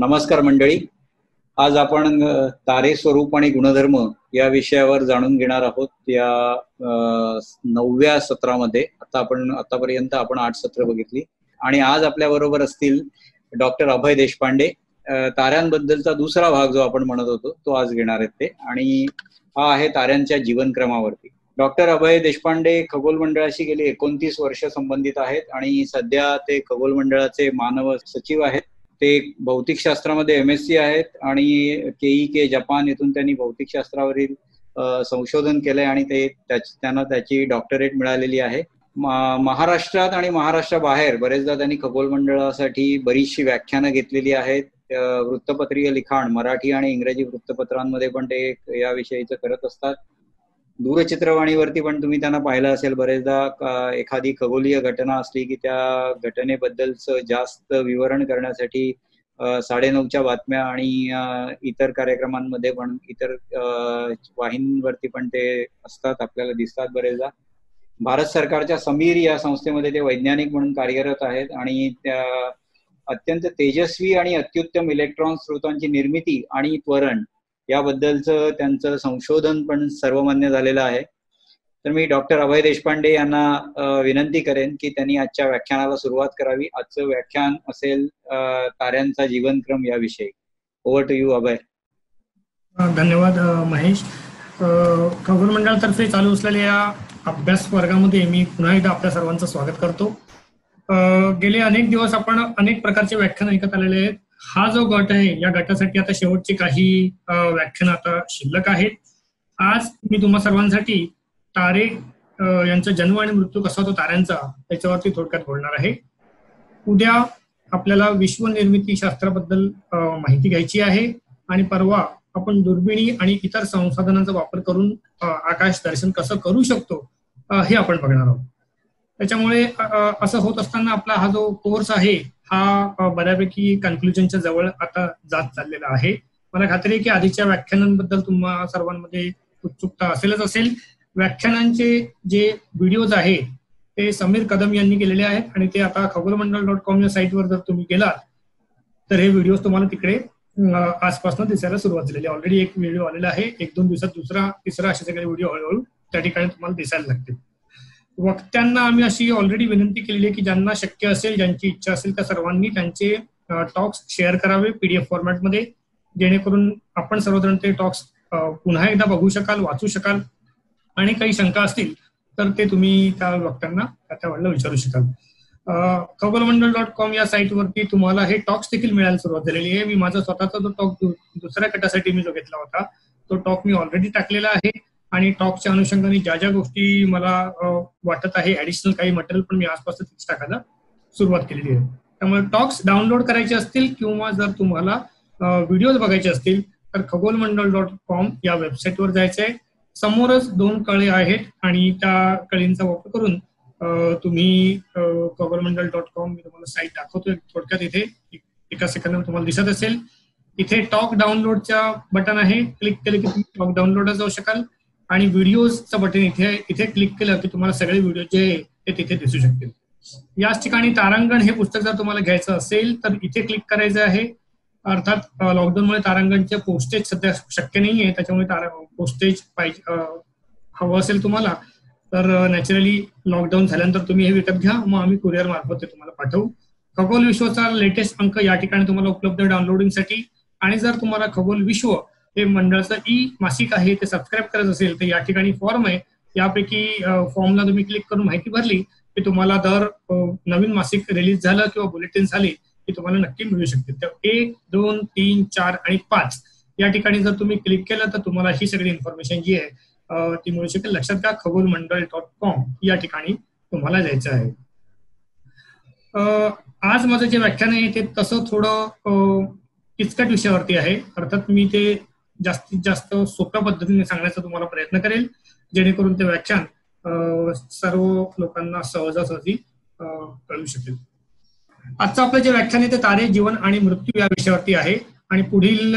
नमस्कार मंडळी. आज आपण तारे स्वरूप आणि गुणधर्म या विषयावर जाणून घेणार आहोत. या 9व्या सत्रामध्ये आतापर्यंत आपण 8 सत्र बघितली आणि आज आपल्या बरोबर असतील डॉक्टर अभय देशपांडे. ताऱ्यांबद्दलचा दुसरा भाग जो आपण म्हणत होतो तो आज घेणार आहेत ते, आणि हा आहे ताऱ्यांच्या जीवनक्रमावरती. डॉक्टर अभय देशपांडे खगोल मंडळाशी गेली 29 वर्ष संबंधित आहेत आणि सध्या ते खगोल मंडळाचे मानव सचिव आहेत. ते भौतिकशास्त्रामध्ये MSc आहेत आणि KEK जपान येथून त्यांनी भौतिकशास्त्रावरील संशोधन केलंय आणि त्यांना त्याची डॉक्टरेट मिळालेली आहे. महाराष्ट्रात आणि महाराष्ट्राबाहेर बरेचदा त्यांनी खगोल मंडळासाठी बरीचशी व्याख्यानं घेतलेली आहेत. वृत्तपत्रीय लिखाण मराठी आणि इंग्रजी वृत्तपत्रांमध्ये पण ते याविषयीचं करत असतात. दूरचित्रवाणीवरती पण तुम्ही त्यांना पाहिलं असेल. बरेचदा एखादी खगोलीय घटना असली की त्या घटनेबद्दलचं जास्त विवरण करण्यासाठी 9:30च्या बातम्या आणि इतर कार्यक्रमांमध्ये पण, इतर वाहिनीवरती पण ते असतात, आपल्याला दिसतात बरेचदा. भारत सरकारच्या समीर या संस्थेमध्ये ते वैज्ञानिक म्हणून कार्यरत आहेत आणि त्या अत्यंत तेजस्वी आणि अत्युत्तम इलेक्ट्रॉन स्रोतांची निर्मिती आणि त्वरण याबद्दलचं त्यांचं संशोधन पण सर्वमान्य झालेलं आहे. तर मी डॉक्टर अभय देशपांडे यांना विनंती करेन की त्यांनी आजच्या व्याख्यानाला सुरुवात करावी. आजचं व्याख्यान असेल ताऱ्यांचा जीवनक्रम याविषयी. ओव्हर टू यू अभय. धन्यवाद महेश. खगोल मंडळातर्फे चालू असलेल्या या अभ्यास वर्गामध्ये मी पुन्हा एकदा आपल्या सर्वांचं स्वागत करतो. गेले अनेक दिवस आपण अनेक प्रकारचे व्याख्यान ऐकत आलेले आहेत. हा जो गट आहे या गटासाठी आता शेवटची काही व्याख्यान आता शिल्लक आहेत. आज मी तुम्हा सर्वांसाठी तारे यांचा जन्म आणि मृत्यू कसा होतो ताऱ्यांचा त्याच्यावरती थोडक्यात बोलणार आहे. उद्या आपल्याला विश्वनिर्मिती शास्त्राबद्दल माहिती घ्यायची आहे आणि परवा आपण दुर्बिणी आणि इतर संसाधनांचा वापर करून आकाश दर्शन कसं करू शकतो हे आपण बघणार आहोत. त्याच्यामुळे असं होत असताना आपला हा जो कोर्स आहे हा बऱ्यापैकी कन्क्लुजनच्या जवळ आता जात चाललेला आहे. मला खात्री आहे की आधीच्या व्याख्यानांबद्दल तुम्हा सर्वांमध्ये उत्सुकता असेल. व्याख्यानांचे जे व्हिडिओज आहेत ते समीर कदम यांनी केलेले आहेत आणि ते आता खगोलमंडळ.com या साईटवर जर तुम्ही गेलात तर हे व्हिडिओज तुम्हाला तिकडे आसपासून दिसायला सुरुवात झालेली. ऑलरेडी एक व्हिडिओ आलेला आहे. 1-2 दिवसात दुसरा तिसरा असे सगळे व्हिडिओ हळूहळू त्या ठिकाणी तुम्हाला दिसायला लागतील. वक्त्यांना आम्ही अशी ऑलरेडी विनंती केलेली आहे की ज्यांना शक्य असेल, ज्यांची इच्छा असेल त्या सर्वांनी त्यांचे टॉक्स शेअर करावे PDF फॉर्मॅटमध्ये, जेणेकरून आपण सर्वजण ते टॉक्स पुन्हा एकदा बघू शकाल, वाचू शकाल आणि काही शंका असतील तर ते तुम्ही त्या वक्त्यांना त्या वेळेला विचारू शकाल. खगोलमंडळ.com या साईटवरती तुम्हाला हे टॉक्स देखील मिळायला सुरुवात झालेली आहे. मी माझा स्वतःचा जो टॉक दुसऱ्या गटासाठी मी जो घेतला होता तो टॉक मी ऑलरेडी टाकलेला आहे आणि टॉकच्या अनुषंगाने ज्या ज्या गोष्टी मला वाटत आहे ऍडिशनल काही मटेरियल पण मी आसपास टाकायला सुरुवात केलेली आहे. त्यामुळे टॉक्स डाउनलोड करायचे असतील किंवा जर तुम्हाला व्हिडिओज बघायचे असतील तर खगोलमंडळ.com या वेबसाईटवर जायचं आहे. समोरच 2 कळे आहेत आणि त्या कळींचा वापर करून तुम्ही खगोलमंडळ.com मी तुम्हाला साईट दाखवतोय थोडक्यात. इथे एका सेकंदात तुम्हाला दिसत असेल. इथे टॉक डाउनलोडच्या बटन आहे. क्लिक केलं की तुम्ही टॉक डाउनलोडला जाऊ शकाल आणि व्हिडिओजचं बटन इथे क्लिक केलं की तुम्हाला सगळे व्हिडिओ जे ते तिथे दिसू शकतील. याच ठिकाणी तारांगण हे पुस्तक जर तुम्हाला घ्यायचं असेल तर इथे क्लिक करायचं आहे. अर्थात लॉकडाऊनमुळे तारांगणचे पोस्टेज सध्या शक्य नाही आहे, त्याच्यामुळे पोस्टेज पाहिजे हवं असेल तुम्हाला तर नॅचरली लॉकडाऊन झाल्यानंतर तुम्ही हे विकत घ्या, मग आम्ही कुरिअर मार्फत ते तुम्हाला पाठवू. खगोल विश्वचा लेटेस्ट अंक या ठिकाणी तुम्हाला उपलब्ध डाउनलोडिंगसाठी. आणि जर तुम्हाला खगोल विश्व हे मंडळाचं मासिक आहे ते सबस्क्राईब करायचं असेल तर या ठिकाणी फॉर्म आहे. यापैकी फॉर्मला तुम्ही क्लिक करून माहिती भरली की तुम्हाला दर नवीन मासिक रिलीज झालं किंवा बुलेटिन झाली की तुम्हाला नक्की मिळू शकते. तर 1, 2, 3, 4 आणि 5 या ठिकाणी जर तुम्ही क्लिक केलं तर तुम्हाला ही सगळी इन्फॉर्मेशन जी आहे ती मिळू शकेल. लक्षात घ्या खगोलमंडळ.com या ठिकाणी तुम्हाला जायचं आहे. आज माझं जे व्याख्यान आहे ते तसं थोडं किचकट विषयावरती आहे. अर्थात मी ते जास्तीत जास्त सोप्या पद्धतीने सांगण्याचा तुम्हाला प्रयत्न करेल जेणेकरून ते व्याख्यान सर्व लोकांना सहजासहजी कळू शकेल. आजचं आपलं जे व्याख्यान आहे ते तारे, जीवन आणि मृत्यू या विषयावरती आहे आणि पुढील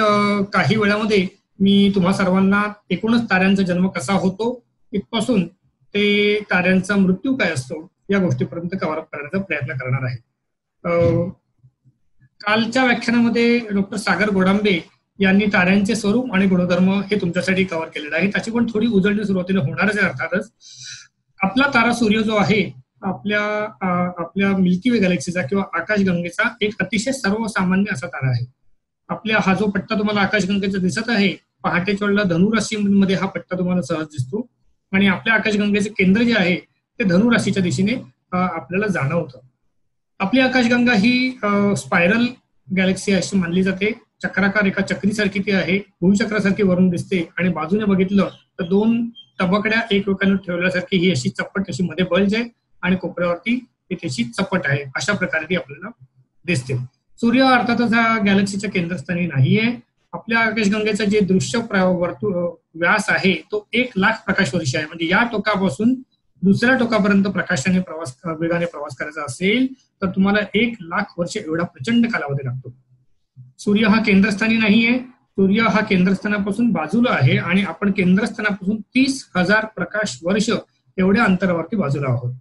काही वेळामध्ये मी तुम्हा सर्वांना एकूणच ताऱ्यांचा जन्म कसा होतो इथपासून ते ताऱ्यांचा मृत्यू काय असतो या गोष्टीपर्यंत कव्हर अप करण्याचा प्रयत्न करणार आहे. कालच्या व्याख्यानामध्ये डॉक्टर सागर गोडांबे यांनी ताऱ्यांचे स्वरूप आणि गुणधर्म हे तुमच्यासाठी कव्हर केलेलं आहे. त्याची पण थोडी उजळणी सुरुवातीला होणारच आहे अर्थातच. आपला तारा सूर्य जो आहे आपल्या मिल्की वे गॅलेक्सीचा किंवा आकाशगंगेचा एक अतिशय सर्वसामान्य असा तारा आहे. आपल्या हा जो पट्टा तुम्हाला आकाशगंगेचा दिसत आहे, पहाटेच्या वेळेला धनुराशीमध्ये हा पट्टा तुम्हाला सहज दिसतो आणि आपल्या आकाशगंगेचे केंद्र जे आहे ते धनुराशीच्या दिशेने आपल्याला जाणवतं. आपली आकाशगंगा ही स्पायरल गॅलेक्सी अशी मानली जाते. चक्राकार एका चक्रीसारखी ती आहे, भूचक्रासारखी वरून दिसते आणि बाजूने बघितलं तर दोन तबकड्या एकमेकांना ठेवल्यासारखी ही अशी चप्पट अशी मध्ये बल्ज आहे आणि कोपऱ्यावरती ती त्याची चप्पट आहे. अशा प्रकारे ती आपल्याला दिसते. सूर्य अर्थातच हा गॅलेक्सीच्या केंद्रस्थानी नाहीये. आपल्या आकाशगंगेचा जे दृश्य व्यास आहे तो 1,00,000 प्रकाश वर्ष आहे. म्हणजे या टोकापासून दुसऱ्या टोकापर्यंत वेगाने प्रवास करायचा असेल तर तुम्हाला 1,00,000 वर्ष एवढा प्रचंड कालावधी लागतो. सूर्य हा केंद्रस्थानी नाहीये. सूर्य हा केंद्रस्थानापासून बाजूला आहे आणि आपण केंद्रस्थानापासून 30,000 प्रकाश वर्ष एवढ्या अंतरावरती बाजूला आहोत.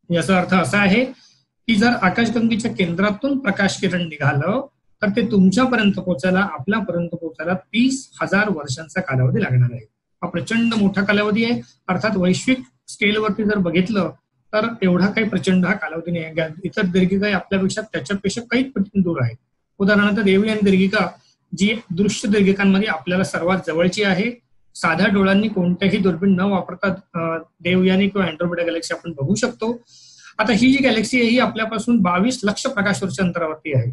याचा अर्थ असा आहे की जर आकाशगंगेच्या केंद्रातून प्रकाश किरण निघालं तर ते तुमच्यापर्यंत पोहोचायला, आपल्यापर्यंत पोहोचायला 30,000 वर्षांचा कालावधी लागणार आहे. हा प्रचंड मोठा कालावधी आहे. अर्थात वैश्विक स्केलवरती जर बघितलं तर एवढा काही प्रचंड हा कालावधी नाही आहे. इतर दीर्घिका आपल्यापेक्षा त्याच्यापेक्षा काही पटीने दूर आहे. उदाहरणार्थ देवयानी दीर्घिका जी दृश्य दीर्घिकांमध्ये आपल्याला सर्वात जवळची आहे. साध्या डोळ्यांनी कोणत्याही दुर्बीण न वापरता देवयानी किंवा अँड्रोमेडा गॅलेक्सी आपण बघू शकतो. आता ही जी गॅलेक्सी आहे ही आपल्यापासून 22 लक्ष प्रकाश वर्ष अंतरावरती आहे.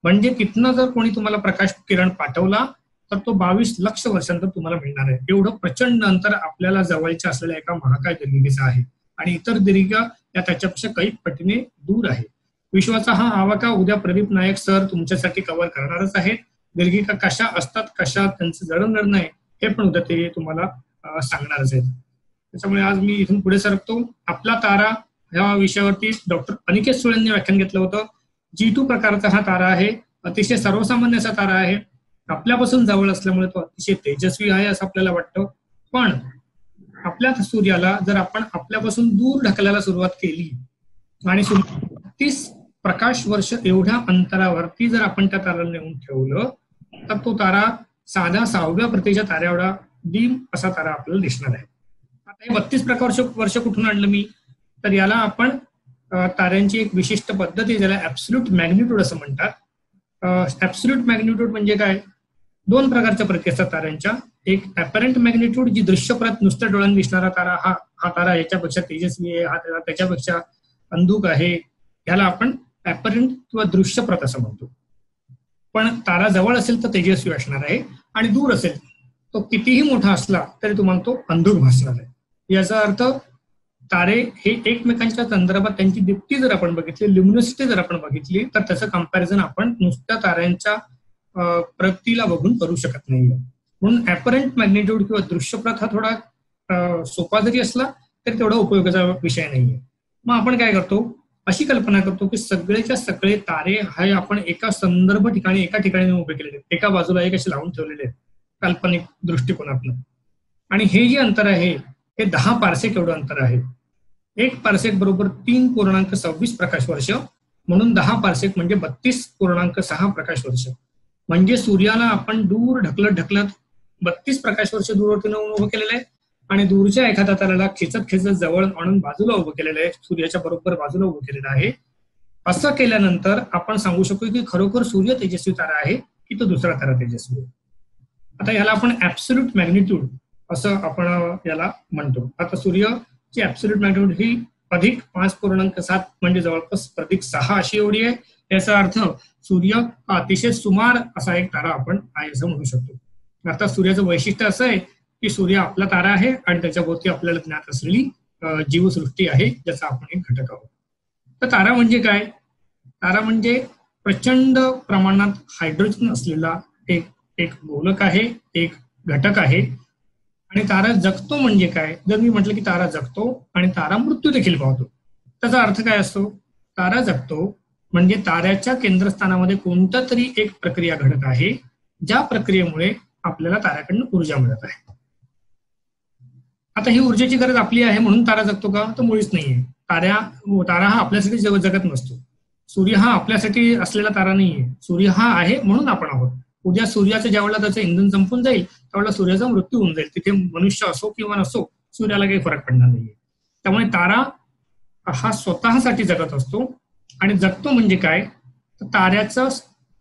म्हणजे तिथनं जर कोणी तुम्हाला प्रकाश किरण पाठवला तर तो 22 लक्ष वर्षांतर तुम्हाला मिळणार आहे. एवढं प्रचंड अंतर आपल्याला जवळच्या असलेल्या एका महाकाय दीर्घिकेचं आहे आणि इतर दीर्घिका या त्याच्यापेक्षा काही पटीने दूर आहे. विश्वाचा हा आवाका उद्या प्रदीप नायक सर तुमच्यासाठी कव्हर करणारच आहेत. दीर्घिका कशा असतात, कशा त्यांचं जडणघडण हे पण उद्या ते तुम्हाला सांगणारच आहेत. त्याच्यामुळे आज मी इथून पुढे सरकतो. आपला तारा ह्या विषयावरती डॉक्टर अनिकेत सुळेंनी व्याख्यान घेतलं होतं. G2 प्रकारचा हा तारा आहे. अतिशय सर्वसामान्य असा तारा आहे. आपल्यापासून जवळ असल्यामुळे तो अतिशय तेजस्वी आहे असं आपल्याला वाटतं. पण आपल्या सूर्याला जर आपण आपल्यापासून दूर ढकलायला सुरुवात केली आणि 30 प्रकाश वर्ष एवढ्या अंतरावरती जर आपण त्या ताराला नेऊन ठेवलं तर तो तारा साध्या 6व्या प्रतीच्या तारा एवढा डीम असा तारा आपल्याला दिसणार आहे. आता हे 32 प्रकाश वर्ष कुठून आणलं मी, तर याला आपण ताऱ्यांची एक विशिष्ट पद्धत आहे ज्याला ऍब्सोल्यूट मॅग्निट्यूड असं म्हणतात. ऍब्सोल्यूट मॅग्निट्यूड म्हणजे काय, दोन प्रकारच्या प्रती असतात ताऱ्यांच्या. एक ऍपरंट मॅग्निट्यूड जी दृश्यप्रत नुसत्या डोळ्यांनी दिसणारा तारा, हा तारा याच्यापेक्षा तेजस्वी आहे, हा तारा त्याच्यापेक्षा अंधुक आहे, ह्याला आपण ऍपरंट किंवा दृश्यप्रत असं म्हणतो. पण तारा जवळ असेल तर तेजस्वी असणार आहे आणि दूर असेल तो कितीही मोठा असला तरी तुम्हाला तो अंधुक भासणार आहे. याचा अर्थ तारे हे एकमेकांच्या संदर्भात त्यांची दीप्ती जर आपण बघितली, ल्युमिनोसिटी जर आपण बघितली तर त्याचं कंपॅरिझन आपण नुसत्या ताऱ्यांच्या प्रतीला बघून करू शकत नाही. म्हणून ऍपरंट मॅग्निट्यूड किंवा दृश्यप्रत हा थोडा सोपा जरी असला तरी तेवढा उपयोगाचा विषय नाहीये. मग आपण काय करतो, अशी कल्पना करतो की सगळेच्या सगळे तारे हे आपण एका संदर्भ ठिकाणी एका ठिकाणी उभे केलेले आहेत, एका बाजूला एक असे लावून ठेवलेले आहेत काल्पनिक दृष्टिकोनातून. आणि हे जे अंतर आहे हे 10 पारसेक एवढं अंतर आहे. 1 पारसेक बरोबर 3.26 प्रकाश वर्ष, म्हणून 10 पारसेक म्हणजे 32.6 प्रकाश वर्ष. म्हणजे सूर्याला आपण दूर ढकलत 32 प्रकाश वर्ष दूरवरती नेऊन उभं केलेलं आहे आणि दूरच्या एखाद्या ताऱ्याला खेचत जवळ आणून बाजूला उभं केलेलं आहे, सूर्याच्या बरोबर बाजूला उभं केलेलं आहे. असं केल्यानंतर आपण सांगू शकतो की खरोखर सूर्य तेजस्वी तारा आहे की तो दुसरा तारा तेजस्वी आहे. आता ह्याला आपण ऍब्सोल्यूट मॅग्निट्यूड असं आपण याला म्हणतो. आता सूर्यची ऍब्सोल्यूट मॅग्निट्यूड ही अधिक 5.7 म्हणजे जवळपास अधिक 6 अशी एवढी आहे. याचा अर्थ सूर्य हा अतिशय सुमार असा एक तारा आपण आहे असं म्हणू शकतो. आता सूर्याचं वैशिष्ट्य असं आहे की सूर्य आपला तारा आहे आणि त्याच्याभोवती आपल्याला ज्ञात असलेली जीवसृष्टी आहे ज्याचा आपण एक घटक आहोत. तर तारा म्हणजे काय, तारा म्हणजे प्रचंड प्रमाणात हायड्रोजन असलेला एक गोलक आहे, एक घटक आहे. आणि तारा जगतो म्हणजे काय, जर मी म्हटलं की तारा जगतो आणि तारा मृत्यू देखील पावतो, त्याचा अर्थ काय असतो, तारा जगतो म्हणजे ताऱ्याच्या केंद्रस्थानामध्ये कोणत्या तरी एक प्रक्रिया घडत आहे, ज्या प्रक्रियेमुळे आपल्याला ताऱ्याकडून ऊर्जा मिळत आहे. आता ही ऊर्जेची गरज आपली आहे म्हणून तारा जगतो का, तर मुळीच नाहीये. तारा हा आपल्यासाठी जगत नसतो. सूर्य हा आपल्यासाठी असलेला तारा नाहीये. सूर्य हा आहे म्हणून आपण आहोत. उद्या सूर्याचं ज्यावेळेला त्याचं इंधन संपून जाईल त्यावेळेला सूर्याचा मृत्यू होऊन जाईल. तिथे मनुष्य असो किंवा नसो सूर्याला काही फरक पडणार नाहीये. त्यामुळे तारा हा स्वतःसाठी जगत असतो. आणि जगतो म्हणजे काय, तर ताऱ्याचं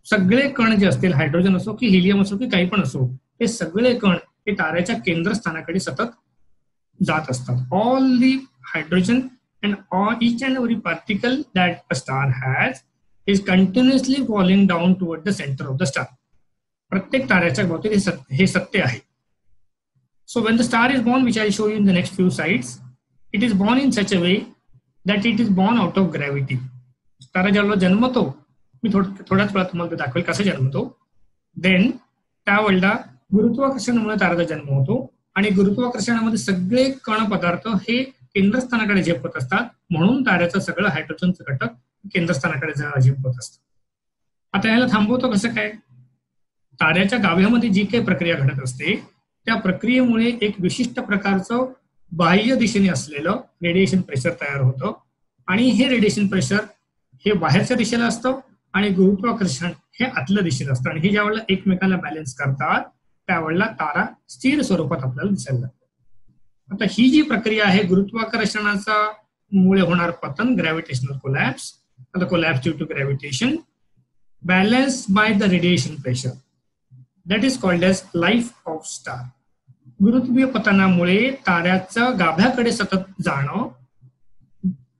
सगळे कण जे असतील, हायड्रोजन असो की हिलियम असो की काही पण असो, हे सगळे कण हे ताऱ्याच्या केंद्रस्थानाकडे सतत जात असतात. All the hydrogen and each and every particle that a star has is continuously falling down toward the center of the star. प्रत्येक ताऱ्याच्या बाबतीत हे सत्य आहे. So when the star is born, which I'll show you in the next few slides, it is born in such a way that it is born out of gravity. तारा ज्यावेळेला जन्मतो, मी थोड्याच वेळात तुम्हाला दाखवेल कसं जन्मतो. देन त्यावेळेला गुरुत्वाकर्षणामुळे ताराचा जन्म होतो आणि गुरुत्वाकर्षणामध्ये सगळे कण पदार्थ हे केंद्रस्थानाकडे झेपत असतात. म्हणून ताऱ्याचं सगळं हायड्रोजनचं घटक केंद्रस्थानाकडे झेपत असतं. आता याला थांबवतो कसं काय, ताऱ्याच्या गाभ्यामध्ये जी काही प्रक्रिया घडत असते त्या प्रक्रियेमुळे एक विशिष्ट प्रकारचं बाह्य दिशेने असलेलं रेडिएशन प्रेशर तयार होतं. आणि हे रेडिएशन प्रेशर हे बाहेरच्या दिशेला असतं आणि गुरुत्वाकर्षण हे आतल्या दिशेला असतं. आणि हे ज्यावेळेला एकमेकांना बॅलन्स करतात त्यावेळेला तारा स्थिर स्वरूपात आपल्याला दिसायला लागतो. आता ही जी प्रक्रिया आहे गुरुत्वाकर्षणाचा मुळे होणार पतन, gravitational collapse, the collapse due to gravitation, balanced by the radiation pressure, that is called as life of star. गुरुत्वीय पतनामुळे ताऱ्याचं गाभ्याकडे सतत जाणं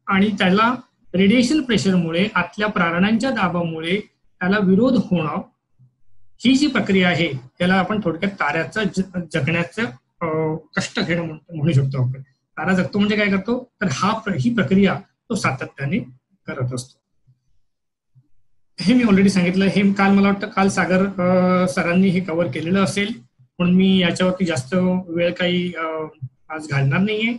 आणि त्याला रेडिएशन प्रेशरमुळे आतल्या प्रारणांच्या दाबामुळे त्याला विरोध होणं, ही जी प्रक्रिया आहे त्याला आपण थोडक्यात ताऱ्याचं जगण्याचं कष्ट घेणं म्हणू शकतो आपण. तारा जगतो म्हणजे काय करतो, तर ही प्रक्रिया तो सातत्याने करत असतो. हे मी ऑलरेडी सांगितलं. हे काल मला वाटतं काल सागर सरांनी हे कव्हर केलेलं असेल म्हणून मी याच्यावरती जास्त वेळ काही आज घालणार नाहीये.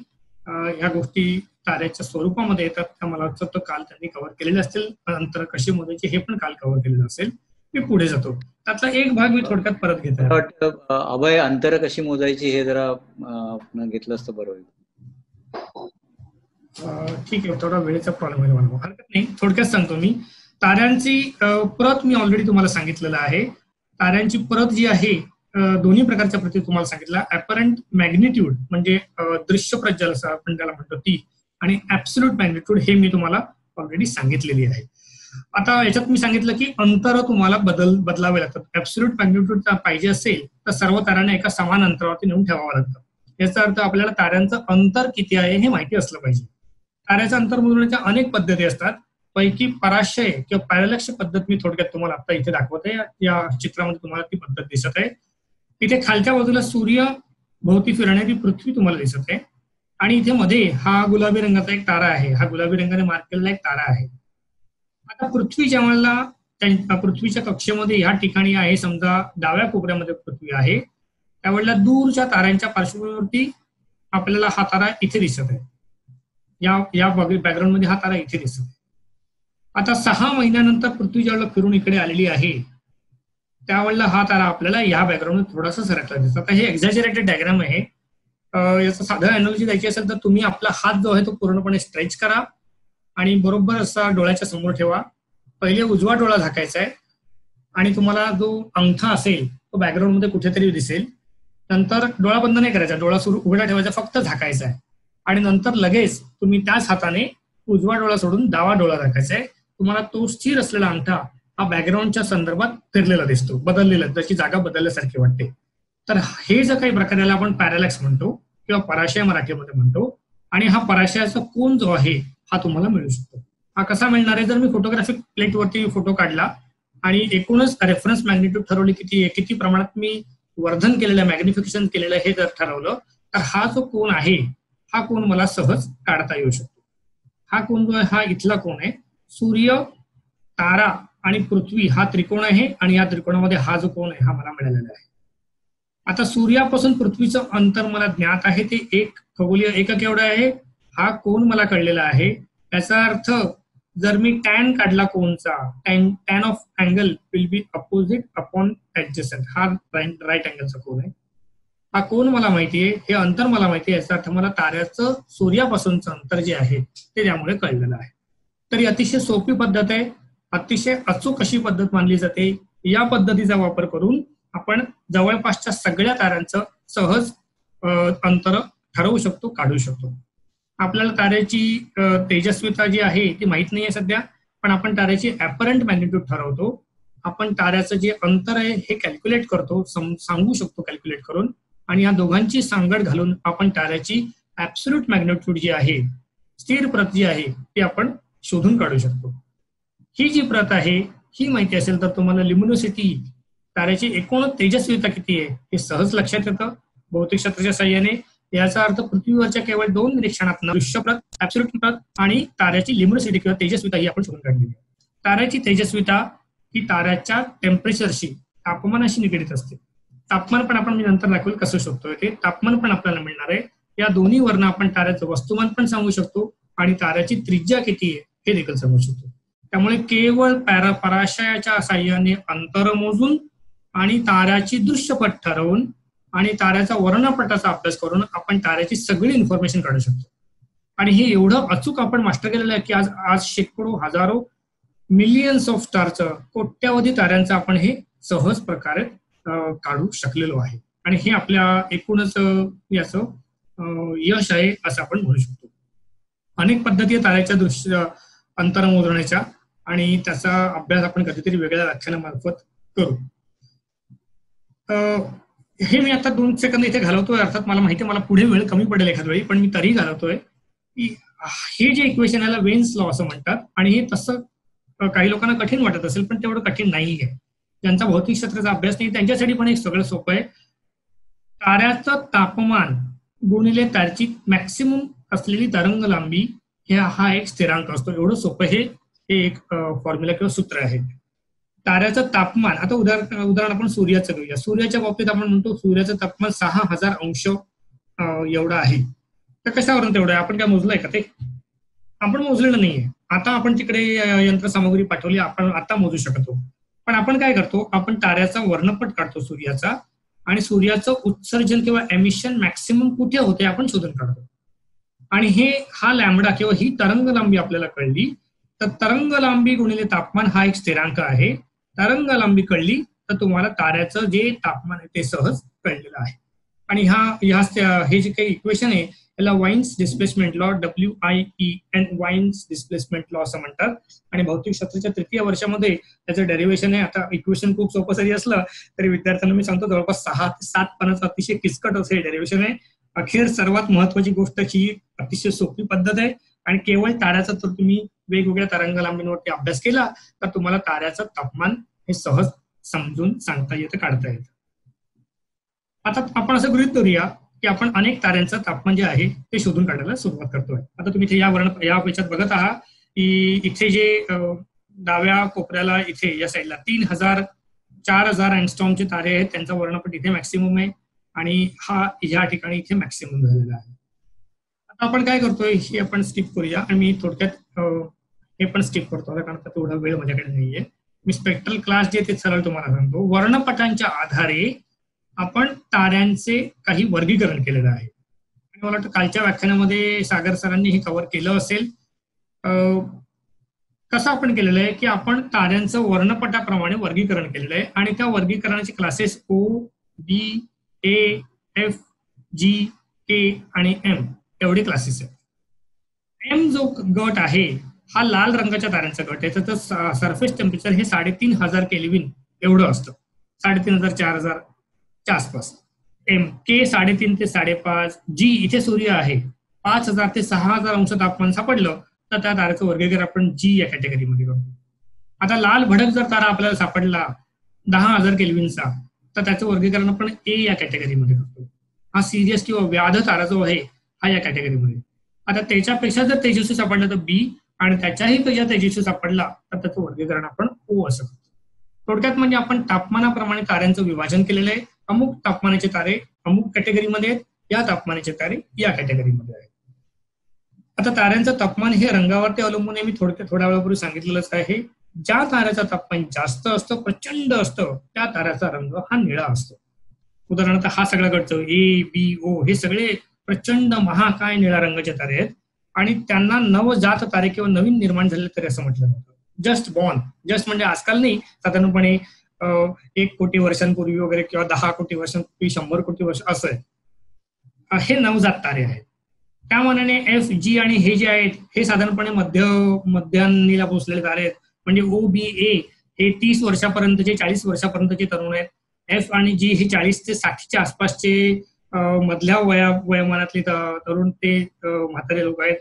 ह्या गोष्टी ताऱ्याच्या स्वरूपामध्ये येतात त्या मला वाटतं काल त्यांनी कव्हर केलेले असतील. अंतर कशी मोजायची हे पण काल कव्हर केलेलं असेल. मी पुढे जातो. त्यातला एक भाग मी थोडक्यात परत घेतो. अभय, अंतर कशी मोजायची हे जरा घेतलं असतं बरं होईल. ठीक आहे, थोडा वेळेचा प्रॉब्लेम आहे मला, हरकत नाही. थोडक्यात सांगतो मी. ताऱ्यांची प्रत मी ऑलरेडी तुम्हाला सांगितलेलं आहे. ताऱ्यांची प्रत जी आहे दोन्ही प्रकारच्या प्रती तुम्हाला सांगितलं. ऍपरंट मॅग्निट्यूड म्हणजे दृश्य प्रज्वल असं आपण त्याला म्हणतो ती, आणि ऍब्सोल्यूट मॅग्निट्यूड हे मी तुम्हाला ऑलरेडी सांगितलेली आहे. आता याच्यात मी सांगितलं की अंतर तुम्हाला बदलावे लागतात. ऍब्सोल्यूट मॅग्निट्यूड पाहिजे असेल तर सर्व ताऱ्यांना एका समान अंतरावरती नेऊन ठेवावं लागतं. याचा अर्थ आपल्याला ताऱ्यांचं अंतर किती आहे हे माहिती असलं पाहिजे. ताऱ्याचं अंतर मोजण्याच्या अनेक पद्धती असतात. पैकी पराशय किंवा पॅरलक्ष पद्धत मी थोडक्यात तुम्हाला आता इथे दाखवत आहे. या चित्रामध्ये तुम्हाला ती पद्धत दिसत आहे. इथे खालच्या बाजूला सूर्य भोवती फिरणारी पृथ्वी तुम्हाला दिसत आहे आणि इथे मध्ये हा गुलाबी रंगाचा एक तारा आहे. हा गुलाबी रंगाने मार्क केलेला एक तारा आहे. आता पृथ्वी ज्या वेळेला पृथ्वीच्या कक्षेमध्ये या ठिकाणी आहे, समजा डाव्या कोपऱ्यामध्ये पृथ्वी आहे, त्यावेळेला दूरच्या ताऱ्यांच्या पार्श्वभूमीवरती आपल्याला हा तारा इथे दिसत आहे. या बॅकग्राऊंड मध्ये हा तारा इथे दिसत आहे. आता 6 महिन्यानंतर पृथ्वी ज्यावेळेला फिरून इकडे आलेली आहे त्यावेळेला हा तारा आपल्याला या बॅकग्राऊंड थोडासा सरकला दिसतो. आता हे एक्झॅजरेटेड डायग्राम आहे. याचं साधं अॅनॉलॉजी द्यायची असेल तर तुम्ही आपला हात जो आहे तो पूर्णपणे स्ट्रेच करा आणि बरोबर असा डोळ्याच्या समोर ठेवा. पहिले उजवा डोळा झाकायचा आहे आणि तुम्हाला जो अंगठा असेल तो बॅकग्राऊंड मध्ये कुठेतरी दिसेल. नंतर डोळा बंद नाही करायचा, डोळा उघडा ठेवायचा, फक्त झाकायचा आहे. आणि नंतर लगेच तुम्ही त्याच हाताने उजवा डोळा सोडून डावा डोळा झाकायचा आहे. तुम्हाला तो स्थिर असलेला अंगठा हा बॅकग्राऊंडच्या संदर्भात फिरलेला दिसतो, बदललेला, त्याची जागा बदलल्यासारखी वाटते. तर हे जर काही प्रकाराला आपण पॅरलॅक्स म्हणतो किंवा पराशय मराठीमध्ये म्हणतो. आणि हा पराशयाचा कोन जो आहे हा तुम्हाला मिळू शकतो. हा कसा मिळणार आहे, जर मी फोटोग्राफिक प्लेटवरती फोटो काढला आणि एकूणच रेफरन्स मॅग्निट्यूड ठरवली, किती प्रमाणात मी वर्धन केलेलं, मॅग्निफिकेशन केलेलं हे जर ठरवलं तर हा जो कोन आहे हा कोन मला सहज काढता येऊ शकतो. हा कोन जो आहे हा इथला कोन आहे. सूर्य, तारा आणि पृथ्वी हा त्रिकोण आहे आणि या त्रिकोणामध्ये हा जो कोन आहे हा मला मिळालेला आहे. आता सूर्यापासून पृथ्वीचं अंतर मला ज्ञात आहे, ते 1 खगोलीय एकक एवढं आहे. हा कोन मला कळलेला आहे. याचा अर्थ जर मी टॅन काढला कोनचा, tan of angle will be opposite upon adjacent. हा राईट अँगलचा कोन आहे. हा कोन मला माहितीये, हे अंतर मला माहितीये. याचा अर्थ मला ताऱ्याचं सूर्यापासूनचं अंतर जे आहे ते त्यामुळे कळलेलं आहे. तर ही अतिशय सोपी पद्धत आहे. अतिशय अचूक अशी पद्धत मानली जाते. या पद्धतीचा वापर करून आपण जवळपासच्या सगळ्या ताऱ्यांचं सहज अंतर ठरवू शकतो, काढू शकतो. आपल्याला ताऱ्याची तेजस्विता जी आहे ती माहित नाहीये सध्या, पण आपण ताऱ्याची ऍपरंट मॅग्निट्यूड ठरवतो. आपण ताऱ्याचं जे अंतर आहे हे कॅल्क्युलेट करतो, सांगू शकतो कॅल्क्युलेट करून, आणि या दोघांची सांगड घालून आपण ताऱ्याची ऍब्सोल्यूट मॅग्निट्यूड जी आहे, स्थिर प्रत जी आहे ती आपण शोधून काढू शकतो. ही जी प्रत आहे ही माहिती असेल तर तुम्हाला लिमिनोसिटी, ताऱ्याची एकूण तेजस्विता किती आहे हे सहज लक्षात येतं भौतिकशास्त्राच्या साह्याने. याचा अर्थ पृथ्वीवरच्या केवळ 2 निरीक्षणातून दृश्यप्रत, ऍब्सोल्यूट प्रत आणि ताऱ्याची लिमिनोसिटी किंवा तेजस्विता ही आपण शोधून काढलेली आहे. ताऱ्याची तेजस्विता ही ताऱ्याच्या टेम्परेचरशी, तापमानाशी निगडीत असते. तापमान पण आपण मी नंतर दाखवेल कसं शोधतोय ते. तापमान पण आपल्याला मिळणार आहे. या दोन्ही वरनं आपण ताऱ्याचं वस्तुमान पण सांगू शकतो आणि ताऱ्याची त्रिज्या किती आहे हे देखील सांगू शकतो. त्यामुळे केवळ पराशयाच्या साह्याने अंतर मोजून आणि ताऱ्याची दृश्यपट ठरवून आणि ताऱ्याचा वर्णपटाचा अभ्यास करून आपण ताऱ्याची सगळी इन्फॉर्मेशन काढू शकतो. आणि हे एवढं अचूक आपण मास्टर केलेलं आहे की आज शेकडो, हजारो, मिलियन्स ऑफ स्टारचं, कोट्यावधी ताऱ्यांचं आपण हे सहज प्रकारे काढू शकलेलो आहे. आणि हे आपल्या एकूणच याचं यश आहे असं आपण म्हणू शकतो. अनेक पद्धती ताऱ्याच्या दृश्य अंतर मोजण्याच्या, आणि त्याचा अभ्यास आपण कधीतरी वेगळ्या व्याख्यानामार्फत करू. हे मी आता 2 सेकंद इथे घालवतोय. अर्थात मला माहिती मला पुढे वेळ कमी पडेल एखाद वेळी, पण मी तरी घालवतोय की हे जे इक्वेशन याला वेन्स लॉ असं म्हणतात. आणि हे तसं काही लोकांना कठीण वाटत असेल, पण तेवढं कठीण नाही आहे. ज्यांचा भौतिकशास्त्राचा अभ्यास नाही त्यांच्यासाठी पण एक सगळं सोपं आहे. ताऱ्याचं तापमान गुणिले त्याची मॅक्सिमम असलेली तरंग लांबी हा एक स्थिरांक असतो. एवढं सोपं हे एक फॉर्म्युला किंवा सूत्र आहे. ताऱ्याचं तापमान, आता उदाहरण आपण सूर्याचं घेऊया. सूर्याच्या बाबतीत आपण म्हणतो सूर्याचं तापमान 6000 अंश एवढं आहे. तर कशावरून तेवढं आहे? आपण काय मोजलंय का? ते आपण मोजलेलं नाहीये. आता आपण तिकडे यंत्रसामुग्री पाठवली, आपण आता मोजू शकतो. पण आपण काय करतो, आपण ताऱ्याचा वर्णपट काढतो सूर्याचा, आणि सूर्याचं उत्सर्जन किंवा एमिशन मॅक्सिमम कुठे होते आपण शोधून काढतो. आणि हा लॅम्बडा किंवा ही तरंग लांबी आपल्याला कळली तर तरंग लांबी गुणिले तापमान हा एक स्थिरांक आहे. तरंग लांबी कळली तर तुम्हाला ताऱ्याचं जे तापमान आहे ते सहज कळलेलं आहे. आणि हे जे काही इक्वेशन आहे याला wines displacement law, WIEN, wines displacement law असं म्हणतात. आणि भौतिकशास्त्राच्या 3य वर्षामध्ये त्याचं डेरिव्हेशन आहे. आता इक्वेशन खूप सोपं जरी असलं तरी विद्यार्थ्यांना मी सांगतो जवळपास 6 ते 7 पानाचं अतिशय किचकट असं हे डेरिव्हेशन आहे. अखेर सर्वात महत्वाची गोष्ट ही अतिशय सोपी पद्धत आहे. आणि केवळ ताऱ्याचा तर तुम्ही वेगवेगळ्या तरंग लांबींवरती अभ्यास केला तर तुम्हाला ताऱ्याचं तापमान हे सहज समजून सांगता येतं, काढता येतं. आता आपण असं गृहीत धरूया की आपण अनेक ताऱ्यांचं तापमान जे आहे ते शोधून काढायला सुरुवात करतोय. आता तुम्ही या यापेक्षात बघत आहात की इथे जे डाव्या कोपऱ्याला इथे या साईडला 4000 अँगस्ट्रॉमचे तारे आहेत, त्यांचा वर्णपट इथे मॅक्सिमम आहे आणि ह्या ठिकाणी इथे मॅक्सिमम झालेला आहे. आता आपण काय करतोय हे आपण स्किप करूया आणि मी थोडक्यात हे पण स्किप करतो कारण आता तेवढा वेळ माझ्याकडे नाहीये. मी स्पेक्ट्रल क्लास जे ते सरळ तुम्हाला सांगतो. वर्णपटांच्या आधारे आपण ताऱ्यांचे काही वर्गीकरण केलेलं आहे आणि मला वाटतं कालच्या व्याख्यानामध्ये सागर सरांनी हे कव्हर केलं असेल. कसं आपण केलेलं आहे की आपण ताऱ्यांचं वर्णपटाप्रमाणे वर्गीकरण केलेलं आहे आणि त्या वर्गीकरणाचे classes O, B, A, F, G, K आणि M एवढे क्लासेस आहेत. M जो गट आहे हा लाल रंगाच्या ताऱ्यांचा गट आहे. त्याचं सरफेस टेम्परेचर हे 3500 केल्विन एवढं असतं, 3500 4000 च्या आसपास. K 3.5 ते 5.5. G इथे सूर्य आहे, 5000 ते 6000 अंश तापमान सापडलं तर त्या ताऱ्याचं वर्गीकरण आपण G या कॅटेगरीमध्ये करतो. आता लाल भडक जर तारा आपल्याला सापडला 10,000 केल्विनचा तर त्याचं वर्गीकरण आपण A या कॅटेगरीमध्ये करतो. हा सिरियस किंवा व्याध तारा जो आहे हा या कॅटेगरीमध्ये. आता त्याच्यापेक्षा जर तेजस्वी सापडला तर B आणि त्याच्याही पेक्षा तेजस्वी सापडला तर त्याचं वर्गीकरण आपण O असं करतो. थोडक्यात म्हणजे आपण तापमानाप्रमाणे ताऱ्यांचं विभाजन केलेलं आहे. अमुक तापमानाचे तारे अमुक कॅटेगरीमध्ये आहेत, या तापमानाचे तारे या कॅटेगरीमध्ये आहेत. आता ताऱ्यांचं तापमान हे रंगावरती अवलंबून आहे. मी थोड्या वेळापूर्वी सांगितलेलंच आहे. ज्या ताऱ्याचं तापमान जास्त असतं, प्रचंड असतं, त्या ताऱ्याचा रंग हा निळा असतो. उदाहरणार्थ हा सगळा गटचं A, B, O हे सगळे प्रचंड महाकाय निळ्या रंगाचे तारे आहेत आणि त्यांना नवजात तारे किंवा नवीन निर्माण झालेले तारे असं म्हटलं जातं. जस्ट बॉर्न, जस्ट म्हणजे आजकाल नाही, साधारणपणे 1 कोटी वर्षांपूर्वी वगैरे किंवा 10 कोटी वर्षांपूर्वी, 100 कोटी वर्ष असं आहे. हे नवजात तारे आहेत. त्या मानाने एफ, जी आणि हे जे आहेत हे साधारणपणे मध्यान्नीला पोहोचलेले तारे आहेत. म्हणजे ओ, बी, ए हे 30 वर्षापर्यंतचे, 40 वर्षापर्यंतचे तरुण आहेत. एफ आणि जी हे 40 ते 60च्या आसपासचे मधल्या वयोमानातले तरुण, ते म्हातारे लोक आहेत.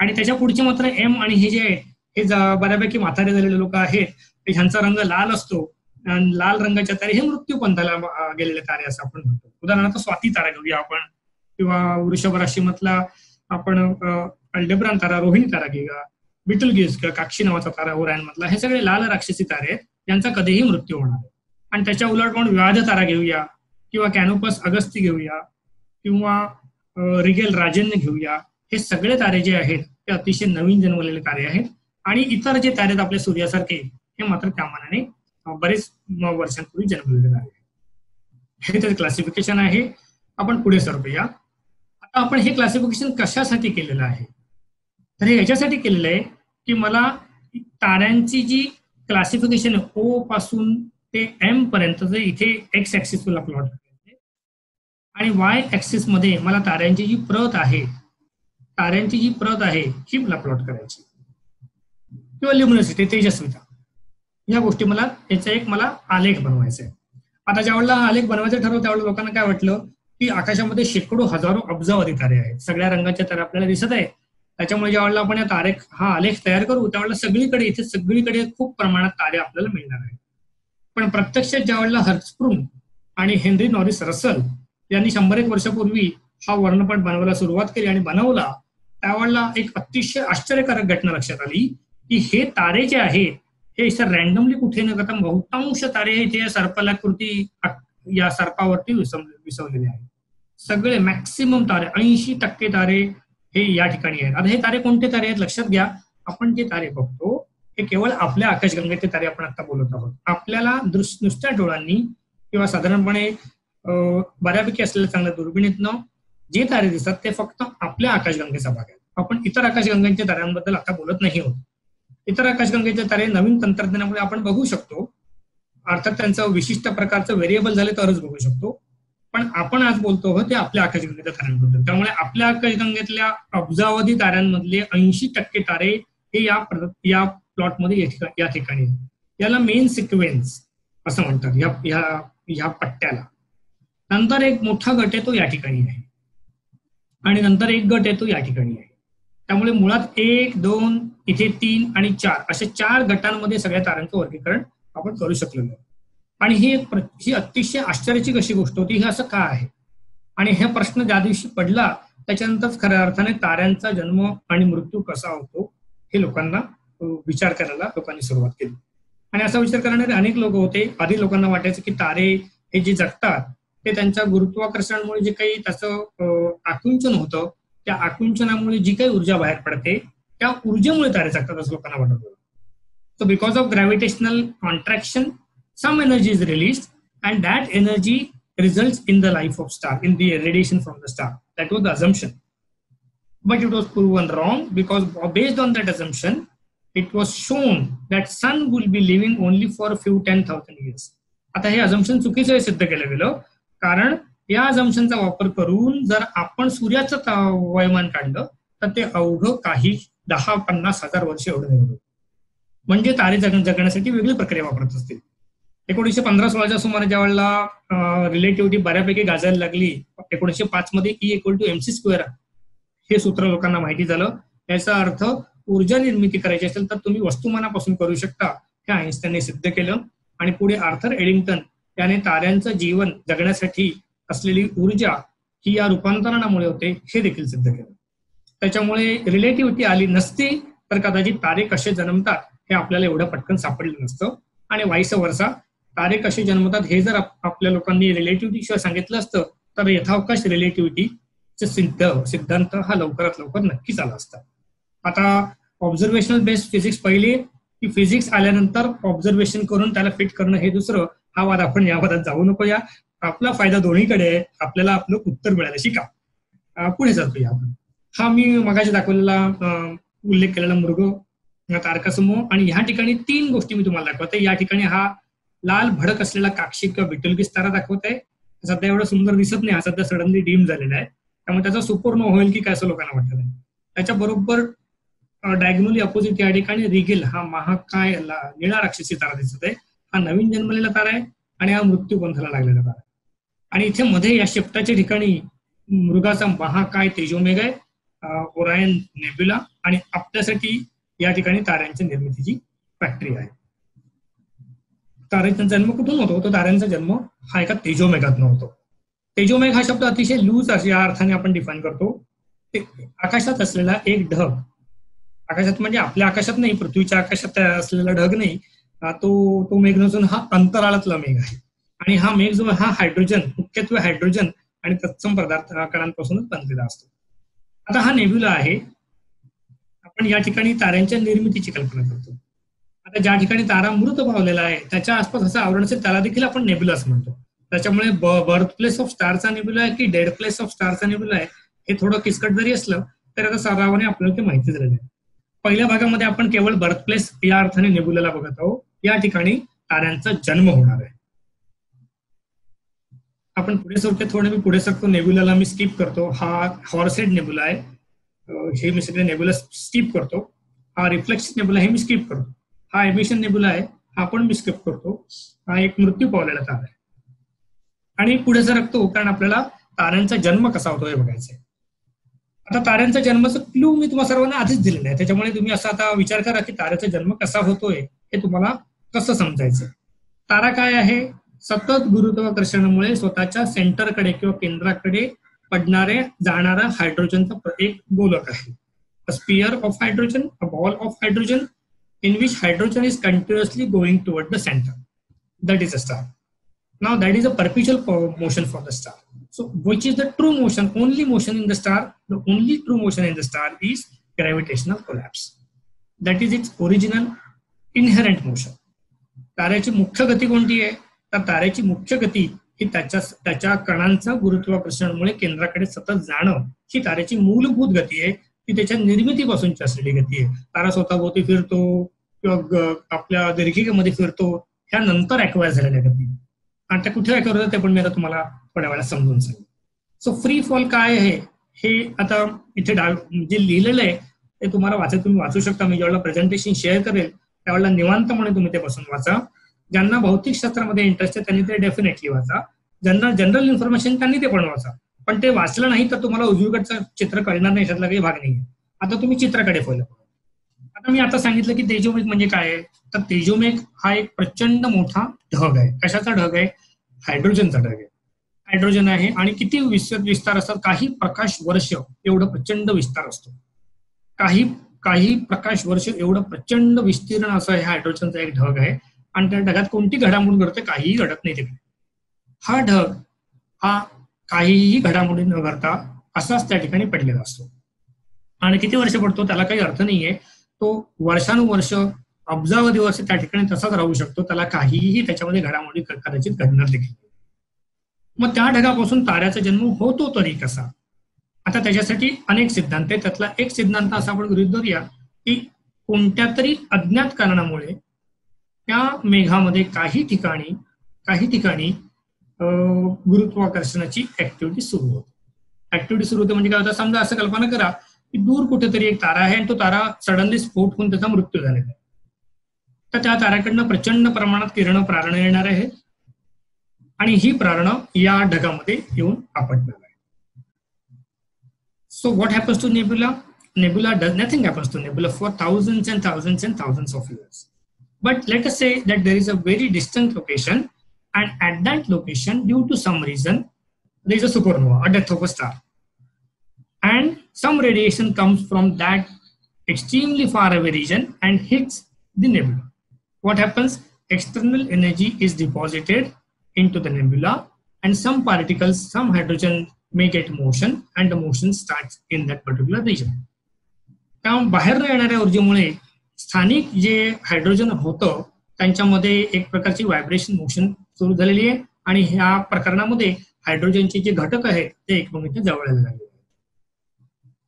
आणि त्याच्या पुढचे मात्र एम आणि हे जे आहेत हे बऱ्यापैकी म्हातारे झालेले लोक आहेत. ह्यांचा रंग लाल असतो. लाल रंगाच्या तारे हे मृत्यू पंथाला गेलेले तारे असं आपण म्हणतो. उदाहरणार्थ स्वाती तारा घेऊया आपण, किंवा वृषभ राशीमधला आपण अल्डेब्रान तारा, रोहिणी तारा घेऊया, बिटलगिस किंवा काक्षी नावाचा तारा ओरायन मधला, हे सगळे लाल राक्षसी तारे आहेत ज्यांचा कधीही मृत्यू होणार आहे. आणि त्याच्या उलट आपण व्याध तारा घेऊया, किंवा कॅनोपस अगस्ती घेऊया, किंवा रिगेल राजन्य घेऊया. हे सगळे तारे जे आहेत ते अतिशय नवीन जन्मलेले तारे आहेत. आणि इतर जे तारे आहेत आपल्या सूर्यासारखे, हे मात्र त्या मानाने बरेच वर्षांपूर्वी जन्मलेले तारे आहेत. हे त्याचं क्लासिफिकेशन आहे. आपण पुढे सरकूया. आता आपण हे क्लासिफिकेशन कशासाठी केलेलं आहे, तर हे याच्यासाठी केलेलं आहे की मला ताऱ्यांची जी क्लासिफिकेशन ओ पासून ते एम पर्यंत इथे एक्स ऍक्सिस ला प्लॉट करायचे, आणि वाय ऍक्सिस मध्ये मला ताऱ्यांची जी प्रत आहे ही मला प्लॉट करायची, किंवा ल्युमिनोसिटी, तेजस्विता, या गोष्टी मला याचा एक आलेख बनवायचा आहे. आता ज्यावेळेला आलेख बनवायचं ठरवलं त्यावेळेला लोकांना काय वाटलं की आकाशामध्ये शेकडो, हजारो, अब्जावधी तारे आहेत, सगळ्या रंगाचे तारे आपल्याला दिसत आहेत. त्याच्यामुळे ज्यावेळेला आपण हा आलेख तयार करू त्यावेळेला सगळीकडे खूप प्रमाणात तारे आपल्याला मिळणार आहेत. पण प्रत्यक्षात ज्यावेळेला हर्ट्झस्प्रुंग आणि हेनरी नॉरिस रसल यांनी 101 वर्षापूर्वी हा वर्णपट बनवायला सुरुवात केली आणि बनवला, त्यावेळेला एक अतिशय आश्चर्यकारक घटना लक्षात आली की हे तारे जे आहेत हे रॅन्डमली कुठे न करता बहुतांश तारे इथे सर्पलाकृती या सर्पावरती विसवलेले आहेत. सगळे मॅक्सिमम तारे, 80% तारे हे या ठिकाणी आहेत. आता हे तारे कोणते तारे आहेत लक्षात घ्या. आपण जे तारे बघतो हे केवळ आपल्या आकाशगंगेचे तारे आपण आता बोलत आहोत. आपल्याला नुसत्या डोळ्यांनी किंवा साधारणपणे बऱ्यापैकी असलेल्या चांगल्या दुर्बिणीतनं जे तारे दिसतात ते फक्त आपल्या आकाशगंगेचा भाग आहे. आपण इतर आकाशगंगांच्या ताऱ्यांबद्दल आता बोलत नाही आहोत. इतर आकाशगंगेचे तारे नवीन तंत्रज्ञानामुळे आपण बघू शकतो, अर्थात त्यांचं विशिष्ट प्रकारचं व्हेरिएबल झाले तरच बघू शकतो. पण आपण आज बोलतो ते आपल्या आकाशगंगेच्या ताऱ्यांबद्दल. त्यामुळे आपल्या आकाशगंगेतल्या अब्जावधी ताऱ्यांमधले 80% तारे हे या प्लॉटमध्ये या ठिकाणी. याला मेन सिक्वेन्स असं म्हणतात या पट्ट्याला. नंतर एक मोठा गट आहे तो या ठिकाणी आहे, आणि नंतर एक गट आहे तो या ठिकाणी आहे. त्यामुळे मुळात 1, 2, इथे 3 आणि 4 अशा 4 गटांमध्ये सगळ्या ताऱ्यांचं वर्गीकरण आपण करू शकलेलो आहे. आणि ही अतिशय आश्चर्याची कशी गोष्ट होती, हे असं का आहे, आणि हा प्रश्न ज्या दिवशी पडला त्याच्यानंतर खऱ्या अर्थाने ताऱ्यांचा जन्म आणि मृत्यू कसा होतो हे लोकांना विचार करायला लोकांनी सुरुवात केली. आणि असा विचार करणारे अनेक लोक होते. आधी लोकांना वाटायचं की तारे हे जे जगतात ते त्यांच्या गुरुत्वाकर्षणामुळे जे काही त्याचं आकुंचन होतं, त्या आकुंचनामुळे जी काही ऊर्जा बाहेर पडते त्या ऊर्जेमुळे तारे जगतात असं लोकांना वाटत होतं. So because of gravitational contraction, some energy is released, and that energy results in the life of star, in the radiation from the star. That was the assumption. But it was proven wrong, because based on that assumption, it was shown that sun will be living only for a few 10,000 years. आता हे assumption चुकीचं सिद्ध केलं गेलं, कारण या assumptionचा वापर करून जर आपण सूर्याचं वयोमान काढलं तर ते अवघं काही 10-50 हजार वर्ष एवढं निवडलं. म्हणजे तारे जगण्यासाठी वेगळी प्रक्रिया वापरत असतील. 1915-16च्या सुमारे ज्या वेळेला रिलेटिव्हिटी बऱ्यापैकी गाजायला लागली, 1905 मध्ये E=mc² हे सूत्र लोकांना माहिती झालं. याचा अर्थ ऊर्जा निर्मिती करायची असेल तर तुम्ही वस्तुमानापासून करू शकता, हे आइन्स्टाईनने सिद्ध केलं. आणि पुढे आर्थर एडिंग्टन याने ताऱ्यांचं जीवन जगण्यासाठी असलेली ऊर्जा ही या रूपांतरणामुळे होते हे देखील सिद्ध केलं. त्याच्यामुळे रिलेटिव्हिटी आली नसती तर कदाचित तारे कसे जन्मतात हे आपल्याला एवढं पटकन सापडलं नसतं. आणि वाईस वर्सा, तारे कसे जन्मतात हे जर आपल्या लोकांनी रिलेटिव्हिटी शिवाय सांगितलं असतं तर यथावकाश रिलेटिव्हिटीचे सिद्धांत हा लवकरात लवकर नक्कीच आला असता. आता ऑब्झर्वेशनल बेस्ड फिजिक्स पहिली की फिजिक्स आल्यानंतर ऑब्झर्वेशन करून त्याला फिट करणं हे दुसरं. हा वाद आपण या वादात जाऊ नको. या आपला फायदा दोन्हीकडे आहे. आपल्याला आपलं उत्तर मिळालं शिका. पुढे जातोया आपण. हा मी मगाशी दाखवलेला उल्लेख केलेला तारकासमूह. आणि ह्या ठिकाणी 3 गोष्टी मी तुम्हाला दाखवते. या ठिकाणी हा लाल भडक असलेला काक्षी किंवा बिटुल्किस तारा दाखवत आहे. सध्या एवढं सुंदर दिसत नाही, हा सध्या सडनली डीम झालेला आहे, त्यामुळे त्याचा सुपरनोवा होईल की काय असं लोकांना वाटत आहे. त्याच्या बरोबर डायगोनली अपोजिट या ठिकाणी रिगेल हा महाकाय निळा राक्षसी तारा दिसत आहे. हा नवीन जन्मलेला तारा आहे आणि हा मृत्यू पंथाला लागलेला तारा आहे. आणि इथे मध्ये या शेपटाच्या ठिकाणी मृगाचा महाकाय तेजोमेघ आहे, ओरायन नेब्युला. आणि आपल्यासाठी या ठिकाणी ताऱ्यांच्या निर्मितीची फॅक्टरी आहे. ताऱ्यांचा जन्म कुठून होतो? तो ताऱ्यांचा जन्म हा एका तेजोमेघातून होतो. तेजोमेघ हा शब्द अतिशय लूज या अर्थाने आपण डिफाईन करतो. आकाशात असलेला एक ढग, आकाशात म्हणजे आपल्या आकाशात नाही, पृथ्वीच्या आकाशात असलेला ढग नाही, तो मेघ नसून हा अंतराळातला मेघ आहे. आणि हा मेघ जो हा हायड्रोजन, मुख्यत्वे हायड्रोजन आणि तत्सम पदार्थ कणांपासूनच बनलेला असतो. आता हा नेब्युला आहे. आपण या ठिकाणी ताऱ्यांच्या निर्मितीची कल्पना करतो. आता ज्या ठिकाणी तारा मृत पावलेला आहे त्याच्या आसपास असं आवरण असेल त्याला देखील आपण नेब्युला असं म्हणतो. त्याच्यामुळे बर्थ प्लेस ऑफ स्टारचा नेब्युला आहे की डेड प्लेस ऑफ स्टारचा नेब्युला आहे हे थोडं किचकट जरी असलं तर आता सरावाने आपल्याला ते माहिती झालेलं आहे. पहिल्या भागामध्ये आपण केवळ बर्थ प्लेस या अर्थाने नेब्युलाला बघत आहोत. या ठिकाणी ताऱ्यांचा जन्म होणार आहे. आपण पुढे सरतो, थोडं मी पुढे सरतो, नेब्युलाला मी स्किप करतो. हा हॉर्सेड नेब्युला आहे, हे मी सगळे नेब्युला स्किप करतो. हा रिफ्लेक्शन नेब्युला हे मी स्किप करतो. हा एमिशन नेब्युला आहे, हा पण मी स्किप करतो. हा एक मृत्यू पावलेला तारा आहे. आणि पुढे सरकतो कारण आपल्याला ताऱ्यांचा जन्म कसा होतो हे बघायचंय. आता ताऱ्यांचा जन्माचं क्लू मी तुम्हाला सर्वांना आधीच दिलेलं आहे, त्याच्यामुळे तुम्ही असा आता विचार करा की ताऱ्याचा जन्म कसा होतोय हे तुम्हाला कसं समजायचं. तारा काय आहे? सतत गुरुत्वाकर्षणामुळे स्वतःच्या सेंटरकडे किंवा केंद्राकडे पडणारे जाणारा हायड्रोजनचा एक गोलक आहे. A sphere of hydrogen, a ball of hydrogen in which hydrogen is continuously going toward the center. That is a star. Now that is a perpetual motion for the star. So which is the true motion? Only motion in the star, the only true motion in the star is gravitational collapse. That is its original inherent motion. ताऱ्याची मुख्य गती कोणती आहे? तर ताऱ्याची मुख्य गती ही त्याच्या कणांचा गुरुत्वाकर्षणामुळे केंद्राकडे सतत जाणं ही ताऱ्याची मूलभूत गती आहे. ती त्याच्या निर्मितीपासूनची असलेली गती आहे. तारा स्वतःभोवती फिरतो किंवा आपल्या दीर्घिकेमध्ये फिरतो, ह्या नंतर अॅक्वायर झालेल्या गती. आणि त्या कुठे अॅक्वायर होतात ते पण मी आता तुम्हाला थोड्या वेळा समजून सांगेन. सो फ्री फॉल काय आहे हे आता इथे जे लिहिलेलं आहे ते तुम्हाला तुम्ही वाचू शकता. मी ज्यावेळेला प्रेझेंटेशन शेअर करेल त्यावेळेला निवांतपणे तुम्ही ते बसून वाचा. ज्यांना भौतिकशास्त्रामध्ये इंटरेस्ट आहे त्यांनी ते डेफिनेटली वाचा. ज्यांना जनरल इन्फॉर्मेशन त्यांनी ते पण वाचा. पण ते वाचलं नाही तर तुम्हाला उजवीकडचं चित्र कळणार नाही, याच्यातला काही भाग नाही. आता तुम्ही चित्राकडे फॉलो करा. आता मी आता सांगितलं की तेजोमेघ म्हणजे काय आहे, तर तेजोमेघ हा एक प्रचंड मोठा ढग आहे. कशाचा ढग आहे? हायड्रोजनचा ढग आहे. हायड्रोजन आहे आणि किती विस्तार असतात? काही प्रकाश वर्ष एवढं प्रचंड विस्तार असतो. काही प्रकाश वर्ष एवढं प्रचंड विस्तीर्ण असं हे हायड्रोजनचा एक ढग आहे. आणि त्या ढगात कोणती घडामोड घडते? काहीही घडत नाही तिकडे. हा ढग हा काहीही घडामोडी न करता असाच त्या ठिकाणी पडलेला असतो. आणि किती वर्ष पडतो त्याला काही अर्थ नाहीये. तो वर्षानुवर्ष अब्जावधी वर्ष त्या ठिकाणी तसाच राहू शकतो. त्याला काहीही त्याच्यामध्ये घडामोडी कदाचित घडणार देखील. मग त्या ढगापासून ताऱ्याचा जन्म होतो तरी कसा? आता त्याच्यासाठी अनेक सिद्धांत आहेत. त्यातला एक सिद्धांत असा आपण गृहीत धरूया की कोणत्या तरी अज्ञात कारणामुळे त्या मेघामध्ये काही ठिकाणी गुरुत्वाकर्षणाची ऍक्टिव्हिटी सुरू होते. ऍक्टिव्हिटी सुरू होते म्हणजे काय होतं? समजा असं कल्पना करा की दूर कुठेतरी एक तारा आहे आणि तो तारा सडनली स्फोट होऊन त्याचा मृत्यू झालेला आहे. तर त्या ताऱ्याकडनं प्रचंड प्रमाणात किरण प्रारणं येणार आहेत आणि ही प्रारणं या ढगामध्ये येऊन आपटणार आहे. So what happens to nebula? Nebula does nothing happens to nebula for thousands and thousands and thousands of years. But let us say that there is a very distant location, and at that location, due to some reason, there is a supernova, a death of a star. And some radiation comes from that extremely far away region and hits the nebula. What happens? External energy is deposited into the nebula, and some particles, some hydrogen may get motion, and the motion starts in that particular region. त्यामुळे बाहेर येणाऱ्या ऊर्जेमुळे स्थानिक जे hydrogen होतं त्यांच्यामध्ये एक प्रकारची व्हायब्रेशन मोशन सुरू झालेली आहे आणि ह्या प्रकरणामध्ये हायड्रोजनचे जे घटक आहेत ते एकमेकांच्या जवळ यायला लागले.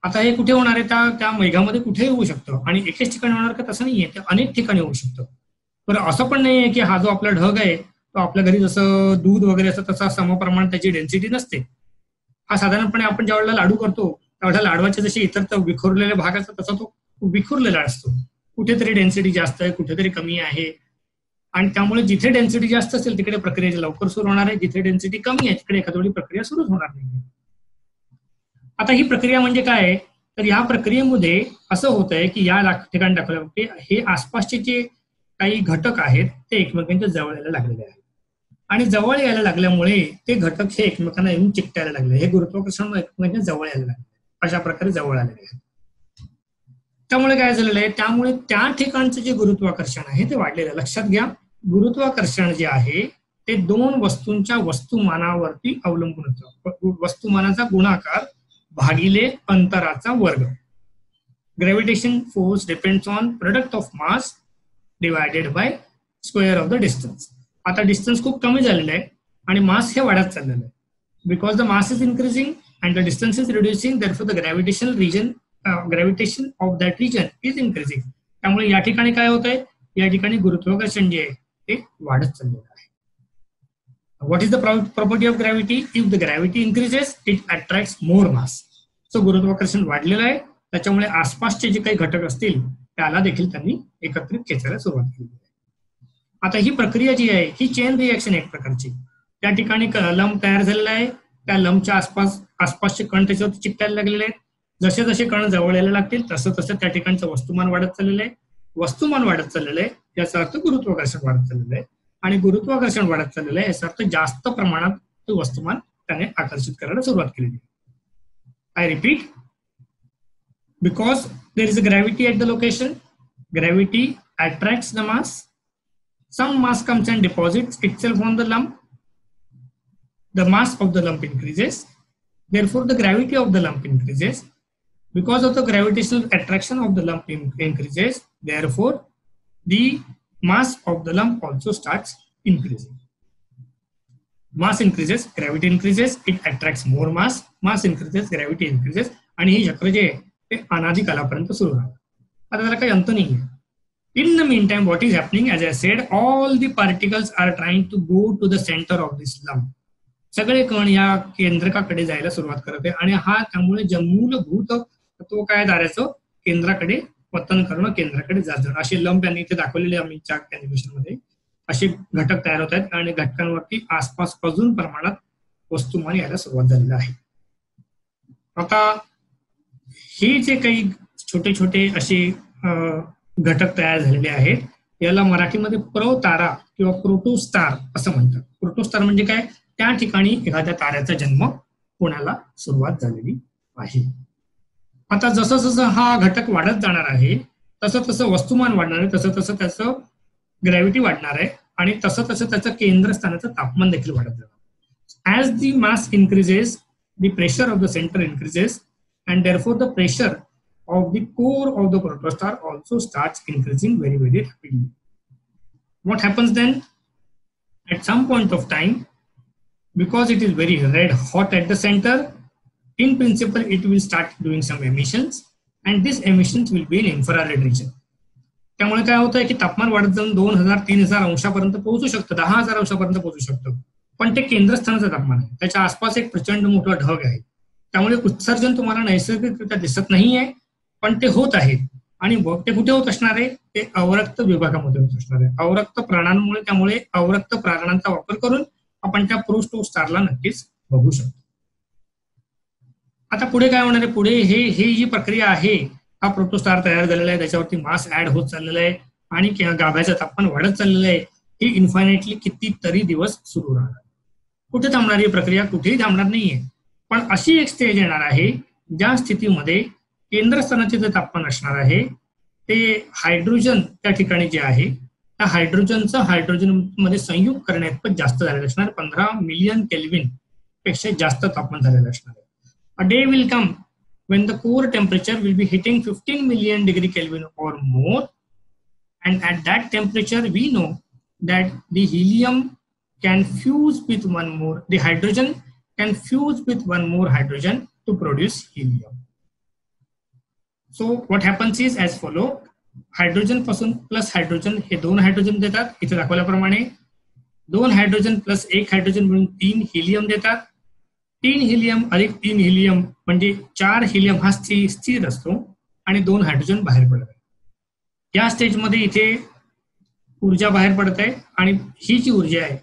आता हे कुठे होणार आहे, त्या मेघामध्ये कुठेही होऊ शकतं आणि एकेच ठिकाणी होणार का तसं नाहीये, ते अनेक ठिकाणी होऊ शकतं. बरं असं पण नाहीये की हा जो आपला ढग आहे तो आपल्या घरी जसं दूध वगैरे असतं तसा समप्रमाणात त्याची डेन्सिटी नसते. हा साधारणपणे आपण ज्या वेळेला लाडू करतो त्यावेळेला लाडवाचे जसे इतर विखुरलेले भाग असतात तसा तो विखुरलेला असतो. कुठेतरी डेन्सिटी जास्त आहे, कुठेतरी कमी आहे, आणि त्यामुळे जिथे डेन्सिटी जास्त असेल तिकडे प्रक्रिया लवकर सुरू होणार आहे, जिथे डेन्सिटी कमी आहे तिकडे एखाद्या वेळी प्रक्रिया सुरूच होणार नाही. आता ही प्रक्रिया म्हणजे काय, तर या प्रक्रियेमध्ये असं होत आहे की या ठिकाणी दाखवल्याप्रमाणे हे आसपासचे जे काही घटक आहेत ते एकमेकांच्या जवळ यायला लागलेले आहेत आणि जवळ यायला लागल्यामुळे ते घटक हे एकमेकांना येऊन चिकटायला लागले, हे गुरुत्वाकर्षण एकमेकांच्या जवळ यायला लागले, अशा प्रकारे जवळ आलेले आहेत. त्यामुळे काय झालेलं आहे, त्यामुळे त्या ठिकाणचं जे गुरुत्वाकर्षण आहे ते वाढलेलं आहे. लक्षात घ्या, गुरुत्वाकर्षण जे आहे ते दोन वस्तूंच्या वस्तुमानावरती अवलंबून होतं. वस्तुमानाचा गुणाकार भागिले अंतराचा वर्ग. Gravitation force depends on product of mass divided by square of the distance. आता डिस्टन्स खूप कमी झालेलं आहे आणि मास हे वाढत चाललेलं आहे. Because the mass is increasing and the distance is reducing, therefore the gravitation of that region is increasing. त्यामुळे या ठिकाणी काय होत आहे, या ठिकाणी गुरुत्वाकर्षण जे आहे ते वाढत चाललेलं आहे. What is the property of gravity? If the gravity increases, it attracts more mass. So गुरुत्वाकर्षण वाढलेलं आहे, त्याच्यामुळे आसपासचे जे काही घटक असतील त्याला देखील त्यांनी एकत्रित खेचायला सुरुवात केली आहे. आता ही प्रक्रिया जी आहे ही चेन रिएक्शन एक प्रकारची. त्या ठिकाणी लंब तयार झालेला आहे, त्या लंबच्या आसपासचे कण त्याच्यावरती चिकटायला लागलेले आहेत. जसे जसे कण जवळ यायला लागतील तसं तसं त्या ठिकाणचं वस्तुमान वाढत चाललेलं आहे. वस्तुमान वाढत चाललेलं आहे याचा अर्थ गुरुत्वाकर्षण वाढत चाललेलं आहे आणि गुरुत्वाकर्षण वाढत चाललेलं आहे याचा अर्थ जास्त प्रमाणात ते वस्तुमान त्याने आकर्षित करायला सुरुवात केलेली. I repeat, because there is a gravity at the location, gravity attracts the mass, some mass comes and deposits itself on the lump, the mass of the lump increases, therefore the gravity of the lump increases. Because of the gravitational attraction of the lump increases, therefore the mass of the lump also starts increasing. Mass increases, gravity increases, it attracts more mass, mass increases, gravity increases, आणि हे चक्र जे आहे ते अनादी कालापर्यंत सुरू राहतं. आता त्याला काही अंत नाही आहे. In the meantime, what is happening, as I said, all the particles are trying to go to the center of this lump. सगळे कण या केंद्रकाकडे जायला सुरुवात करते आणि हा त्यामुळे मूलभूत तत्व काय ताऱ्याचं केंद्राकडे पतन करणं, केंद्राकडे जाणं, असे लंप यांनी इथे दाखवलेले आम्ही चार्ट अॅनिमेशन मध्ये असे घटक तयार होत आहेत आणि घटकांवरती आसपास अजून प्रमाणात वस्तुमान यायला सुरुवात झालेली आहे. आता हे जे काही छोटे छोटे असे घटक तयार झालेले आहेत याला मराठीमध्ये प्रोतारा किंवा प्रोटोस्टार असं म्हणतात. प्रोटोस्टार म्हणजे काय, त्या ठिकाणी एखाद्या ताऱ्याचा जन्म होण्याला सुरुवात झालेली आहे. आता जसं जसं हा घटक वाढत जाणार आहे तसं तसं वस्तुमान वाढणार आहे, तसं तसं त्याचं ग्रॅव्हिटी वाढणार आहे आणि तसं तसं त्याचं केंद्रस्थानाचं तापमान देखील वाढत जाणार. As the mass increases, the pressure of the centre increases and therefore the pressure of the core of the protostar also starts increasing very, very rapidly. What happens then? At some point of time, because it is very red hot at the center, in principle it will start doing some emissions and these emissions will be in infrared region. त्यामुळे काय होतं की तापमान वाढत जाऊन 2000-3000 अंशापर्यंत पोहोचू शकतं, 10,000 अंशापर्यंत पोहोचू शकतं, पण ते केंद्रस्थानाचं तापमान आहे, त्याच्या आसपास एक प्रचंड मोठा ढग आहे. त्यामुळे उत्सर्जन तुम्हाला नैसर्गिकरित्या दिसत नाहीये पण ते होत आहे आणि ते कुठे होत असणार आहे, ते अवरक्त विभागामध्ये होत असणार आहे. अवरक्त प्राणांमुळे, त्यामुळे अवरक्त प्राणांचा वापर करून आपण त्या प्रोटोस्टारला नक्कीच बघू शकतो. आता पुढे काय होणार आहे, पुढे हे जी प्रक्रिया आहे, हा प्रोटोस्टार तयार झालेला आहे, त्याच्यावरती मास ऍड होत चाललेला आहे आणि गाभ्याचं तापमान वाढत चाललेलं आहे. ही इन्फायनाइटली कितीतरी दिवस सुरू राहणार. कुठे थांबणार ही प्रक्रिया, कुठेही थांबणार नाहीये, पण अशी एक स्टेज येणार आहे ज्या स्थितीमध्ये केंद्रस्थानाचे जे तापमान असणार आहे ते हायड्रोजन त्या ठिकाणी जे आहे त्या हायड्रोजनचं हायड्रोजन मध्ये संयुक्त करण्यात जास्त झालेलं असणार, 15 मिलियन केल्विन पेक्षा जास्त तापमान झालेलं असणार आहे. A day will come when the core temperature will be hitting 15 million degree Kelvin or more, and at that temperature we know that the helium can fuse with one more, the hydrogen can fuse with one more hydrogen to produce helium. So what happens is as follow, hydrogen पासून plus hydrogen हे 2 hydrogen देतात, इथे दाखवल्याप्रमाणे 2 hydrogen plus 1 hydrogen मिळून 3 helium देतात. 3 helium अधिक 3 helium म्हणजे 4 helium हा स्थिर असतो आणि 2 हायड्रोजन बाहेर पडतात. या स्टेजमध्ये इथे ऊर्जा बाहेर पडत आहे आणि ही जी ऊर्जा आहे,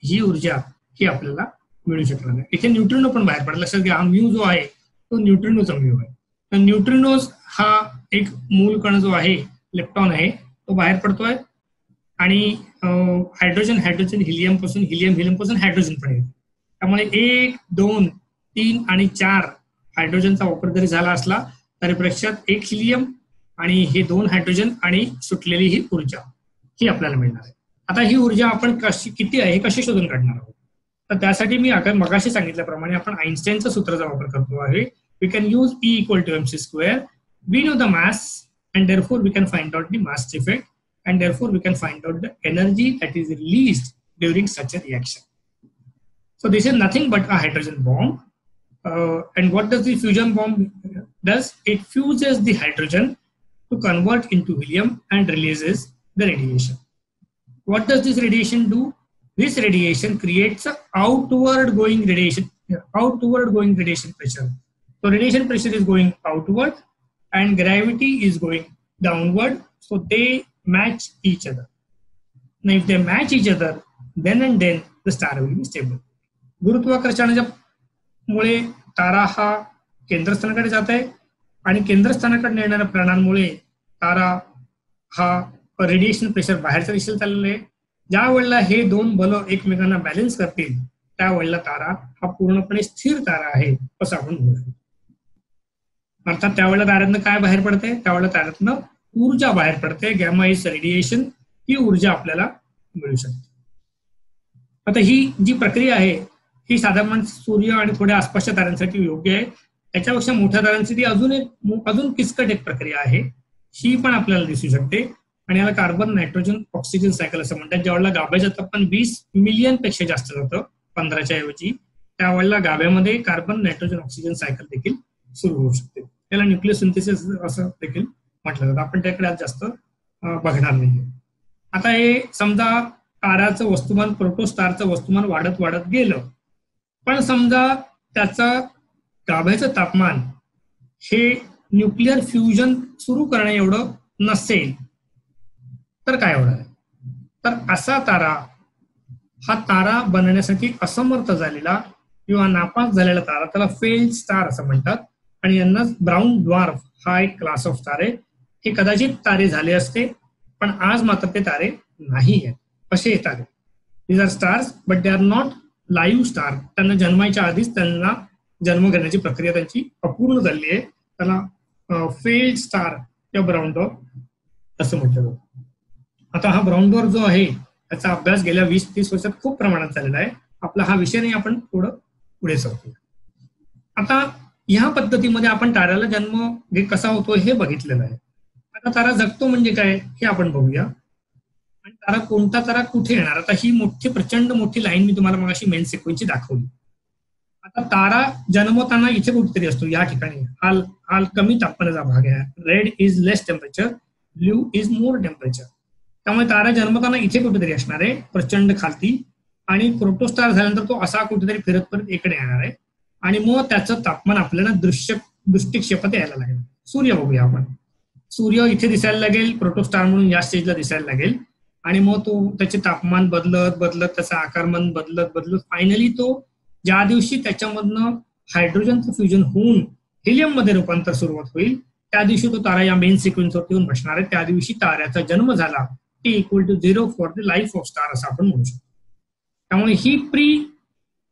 ही ऊर्जा ही आपल्याला मिळू शकणार नाही. इथे न्यूट्रिनो पण बाहेर पडला. लक्षात घ्या, हा म्यू जो आहे तो न्यूट्रिनोचा म्यू आहे. तर न्यूट्रिनोज हा एक मूल कण जो आहे, इलेक्ट्रॉन आहे, तो बाहेर पडतोय आणि हायड्रोजन हिलियम पासून हायड्रोजन पण येतो. त्यामुळे 1, 2, 3 आणि 4 हायड्रोजनचा वापर जरी झाला असला तरी प्रत्यक्षात 1 हिलियम आणि हे 2 हायड्रोजन आणि सुटलेली ही ऊर्जा ही आपल्याला मिळणार आहे. आता ही ऊर्जा आपण किती आहे कशी शोधून काढणार आहोत? तर त्यासाठी मी मगाशी सांगितल्याप्रमाणे आपण आइन्स्टाईनचं सूत्राचा वापर करतो आहे. We can use E = mc². We know the mass and therefore we can find out the mass effect and therefore we can find out the energy that is released during such a reaction. So this is nothing but a hydrogen bomb. And what does the fusion bomb does? It fuses the hydrogen to convert into helium and releases the radiation. What does this radiation do? This radiation creates an outward going radiation pressure. So radiation pressure is going outward and gravity is going downward, so they match each other. Now if they match each other, then and then the star will be stable. गुरुत्वाकर्षणाच्या मुळे तारा हा केंद्रस्थानाकडे जात आहे आणि केंद्रस्थानाकडे येणाऱ्या प्राणांमुळे तारा हा radiation pressure बाहेरच्या दिशेला चाललेला आहे. ज्या वेळेला हे 2 बल एकमेकांना बॅलन्स करतील त्यावेळेला तारा हा पूर्णपणे स्थिर तारा आहे असं आपण म्हणू शकतो. अर्थात त्यावेळेला ताऱ्यातनं काय बाहेर पडते? त्यावेळेला ताऱ्यातनं ऊर्जा बाहेर पडते. Gamma is radiation. ही ऊर्जा आपल्याला मिळू शकते. आता ही जी प्रक्रिया आहे ही साधारण सूर्य आणि थोड्या आसपासच्या ताऱ्यांसाठी योग्य आहे. त्याच्यापेक्षा मोठ्या ताऱ्यांसाठी अजून किचकट एक प्रक्रिया आहे, ही पण आपल्याला दिसू शकते आणि याला कार्बन नायट्रोजन ऑक्सिजन सायकल असं म्हणतात. ज्यावेळेला गाभ्याचं तापमान 20 मिलियन पेक्षा जास्त जातं 15च्या ऐवजी, त्यावेळेला गाभ्यामध्ये कार्बन नायट्रोजन ऑक्सिजन सायकल देखील सुरू होऊ शकते. त्याला न्यूक्लियोसिंथेसिस असं देखील म्हटलं जातं. आपण त्याकडे आज जास्त बघणार नाही. आता हे समजा ताऱ्याचं वस्तुमान, प्रोटोस्टारचं वस्तुमान वाढत वाढत गेलं, पण समजा त्याचं गाभ्याचं तापमान हे न्यूक्लिअर फ्युजन सुरू करणं एवढं नसेल तर काय होणार आहे? तर असा तारा, हा तारा बनण्यासाठी असमर्थ झालेला किंवा नापास झालेला तारा, त्याला फेल्ड स्टार असं म्हणतात. आणि यांना ब्राऊन ड्वार्फ हा एक क्लास ऑफ तारे, हे कदाचित तारे झाले असते पण आज मात्र ते तारे नाही आहेत. असे हे तारे, these are stars but they are not live star. त्यांना जन्माच्या आधीच त्यांना जन्म घेण्याची प्रक्रिया त्यांची अपूर्ण झाली आहे. त्याला फेल्ड स्टार किंवा ब्राऊन ड्वार्फ असं म्हटलं जातं. आता हा ब्राऊन ड्वार्फ जो आहे त्याचा अभ्यास गेल्या 20-30 वर्षात खूप प्रमाणात झालेला आहे. आपला हा विषय नाही, आपण थोडं पुढे सरतो. आता ह्या पद्धतीमध्ये आपण ताऱ्याला जन्म कसा होतो हे बघितलेलं आहे. आता तारा जगतो म्हणजे काय हे आपण बघूया. आणि तारा कोणता तारा कुठे येणार? आता ही मोठी प्रचंड मोठी लाईन मी तुम्हाला मगाशी मेन सिक्वेन्सची दाखवली. आता तारा जन्मताना इथे कुठेतरी असतो, या ठिकाणी. हा कमी तापमानाचा भाग आहे. Red is less temperature, blue is more temperature. त्यामुळे तारा जन्मताना इथे कुठेतरी असणार आहे, प्रचंड खालती. आणि प्रोटोस्टार झाल्यानंतर तो असा कुठेतरी फिरत परत इकडे येणार आहे आणि मग त्याचं तापमान आपल्याला दृष्टिक्षेपात यायला लागेल. सूर्य बघूया आपण. सूर्य इथे दिसायला लागेल, प्रोटोस्टार म्हणून या स्टेजला दिसायला लागेल आणि मग तो त्याचे तापमान बदलत बदलत, त्याचं आकारमान बदलत बदलत फायनली तो ज्या दिवशी त्याच्यामधनं हायड्रोजनचं फ्युजन होऊन हिलियम मध्ये रूपांतर सुरुवात होईल त्या दिवशी तो तारा या मेन सिक्वेन्सवरती येऊन बसणार आहे. त्या दिवशी ताऱ्याचा जन्म झाला, T = 0 for the life of star असं आपण म्हणू शकतो. त्यामुळे ही pre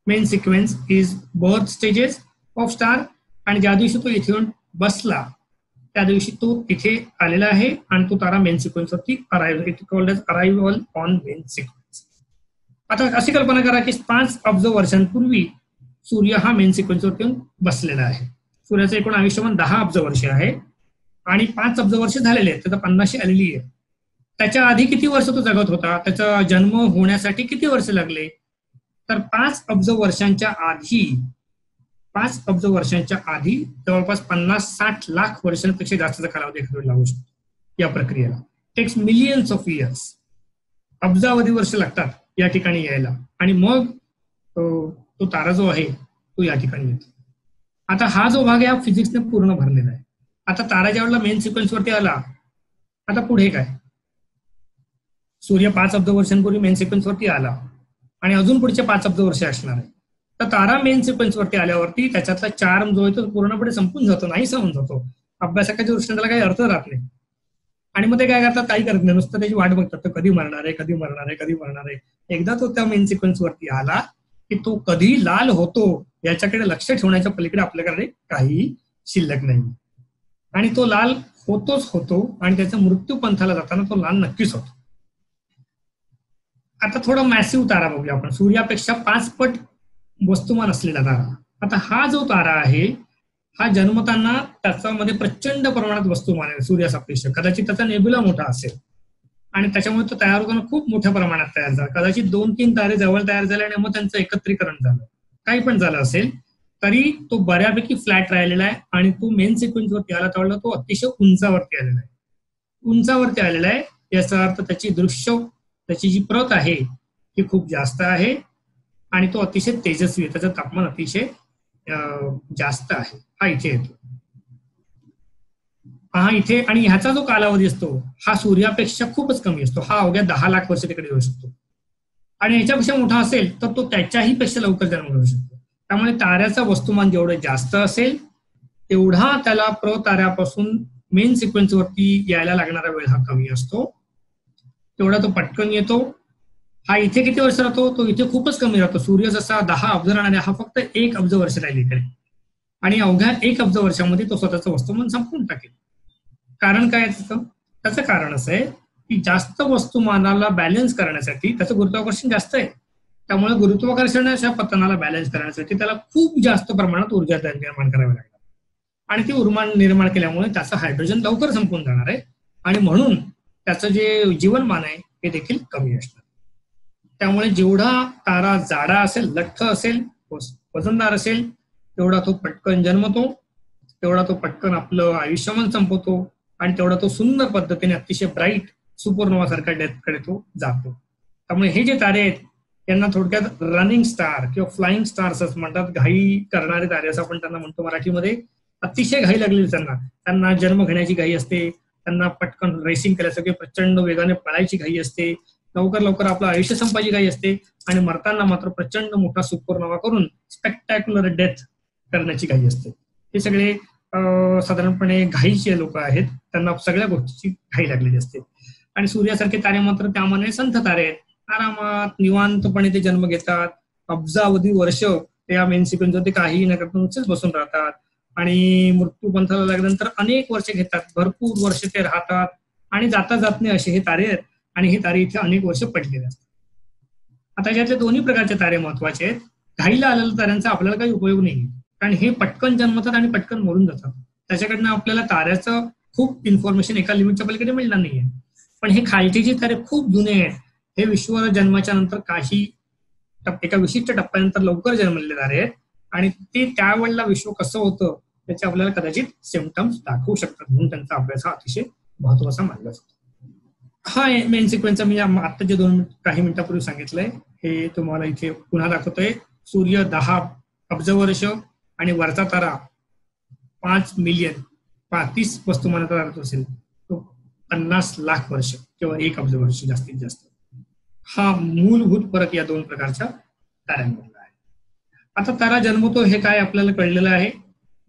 main sequence is birth stages of star. आणि ज्या दिवशी तो इथे येऊन बसला त्या दिवशी तो इथे आलेला आहे आणि तो तारा मेन सिक्वेन्सवरती अरायव्हल ऑन मेन सिक्वेन्स. आता अशी कल्पना करा की 5 अब्ज वर्षांपूर्वी सूर्य हा मेन सिक्वेन्सवरती येऊन बसलेला आहे. सूर्याचं एकूण आयुष्यमान 10 अब्ज वर्ष आहे आणि 5 अब्ज वर्ष झालेले आहेत, त्याचा 50शी आलेली आहे. त्याच्या आधी किती वर्ष तो जगत होता? त्याचा जन्म होण्यासाठी किती वर्ष लागले? तर 5 अब्ज वर्षांच्या आधी 5 अब्ज वर्षांच्या आधी जवळपास 50-60 लाख वर्षांपेक्षा जास्तचा कालावधी एखाद्या लागू शकतो या प्रक्रियेला. टेक्स मिलियन्स ऑफ इयर्स, अब्जावधी वर्ष लागतात या ठिकाणी यायला, आणि मग तो तारा जो आहे तो या ठिकाणी येतो. आता हा जो भाग आहे फिजिक्सने पूर्ण भरलेला आहे. आता तारा ज्यावेळेला मेन सिक्वेन्स वरती आला, आता पुढे काय, सूर्य 5 अब्ज वर्षांपूर्वी मेन सिक्वेन्स वरती आला आणि अजून पुढचे 5 अब्ज वर्ष असणार आहे. तर तारा मेन सिक्वेन्स वरती आल्यावरती त्याच्यातला चार्म जो आहे तो पूर्णपणे संपून जातो, नाही संपून जातो. अभ्यासकाच्या दृष्टीने त्याला काही अर्थ राहत नाही. आणि मग ते काय करतात, काही करत नाही, नुसतं त्याची वाट बघतात, कधी मरणार आहे, कधी मरणार आहे, कधी मरणार आहे. एकदा तो त्या मेन सिक्वेन्स वरती आला की तो कधी लाल होतो याच्याकडे लक्ष ठेवण्याच्या पलीकडे आपल्याकडे काही शिल्लक नाही. आणि तो लाल होतोच होतो, आणि त्याचा मृत्यू पंथाला जाताना तो लाल नक्कीच होतो. आता थोडा मॅसिव्ह तारा बघूया आपण, सूर्यापेक्षा 5 पट वस्तुमान असलेला तारा. आता हा जो तारा आहे हा जन्मताना त्याच्यामध्ये प्रचंड प्रमाणात वस्तुमान आहे सूर्यासापेक्ष. कदाचित त्याचा नेब्युला मोठा असेल आणि त्याच्यामुळे तो तयार होताना खूप मोठ्या प्रमाणात तयार झाला. कदाचित 2-3 तारे जवळ तयार झाले आणि मग त्यांचं एकत्रीकरण झालं, काही पण झालं असेल, तरी तो बऱ्यापैकी फ्लॅट राहिलेला आहे. आणि तो मेन सिक्वेन्स वरती आला त्यावेळेला तो अतिशय उंचावरती आलेला आहे. उंचावरती आलेला आहे याचा अर्थ त्याची जी प्रत आहे ती खूप जास्त आहे आणि तो अतिशय तेजस्वी आहे, त्याचं तापमान अतिशय जास्त आहे. हा इथे येतो, हा इथे. आणि ह्याचा जो कालावधी असतो हा सूर्यापेक्षा खूपच कमी असतो. हा अवघ्या 10 लाख वर्ष तिकडे येऊ शकतो. आणि याच्यापेक्षा मोठा असेल तर तो त्याच्याही पेक्षा लवकर जन्म घेऊ शकतो. त्यामुळे ताऱ्याचं वस्तुमान जेवढं जास्त असेल तेवढा त्याला ताऱ्यापासून मेन सिक्वेन्स वरती यायला लागणारा वेळ हा कमी असतो, तेवढा तो पटकन येतो. हा इथे किती वर्ष राहतो, तो इथे खूपच कमी राहतो. सूर्य जसा 10 अब्ज राहणार आहे, हा फक्त 1 अब्ज वर्ष राहील इकडे, आणि अवघ्या 1 अब्ज वर्षामध्ये तो स्वतःचं वस्तुमान संपवून टाकेल. कारण काय त्याचं कारण असं आहे की जास्त वस्तुमानाला बॅलन्स करण्यासाठी त्याचं गुरुत्वाकर्षण जास्त आहे. त्यामुळे गुरुत्वाकर्षणाच्या पतनाला बॅलन्स करण्यासाठी त्याला खूप जास्त प्रमाणात ऊर्जा निर्माण करावी लागणार, आणि ती ऊर्जा निर्माण केल्यामुळे त्याचं हायड्रोजन लवकर संपून जाणार आहे, आणि म्हणून त्याचं जे जीवनमान आहे ते देखील कमी असणार. त्यामुळे जेवढा तारा जाडा असेल, लठ्ठ असेल, वजनदार असेल, तेवढा तो पटकन जन्मतो, तेवढा तो पटकन आपलं आयुष्यमान संपवतो, आणि तेवढा तो सुंदर पद्धतीने अतिशय ब्राईट सुपरनोवा सारख्या डेथकडे तो जातो. त्यामुळे हे जे तारे आहेत यांना थोडक्यात रनिंग स्टार किंवा फ्लाइंग स्टार्स असं म्हणतात. घाई करणारे तारे असं आपण त्यांना म्हणतो मराठीमध्ये. अतिशय घाई लागलेली त्यांना जन्म घेण्याची घाई असते, त्यांना पटकन रेसिंग करायसाठी प्रचंड वेगाने पळायची घाई असते, लवकर आपलं आयुष्य संपायची घाई असते, आणि मरताना मात्र प्रचंड मोठा सुपरनोवा करून स्पेक्टॅक्युलर डेथ करण्याची घाई असते. हे सगळे साधारणपणे घाईचे लोक आहेत, त्यांना सगळ्या गोष्टीची घाई लागलेली असते. आणि सूर्यासारखे तारे मात्र त्यामध्ये संथ तारे आहेत, आरामात निवांतपणे ते जन्म घेतात. अब्जावधी वर्ष ते या मेन सिक्वेन्सवरती काही न करता नुसतेच बसून राहतात, आणि मृत्यू पंथाला लागल्यानंतर अनेक वर्ष घेतात, भरपूर वर्ष ते राहतात, आणि जात नाही असे हे तारे आहेत. आणि हे तारे इथे अनेक वर्ष पडलेले असतात. आता याच्यातले दोन्ही प्रकारचे तारे महत्वाचे आहेत. घाईला आलेल्या ताऱ्यांचा आपल्याला काही उपयोग नाही, कारण हे पटकन जन्मतात आणि पटकन मरून जातात. त्याच्याकडनं आपल्याला ताऱ्याचं खूप इन्फॉर्मेशन एका लिमिटच्या पलीकडे मिळणार नाहीये. पण हे खालचे जे तारे खूप जुने आहेत, हे विश्व जन्माच्या नंतर काही एका विशिष्ट टप्प्यानंतर लवकर जन्मलेले तारे आहेत, आणि ते त्यावेळेला विश्व कसं होतं त्याचे आपल्याला कदाचित सिम्पटम्स दाखवू शकतात, म्हणून त्यांचा अभ्यास हा अतिशय महत्वाचा मानला जातो. हा मेन सिक्वेन्सचा मी आता जे काही मिनिटापूर्वी सांगितलंय हे तुम्हाला इथे पुन्हा दाखवतोय. सूर्य 10 अब्ज वर्ष आणि वरचा तारा 5 मिलियन 30 वस्तुमानाचा तारा असेल तो 50 लाख वर्ष किंवा 1 अब्ज वर्ष जास्तीत जास्त. हा मूलभूत फरक या दोन प्रकारच्या ताऱ्यांमधला आहे. आता तारा जन्मतो हे काय आपल्याला कळलेलं आहे.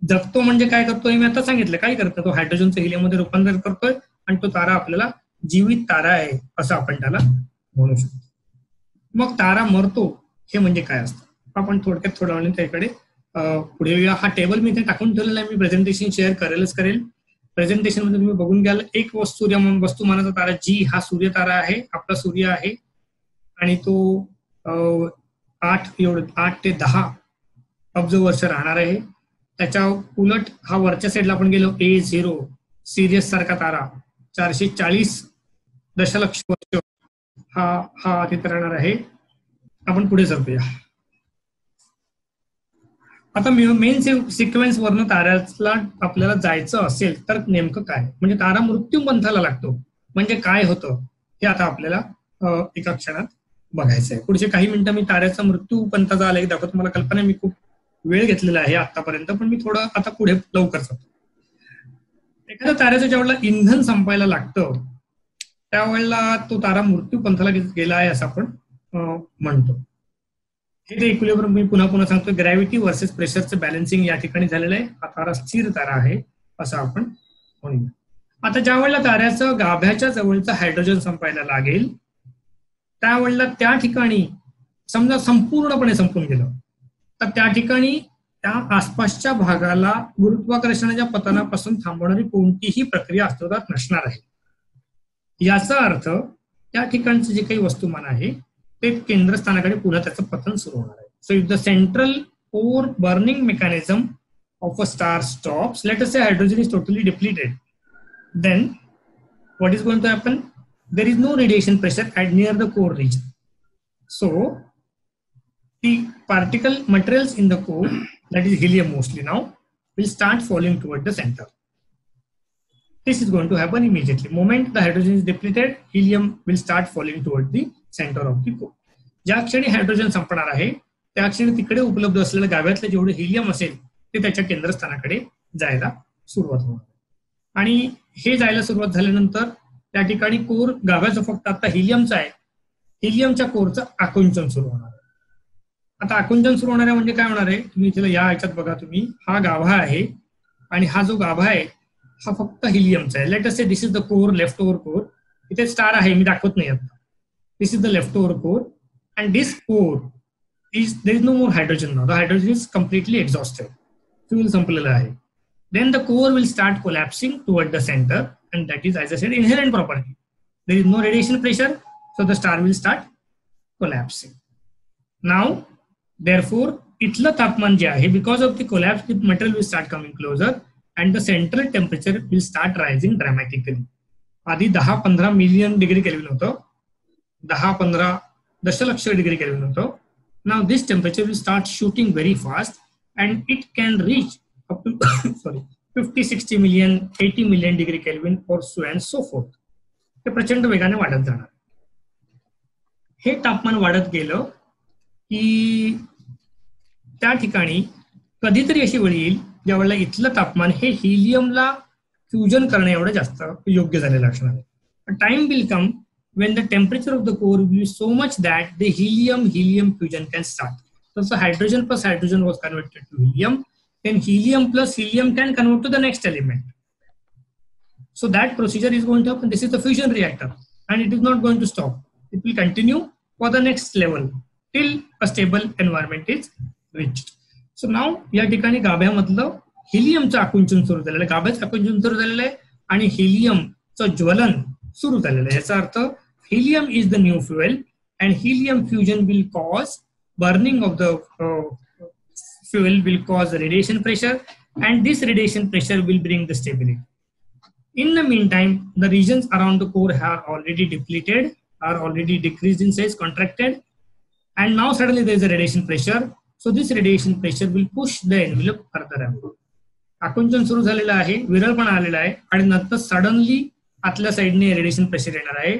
जगतो म्हणजे काय करतोय मी आता सांगितलं. काय करतो तो हायड्रोजनचं हिलियममध्ये रूपांतर करतोय, आणि तो तारा आपल्याला जीवित तारा आहे असं आपण त्याला म्हणू शकतो. मग तारा मरतो हे म्हणजे काय असतं आपण थोडक्यात थोड्या वेळाने त्याकडे पुढे येऊया. हा टेबल मी इथे टाकून ठेवलेला आहे, मी प्रेझेंटेशन शेअर करेल. प्रेझेंटेशन मध्ये तुम्ही बघून घ्याल. एक वस्तुमानाचा तारा जी हा सूर्य तारा आहे, आपला सूर्य आहे, आणि तो 8 ते 10 अब्ज वर्ष राहणार आहे. त्याच्या उलट हा वरच्या साईडला आपण गेलो A0 सिरियस सारखा तारा 440 दशलक्ष वर्ष हा तिथे राहणार आहे. आपण पुढे सरकूया. आता मेन सिक्वेन्स वरनं ताऱ्याला आपल्याला जायचं असेल तर नेमकं काय, म्हणजे तारा मृत्यू पंथाला लागतो म्हणजे काय होतं हे आता आपल्याला एका क्षणात बघायचं आहे. पुढचे काही मिनिटं मी ताऱ्याचा मृत्यू पंथाचा आलेख दाखवतो. मला कल्पना मी खूप वेळ घेतलेला आहे आतापर्यंत, पण मी थोडं आता पुढे लवकर जातो. एखाद्या ताऱ्याचं ज्यावेळेला इंधन संपायला लागतं त्यावेळेला तो तारा मृत्यू पंथाला गेला आहे असं आपण म्हणतो. हे ते इक्विलिब्रियम मी पुन्हा पुन्हा सांगतो, ग्रॅव्हिटी वर्सेस प्रेशरचं बॅलन्सिंग या ठिकाणी झालेलं आहे. हा तारा स्थिर तारा आहे असं आपण म्हणूया. आता ज्या वेळेला ताऱ्याचं गाभ्याच्या जवळचं हायड्रोजन संपायला लागेल त्यावेळेला त्या ठिकाणी समजा संपूर्णपणे संपून गेलं तर त्या ठिकाणी त्या आसपासच्या भागाला गुरुत्वाकर्षणाच्या पतनापासून थांबवणारी कोणतीही प्रक्रिया अस्तित्वात नसणार आहे. याचा अर्थ त्या ठिकाणचं जे काही वस्तुमान आहे ते केंद्रस्थानाकडे पुन्हा त्याचं पतन सुरू होणार आहे. So if the central core burning mechanism of a star stops, late us say hydrogen is totally depleted, then what is going to happen? There is no radiation pressure at near the core region. So the particle materials in the core, that is helium mostly now, will start falling toward the center. This is going to happen immediately. Moment the hydrogen is depleted, helium will start falling toward the center of the core. ज्या क्षणी hydrogen संपणार आहे त्या क्षणी तिकडे उपलब्ध असलेल्या गाभ्यातलं जेवढे हिलियम असेल ते त्याच्या केंद्रस्थानाकडे जायला सुरुवात होणार. आणि हे जायला सुरुवात झाल्यानंतर त्या ठिकाणी कोर गाभ्याचं फक्त आता हिलियमचा आहे, हिलियमच्या कोरचं आकुंचन सुरू होणार आहे. आता आकुंचन सुरू होणार आहे म्हणजे काय होणार आहे, तुम्ही इथे या ह्याच्यात बघा, तुम्ही हा गाभा आहे आणि हा जो गाभा आहे हा फक्त हिलियमचा आहे. Let us say this is the core, left over core. इथे स्टार आहे, मी दाखवत नाही आता. This is the left over core and this core is, there is no more hydrogen now. The hydrogen is completely exhausted, fuel संपलेलं आहे. Then the core will start collapsing toward the center, and that is, as I said, inherent property. There is no radiation pressure, so the star will start collapsing. Now, therefore, itla तापमान जे आहे, because of the collapse, the material will start coming closer, and the central temperature will start rising dramatically. आधी 10-15 million degree kelvin होतं, 10-15 दशलक्ष degree kelvin होतं. Now this temperature will start shooting very fast, and it can reach up to 50-60 million, 80 million degree Kelvin or so and so forth. ते प्रचंड वेगाने वाढत जाणार. हे तापमान वाढत गेलं की त्या ठिकाणी कधीतरी अशी वेळ येईल ज्यावेळेला इथलं तापमान हे हिलियमला फ्युजन करण्या एवढं जास्त योग्य झालेलं असणार आहे. Time will come when the temperature of the core will be so much that the helium fusion can start. So hydrogen plus hydrogen was converted to helium. Then helium plus helium can convert to the next element. So that procedure is going to happen. This is the fusion reactor and it is not going to stop. It will continue for the next level till a stable environment is reached. So now या ठिकाणी गाभ्यामधलं हिलियमचं आकुंचन सुरू झालेलं आहे, गाभ्याचं आकुंचन सुरू झालेलं आहे आणि हिलियमचं ज्वलन सुरू झालेलं आहे. याचा अर्थ helium is the new fuel and helium fusion will cause burning of the fuel will cause radiation pressure and this radiation pressure will bring the stability. In the meantime, the regions around the core are already depleted, are already decreased in size, contracted, and now suddenly there is a radiation pressure. So this radiation pressure will push the envelope further away. आकुंचन सुरू झालेलं आहे, विरळपणा आलेला आहे आणि नंतर suddenly आतल्या साईडने रेडिएशन प्रेशर येणार आहे.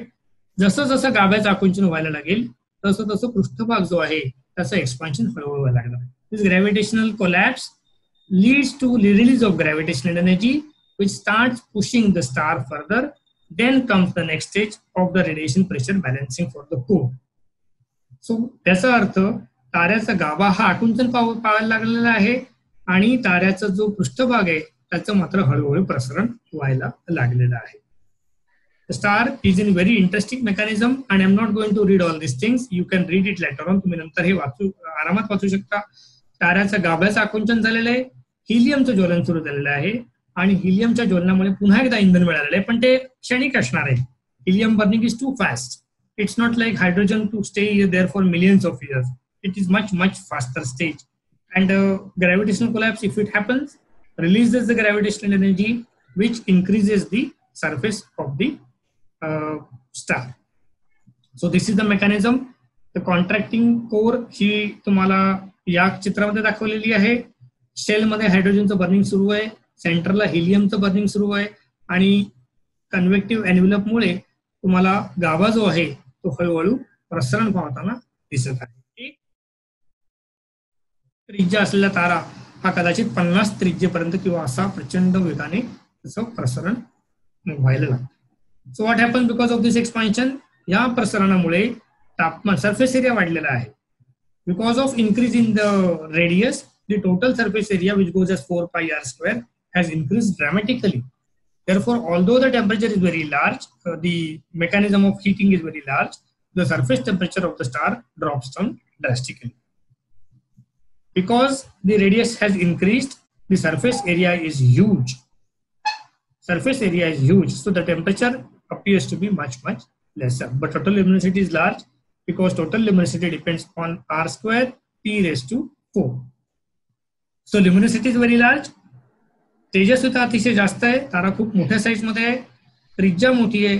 जसं जसं गाभ्याचं आकुंचन व्हायला लागेल तसं तसं पृष्ठभाग जो आहे त्याचं एक्सपान्शन हळूहळू व्हायला लागणार. This gravitational collapse leads to release of gravitational energy which starts pushing the star further. Then comes the next stage of the radiation pressure balancing for the core. So त्याचा अर्थ ताऱ्याचा गाभा हा आकुंचन पाहायला लागलेला आहे आणि ताऱ्याचा जो पृष्ठभाग आहे त्याचं मात्र हळूहळू प्रसरण व्हायला लागलेलं आहे. The star is in very interesting mechanism and I'm not going to read all these things. You can read it later on. तुम्ही नंतर हे आरामात वाचू शकता. ताऱ्याचं गाभ्याचं आकुंचन झालेलं आहे, हिलियमचं ज्वलन सुरू झालेलं आहे आणि हिलियमच्या ज्वलनामुळे पुन्हा एकदा इंधन मिळालेलं आहे, पण ते क्षणिक असणार आहे. Helium burning is too fast. It's not like hydrogen to stay there for millions of years. It is much faster stage. And gravitational collapse, if it happens, releases the gravitational energy which increases the surface of the star. So this is the mechanism. The contracting core ही तुम्हाला या चित्रामध्ये दाखवलेली आहे शेलमध्ये हायड्रोजनचं burning सुरू आहे, सेंटरला हिलियमचं burning सुरू आहे आणि कन्व्हेक्टिव्ह एन्व्हलपमुळे तुम्हाला गाभा जो आहे तो हळूहळू प्रसरण पावताना दिसत आहे. त्रिज्या असलेला तारा हा कदाचित 50 त्रिज्येपर्यंत किंवा असा प्रचंड वेगाने त्याचं प्रसरण व्हायला लागतं. So what happen because of this expansion? या प्रसरणामुळे तापमान, सरफेस एरिया वाढलेला आहे. Because of increase in the radius, the total surface area which goes as 4 pi r square has increased dramatically. Therefore, although the temperature is very large, the mechanism of heating is very large, the surface temperature of the star drops down drastically. Because the radius has increased, the surface area is huge. Surface area is huge, so the temperature appears to be much lesser. But total luminosity is large because total luminosity depends on r square p raised to 4. So luminosity is very large. तेजस्विता अतिशय जास्त आहे, तारा खूप मोठ्या size मध्ये आहे, त्रिज्या मोठी आहे,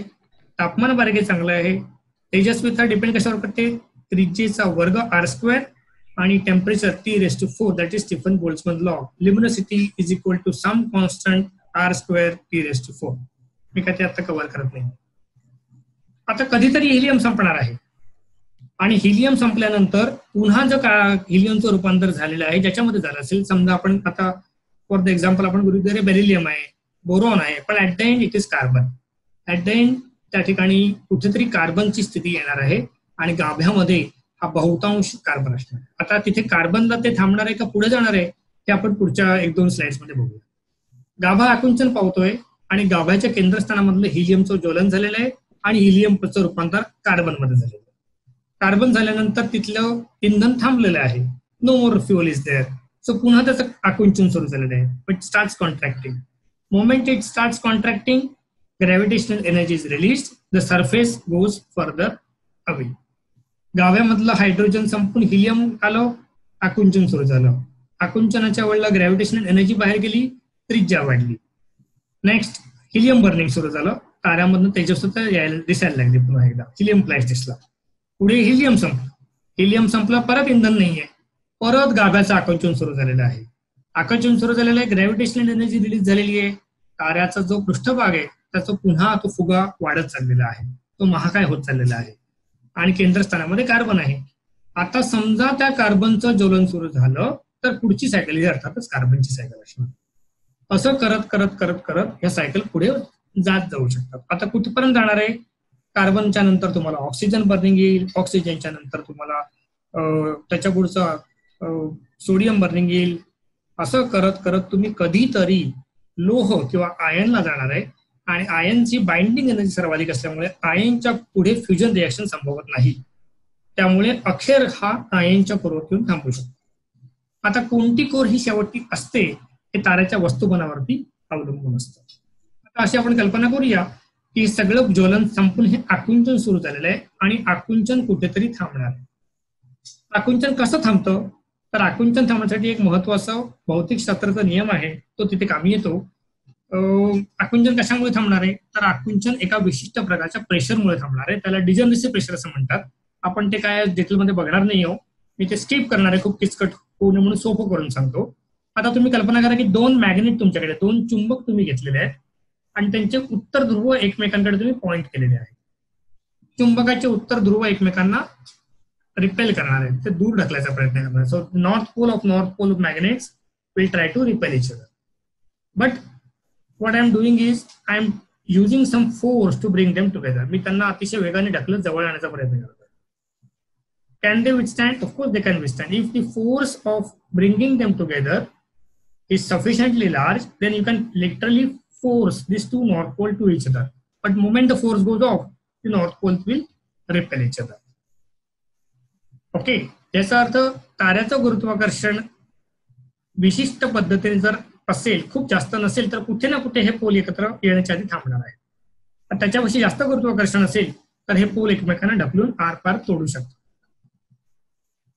तापमान बारगे चांगलं आहे. तेजस्विता डिपेंड कशावर करते? त्रिज्येचा वर्ग आर स्क्वेअर आणि temperature T raise to 4, that is Stefan Boltzmann law. Luminosity is equal to some constant R square T raise to 4. मी काय ते आता कव्हर करत नाही. आता कधीतरी हिलियम संपणार आहे आणि हिलियम संपल्यानंतर पुन्हा जर हिलियमचं रूपांतर झालेलं आहे ज्याच्यामध्ये झालं असेल, समजा आपण आता फॉर द एक्झाम्पल आपण गृहीत धरू बेरिलियम आहे, बोरॉन आहे, पण at the end it is carbon. At the end त्या ठिकाणी कुठेतरी कार्बनची स्थिती येणार आहे आणि गाभ्यामध्ये हा बहुतांश कार्बन असणार. आता तिथे कार्बनला ते थांबणार आहे का पुढे जाणार आहे ते आपण पुढच्या 1-2 स्लाइड्स मध्ये बघूया. गाभा आकुंचन पावतोय आणि गाभ्याच्या केंद्रस्थानामधलं हिलियमचं ज्वलन झालेलं आहे आणि हिलियमचं रूपांतर कार्बन मध्ये झालेलं आहे. कार्बन झाल्यानंतर तिथलं इंधन थांबलेलं आहे, no more fuel is there. So पुन्हा त्याचं आकुंचन सुरू झालेलं आहे. It starts contracting. Moment it starts contracting, gravitational energy is released, the surface goes further away. गाभ्यामधलं हायड्रोजन संपून हिलियम आलं, आकुंचन सुरू झालं. आकुंचनाच्या वेळेला ग्रॅव्हिटेशनल एनर्जी बाहेर गेली, त्रिज्या वाढली. नेक्स्ट हिलियम बर्निंग सुरू झालं, ताऱ्यामधनं तेजस्विता दिसायला लागली. पुन्हा एकदा हिलियम फ्लॅश दिसला. पुढे हिलियम संपलं. हिलियम संपलं, परत इंधन नाहीये, परत गाभ्याचं आकुंचन सुरू झालेलं आहे. आकुंचन सुरू झालेलं आहे, ग्रॅव्हिटेशनल एनर्जी रिलीज झालेली आहे. ताऱ्याचा जो पृष्ठभाग आहे त्याचा पुन्हा तो फुगा वाढत चाललेला आहे, तो महाकाय होत चाललेला आहे आणि केंद्रस्थानामध्ये कार्बन आहे. आता समजा त्या कार्बनचं ज्वलन सुरू झालं तर पुढची सायकल ही अर्थातच कार्बनची सायकल असणार. असं करत करत करत करत या सायकल पुढे जात जाऊ शकतात. आता कुठेपर्यंत जाणार आहे? कार्बनच्या नंतर तुम्हाला ऑक्सिजन बर्निंग येईल, ऑक्सिजनच्या नंतर तुम्हाला त्याच्या पुढचं सोडियम बर्निंग येईल. असं करत करत तुम्ही कधीतरी लोह किंवा आयनला जाणार आहे आणि आयनची बाइंडिंग एनर्जी सर्वाधिक असल्यामुळे आयनच्या पुढे फ्युजन रिएक्शन संभवत नाही. त्यामुळे अखेर हा आयनच्या कोरवर येऊन थांबू शकतो. आता कोणती कोर ही शेवटी असते हे ताऱ्याच्या वस्तुमानावरती अवलंबून असतं. आता अशी आपण कल्पना करूया की सगळं ज्वलन संपून हे आकुंचन सुरू झालेलं आहे आणि आकुंचन कुठेतरी थांबणार आहे. आकुंचन कसं थांबतं? तर आकुंचन थांबण्यासाठी एक महत्वाचा भौतिक शास्त्राचा नियम आहे, तो तिथे कामी येतो. आकुंचन कशामुळे थांबणार आहे? तर आकुंचन एका विशिष्ट प्रकारच्या प्रेशरमुळे थांबणार आहे. त्याला डिजनरेसिव्ह प्रेशर असं म्हणतात. आपण ते काय डिटेलमध्ये बघणार नाही आहोत, मी ते स्किप करणार आहे, खूप किचकट होऊ नये म्हणून सोपं करून सांगतो. आता तुम्ही कल्पना करा की 2 मॅग्नेट तुमच्याकडे, 2 चुंबक तुम्ही घेतलेले आहेत आणि त्यांचे उत्तर ध्रुव एकमेकांकडे तुम्ही पॉइंट केलेले आहे. चुंबकाचे उत्तर ध्रुव एकमेकांना रिपेल करणार आहेत, ते दूर ढकलायचा प्रयत्न करणार. So north pole of magnets will try to repel each other. But what I am doing is I am using some force to bring them together. मी त्यांना अतिशय वेगाने ढकलत जवळ आणण्याचा प्रयत्न करतो. Can they withstand? Of course they can withstand. If the force of bringing them together is sufficiently large, then you can literally force these two north pole to each other. But moment the force goes off, the north poles will repel each other. Okay, याचा अर्थ ताऱ्याचं गुरुत्वाकर्षण विशिष्ट पद्धतीने जर असेल, खूप जास्त नसेल तर कुठे ना कुठे हे पोल एकत्र येण्याच्या आधी थांबणार आहे. त्याच्यापेक्षा जास्त गुरुत्वाकर्षण असेल तर हे पोल एकमेकांना ढकलून आरपार तोडू शकतात.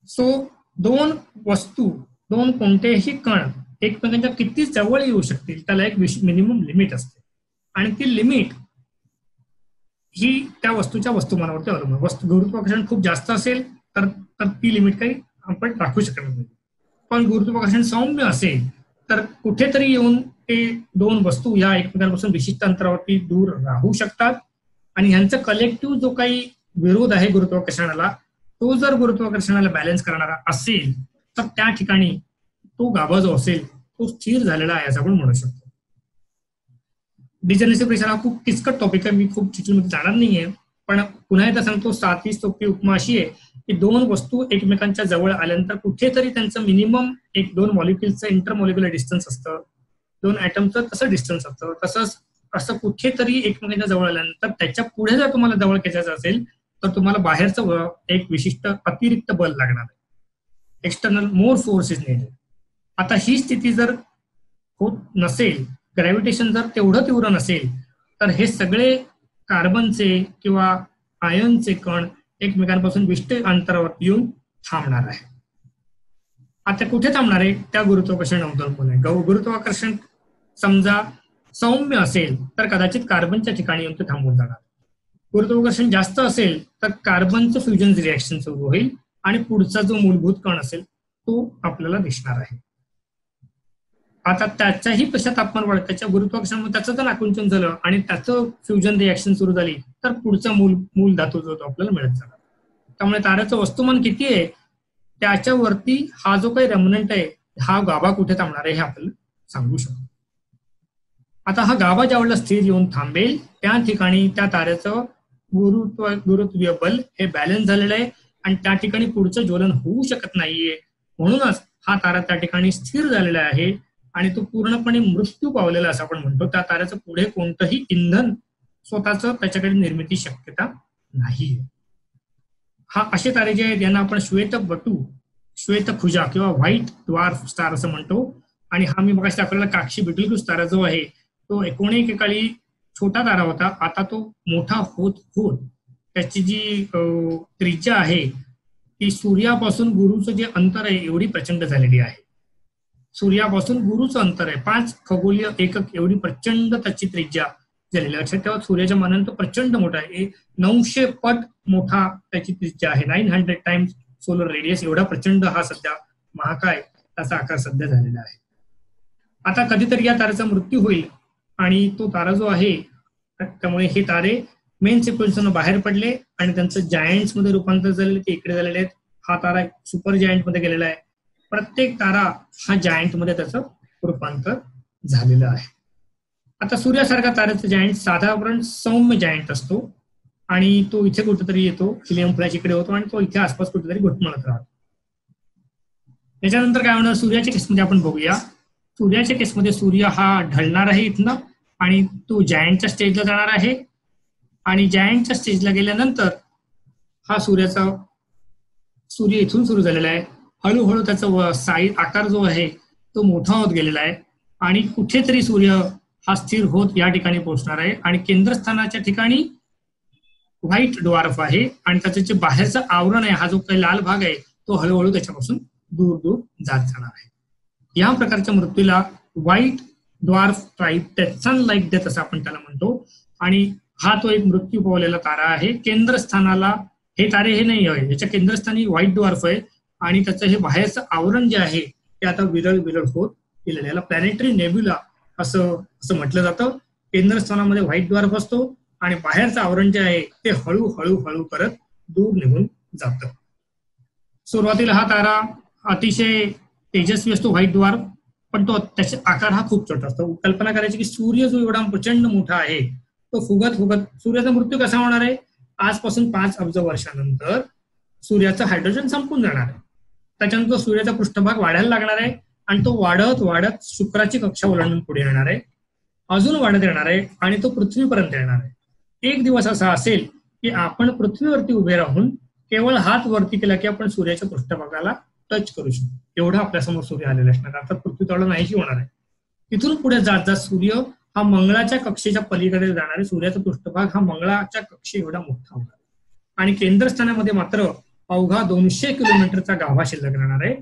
सो 2 वस्तू, 2 कोणतेही कण एकमेकांच्या किती जवळ येऊ शकतील त्याला एक मिनिमम लिमिट असते आणि ती लिमिट ही त्या वस्तूच्या वस्तुमानावरती अवलंबून. गुरुत्वाकर्षण खूप जास्त असेल तर ती लिमिट काही आपण राखू शकत नाही. पण गुरुत्वाकर्षण सौम्य असेल तर कुठेतरी येऊन ते दोन वस्तू या एकमेकांपासून विशिष्ट अंतरावरती दूर राहू शकतात. आणि ह्यांचा कलेक्टिव्ह जो काही विरोध आहे गुरुत्वाकर्षणाला, तो जर गुरुत्वाकर्षणाला बॅलन्स करणारा असेल तर त्या ठिकाणी तो गाभा जो असेल तो स्थिर झालेला आहे असं आपण म्हणू शकतो. डिजनरेसिव्ह प्रेशर हा खूप किचकट टॉपिक आहे, मी खूप डिटेलमध्ये जाणार नाहीये, पण पुन्हा एकदा सांगतो, साधी सोपी उपमा अशी आहे की दोन वस्तू एकमेकांच्या जवळ आल्यानंतर कुठेतरी त्यांचं मिनिमम एक दोन मॉलिक्युलचं इंटरमॉलिक्युलर डिस्टन्स असतं, दोन ॲटमचं तसं डिस्टन्स असतं. तसंच असं कुठेतरी एकमेकांच्या जवळ आल्यानंतर त्याच्या पुढे जर तुम्हाला जवळ खेचायचं असेल तर तुम्हाला बाहेरचं एक विशिष्ट अतिरिक्त बल लागणार आहे, एक्सटर्नल मोर फोर्स इज नेडेड. आता ही स्थिती जर होत नसेल, ग्रॅव्हिटेशन जर तेवढं तीव्र नसेल तर हे सगळे कार्बनचे किंवा आयनचे कण एकमेकांपासून विशिष्ट अंतरावर येऊन थांबणार आहे. आता कुठे थांबणार आहे? त्या गुरुत्वाकर्षण अवलंबून आहे. गुरुत्वाकर्षण समजा सौम्य असेल तर कदाचित कार्बनच्या ठिकाणी येऊन ते थांबून जाणार. गुरुत्वाकर्षण जास्त असेल तर कार्बनचं फ्युजन रिॲक्शन सुरू होईल आणि पुढचा जो मूलभूत कण असेल तो आपल्याला दिसणार आहे. आता त्याच्याही पेक्षा तापमान वाढत, त्याच्या गुरुत्वाकर्षणामुळे त्याचं जर आकुंचन झालं आणि त्याचं फ्युजन रिॲक्शन सुरू झाली तर पुढचा मूल धातू जो आपल्याला मिळत जाणार. त्यामुळे ताऱ्याचं वस्तुमान किती आहे त्याच्यावरती हा जो काही रेमनंट आहे, हा गाभा कुठे थांबणार आहे हे आपल्याला सांगू शकतो. आता हा गाभा ज्यावेळेला स्थिर येऊन थांबेल त्या ठिकाणी त्या ताऱ्याचं गुरुत्वीय बल हे बॅलन्स झालेलं आहे आणि त्या ठिकाणी पुढचं ज्वलन होऊ शकत नाहीये. म्हणूनच हा तारा त्या ठिकाणी स्थिर झालेला आहे आणि तो पूर्णपणे मृत्यू पावलेला असं आपण म्हणतो. त्या ताऱ्याचं पुढे कोणतंही इंधन स्वतःच त्याच्याकडे निर्मिती शक्यता नाही. हा असे तारे जे आहेत यांना आपण श्वेतबटू, श्वेतखुजा किंवा व्हाईट ड्वार्फ स्टार असं म्हणतो. आणि हा मी बघा आपल्याला काक्षी बिटलक्यूज तारा जो आहे तो एकेकाळी छोटा तारा होता, आता तो मोठा होत होत त्याची जी त्रिज्या आहे ती सूर्यापासून गुरुचं जे अंतर आहे एवढी प्रचंड झालेली आहे. सूर्यापासून गुरुचं अंतर आहे 5 खगोलीय एकक एवढी प्रचंड त्याची त्रिज्या झालेली आहे. लक्षात ठेवा, सूर्याच्या मानाने तो प्रचंड मोठा आहे, 900 पट मोठा त्याची त्रिज्या आहे, 900 टाइम्स सोलर रेडियस एवढा प्रचंड हा सध्या महाकाय त्याचा आकार सध्या झालेला आहे. आता कधीतरी या ताऱ्याचा मृत्यू होईल आणि तो तारा जो आहे त्यामुळे हे तारे मेन सिक्वेन्सनं बाहेर पडले आणि त्यांचं जायंट्स मध्ये रूपांतर झालेले, ते इकडे झालेले आहेत. हा तारा सुपर जायंट मध्ये गेलेला आहे. प्रत्येक तारा हा जायंट मध्ये त्याचं रूपांतर झालेलं आहे. आता सूर्यासारखा ताऱ्याचा जायंट साधारण सौम्य जायंट असतो आणि तो इथे कुठेतरी येतो, हिलियम फ्लॅश इकडे होतो आणि तो इथे आसपास कुठेतरी घुटमळत राहतो. त्याच्यानंतर काय होणार, सूर्याच्या केसमध्ये आपण बघूया. सूर्याच्या केसमध्ये सूर्य हा ढळणार आहे इथनं आणि तो जायंटच्या स्टेजला जाणार आहे आणि जायंटच्या स्टेजला गेल्यानंतर हा सूर्य इथून सुरू झालेला आहे. हळूहळू त्याचा साईज आकार जो आहे तो मोठा होत गेलेला आहे आणि कुठेतरी सूर्य हा स्थिर होत या ठिकाणी पोहोचणार आहे आणि केंद्रस्थानाच्या ठिकाणी व्हाईट ड्वार्फ आहे आणि त्याचं जे बाहेरचं आवरण आहे, हा जो काही लाल भाग आहे तो हळूहळू त्याच्यापासून दूर दूर जात जाणार आहे. या प्रकारच्या मृत्यूला white dwarf type sunlight death असं आपण त्याला म्हणतो. आणि हा तो एक मृत्यू पावलेला तारा आहे. केंद्रस्थानाला हे तारे हे नाही आहे, याच्या केंद्रस्थानी व्हाईट ड्वार्फ आहे आणि त्याचं हे बाहेरचं आवरण जे आहे ते आता विरळ होत गेलेलं आहे. याला प्लॅनेटरी नेब्युला असं म्हटलं जातं. केंद्रस्थानामध्ये व्हाईट ड्वार्फ असतो आणि बाहेरचं आवरण जे आहे ते हळूहळू करत दूर निघून जातं. सुरुवातीला हा तारा अतिशय तेजस्वी असतो व्हाईट ड्वार्फ, पण तो त्याचा आकार हा खूप छोटा असतो. कल्पना करायची की सूर्य जो एवढा प्रचंड मोठा आहे तो फुगत सूर्याचा मृत्यू कसा होणार आहे, आजपासून 5 अब्ज वर्षानंतर सूर्याचं हायड्रोजन संपून जाणार आहे. त्याच्यानंतर सूर्याचा पृष्ठभाग वाढायला लागणार आहे आणि तो वाढत शुक्राची कक्षा ओलांडून पुढे येणार आहे, अजून वाढत येणार आहे आणि तो पृथ्वीपर्यंत येणार आहे. एक दिवस असा असेल की आपण पृथ्वीवरती उभे राहून केवळ हात वरती केला की आपण सूर्याच्या पृष्ठभागाला टच करू शकतो, एवढा आपल्यासमोर सूर्य आलेला असणार. आता पृथ्वी तळं नाहीशी होणार आहे. तिथून पुढे जात सूर्य हा मंगळाच्या कक्षेच्या पलीकडे जाणार आहे. सूर्याचा पृष्ठभाग हा मंगळाच्या कक्षे एवढा मोठा होणार आहे आणि केंद्रस्थानामध्ये मात्र अवघा 200 किलोमीटरचा गाभा शिल्लक राहणार आहे.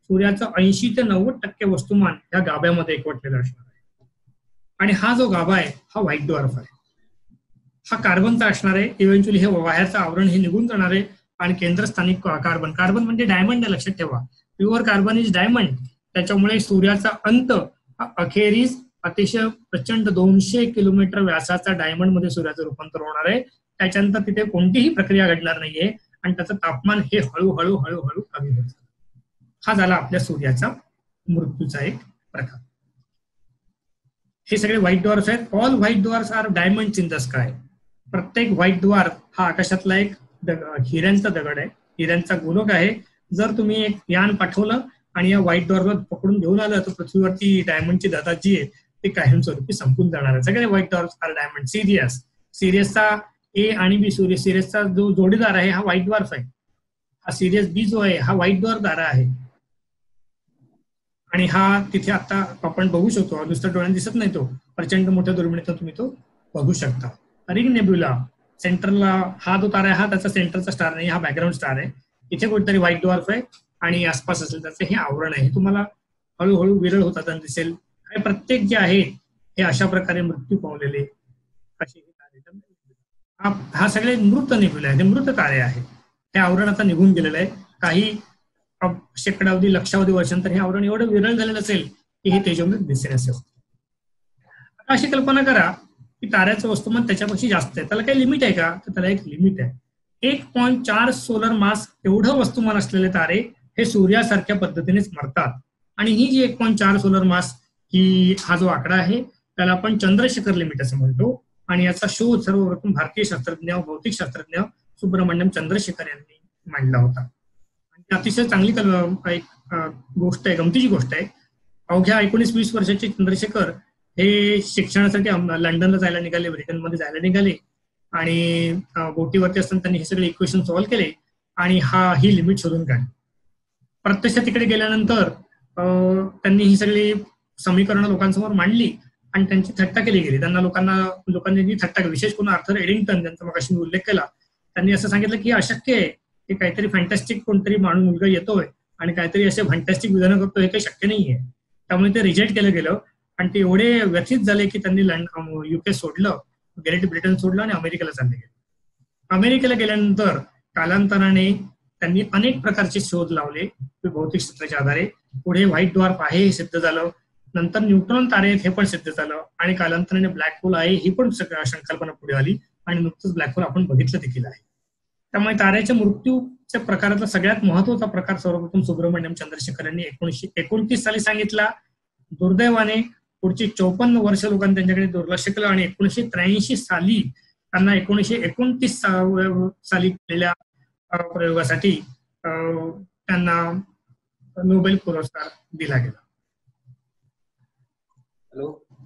सूर्याचं 80 ते 90% वस्तुमान या गाभ्यामध्ये एकवटलेलं असणार आहे आणि हा जो गाभा आहे हा व्हाईट ड्वार्फ आहे. हा कार्बनचा असणार आहे. इव्हेंच्युअली हे बाहेरचं आवरण हे निघून जाणार आहे आणि केंद्रस्थानी कार्बन म्हणजे डायमंड, लक्षात ठेवा. Pure carbon is diamond. त्याच्यामुळे सूर्याचा अंत अखेरीस अतिशय प्रचंड 200 किलोमीटर व्यासाचा डायमंड मध्ये सूर्याचं रूपांतर होणार आहे. त्याच्यानंतर तिथे कोणतीही प्रक्रिया घडणार नाहीये आणि त्याचं तापमान हे हळूहळू हळूहळू कमी होत. हा झाला आपल्या सूर्याचा मृत्यूचा एक प्रकार. हे सगळे व्हाईट डॉर्फ्स आहेत. All white dwarfs are diamonds in the sky. प्रत्येक व्हाईट डॉर्फ हा आकाशातला एक हिऱ्यांचा दगड आहे, हिऱ्यांचा गोलक आहे. जर तुम्ही एक यान पाठवलं आणि या व्हाईट डॉर्फला पकडून घेऊन आलं तर पृथ्वीवरती डायमंडची दादा जी आहे ते कायमस्वरूपी संपून जाणार आहे. सगळे white dwarfs R diamond. Serious, सिरियसचा ए आणि बी, सिरियसचा जो जोडीदार आहे हा व्हाईट डॉर्फ आहे. हा सिरियस बी जो आहे हा व्हाईट डॉर्फ तारा आहे. आणि हा तिथे आता आपण बघू शकतो, नुसतं डोळ्याने दिसत नाही, तो प्रचंड मोठ्या दुर्बिणीतून तुम्ही तो बघू शकता. रिंग नेब्युला सेंटरला हा जो तारा आहे हा त्याचा सेंटरचा स्टार नाही, हा बॅकग्राऊंड स्टार आहे. इथे कुठेतरी व्हाईट डॉर्फ आहे आणि आसपास असेल त्याचं हे आवरण आहे. तुम्हाला हळूहळू विरळ होताना दिसेल. आणि प्रत्येक जे आहे हे अशा प्रकारे मृत्यू पावलेले असे हे तारे. हा सगळे मृत नेब्युला आहे, हे मृत तारे आहेत. हे आवरण आता निघून गेलेलं आहे. काही शेकडावधी लक्षावधी वर्षांतर हे आवरण एवढं विरळ झालेलं असेल की हे तेजोमय दिसेल असे होते. आता अशी कल्पना करा की ताऱ्याचं वस्तुमान त्याच्यापेक्षा जास्त आहे. त्याला काही लिमिट आहे का? तर त्याला एक लिमिट आहे. 1.4 सोलर मास एवढं वस्तुमान असलेले तारे हे सूर्यासारख्या पद्धतीनेच मरतात. आणि ही जी 1.4 सोलर मास ही हा जो आकडा आहे त्याला आपण चंद्रशेखर लिमिट असं म्हणतो. आणि याचा शोध सर्वप्रथम भारतीय शास्त्रज्ञ भौतिक शास्त्रज्ञ सुब्रमण्यम चंद्रशेखर यांनी मांडला होता. अतिशय चांगली एक गोष्ट आहे, गमतीची गोष्ट आहे. अवघ्या 19-20 वर्षाचे चंद्रशेखर हे शिक्षणासाठी लंडनला जायला निघाले, ब्रिटनमध्ये जायला निघाले आणि बोटीवरती असताना त्यांनी हे सगळे इक्वेशन सॉल्व्ह केले आणि ही लिमिट शोधून काढली. प्रत्यक्ष तिकडे गेल्यानंतर त्यांनी ही सगळी समीकरणं लोकांसमोर मांडली आणि त्यांची थट्टा केली गेली. त्यांना लोकांनी थट्टा केली. विशेष करून आर्थर एडिंग्टन ज्यांचा मगाशी मी उल्लेख केला, त्यांनी असं सांगितलं की अशक्य आहे की काहीतरी फॅन्टॅस्टिक कोणतरी मुलगा येतोय आणि काहीतरी असे फॅन्टॅस्टिक विधानं करतोय, हे काही शक्य नाहीये. त्यामुळे ते रिजेक्ट केलं गेलं आणि ते एवढे व्यथित झाले की त्यांनी युके सोडलं, ग्रेट ब्रिटन सोडलं आणि अमेरिकेला चालले गेले. अमेरिकेला गेल्यानंतर कालांतराने त्यांनी अनेक प्रकारचे शोध लावले भौतिक शास्त्राच्या आधारे. पुढे व्हाईट डॉर्फ आहे हे सिद्ध झालं, नंतर न्यूट्रॉन तारे आहेत हे पण सिद्ध झालं आणि कालांतराने ब्लॅक होल आहे ही पण संकल्पना पुढे आली आणि नुकतंच ब्लॅक होल आपण बघितलं देखील आहे. त्यामुळे ताऱ्याच्या मृत्यूच्या प्रकारातला सगळ्यात महत्वाचा प्रकार सर्वप्रथम सुब्रमण्यम चंद्रशेखर यांनी 1929 साली सांगितला. दुर्दैवाने पुढची 54 वर्ष लोकांनी त्यांच्याकडे दुर्लक्ष केलं आणि 1983 साली त्यांना 1929 साली केलेल्या प्रयोगासाठी त्यांना नोबेल पुरस्कार दिला गेला.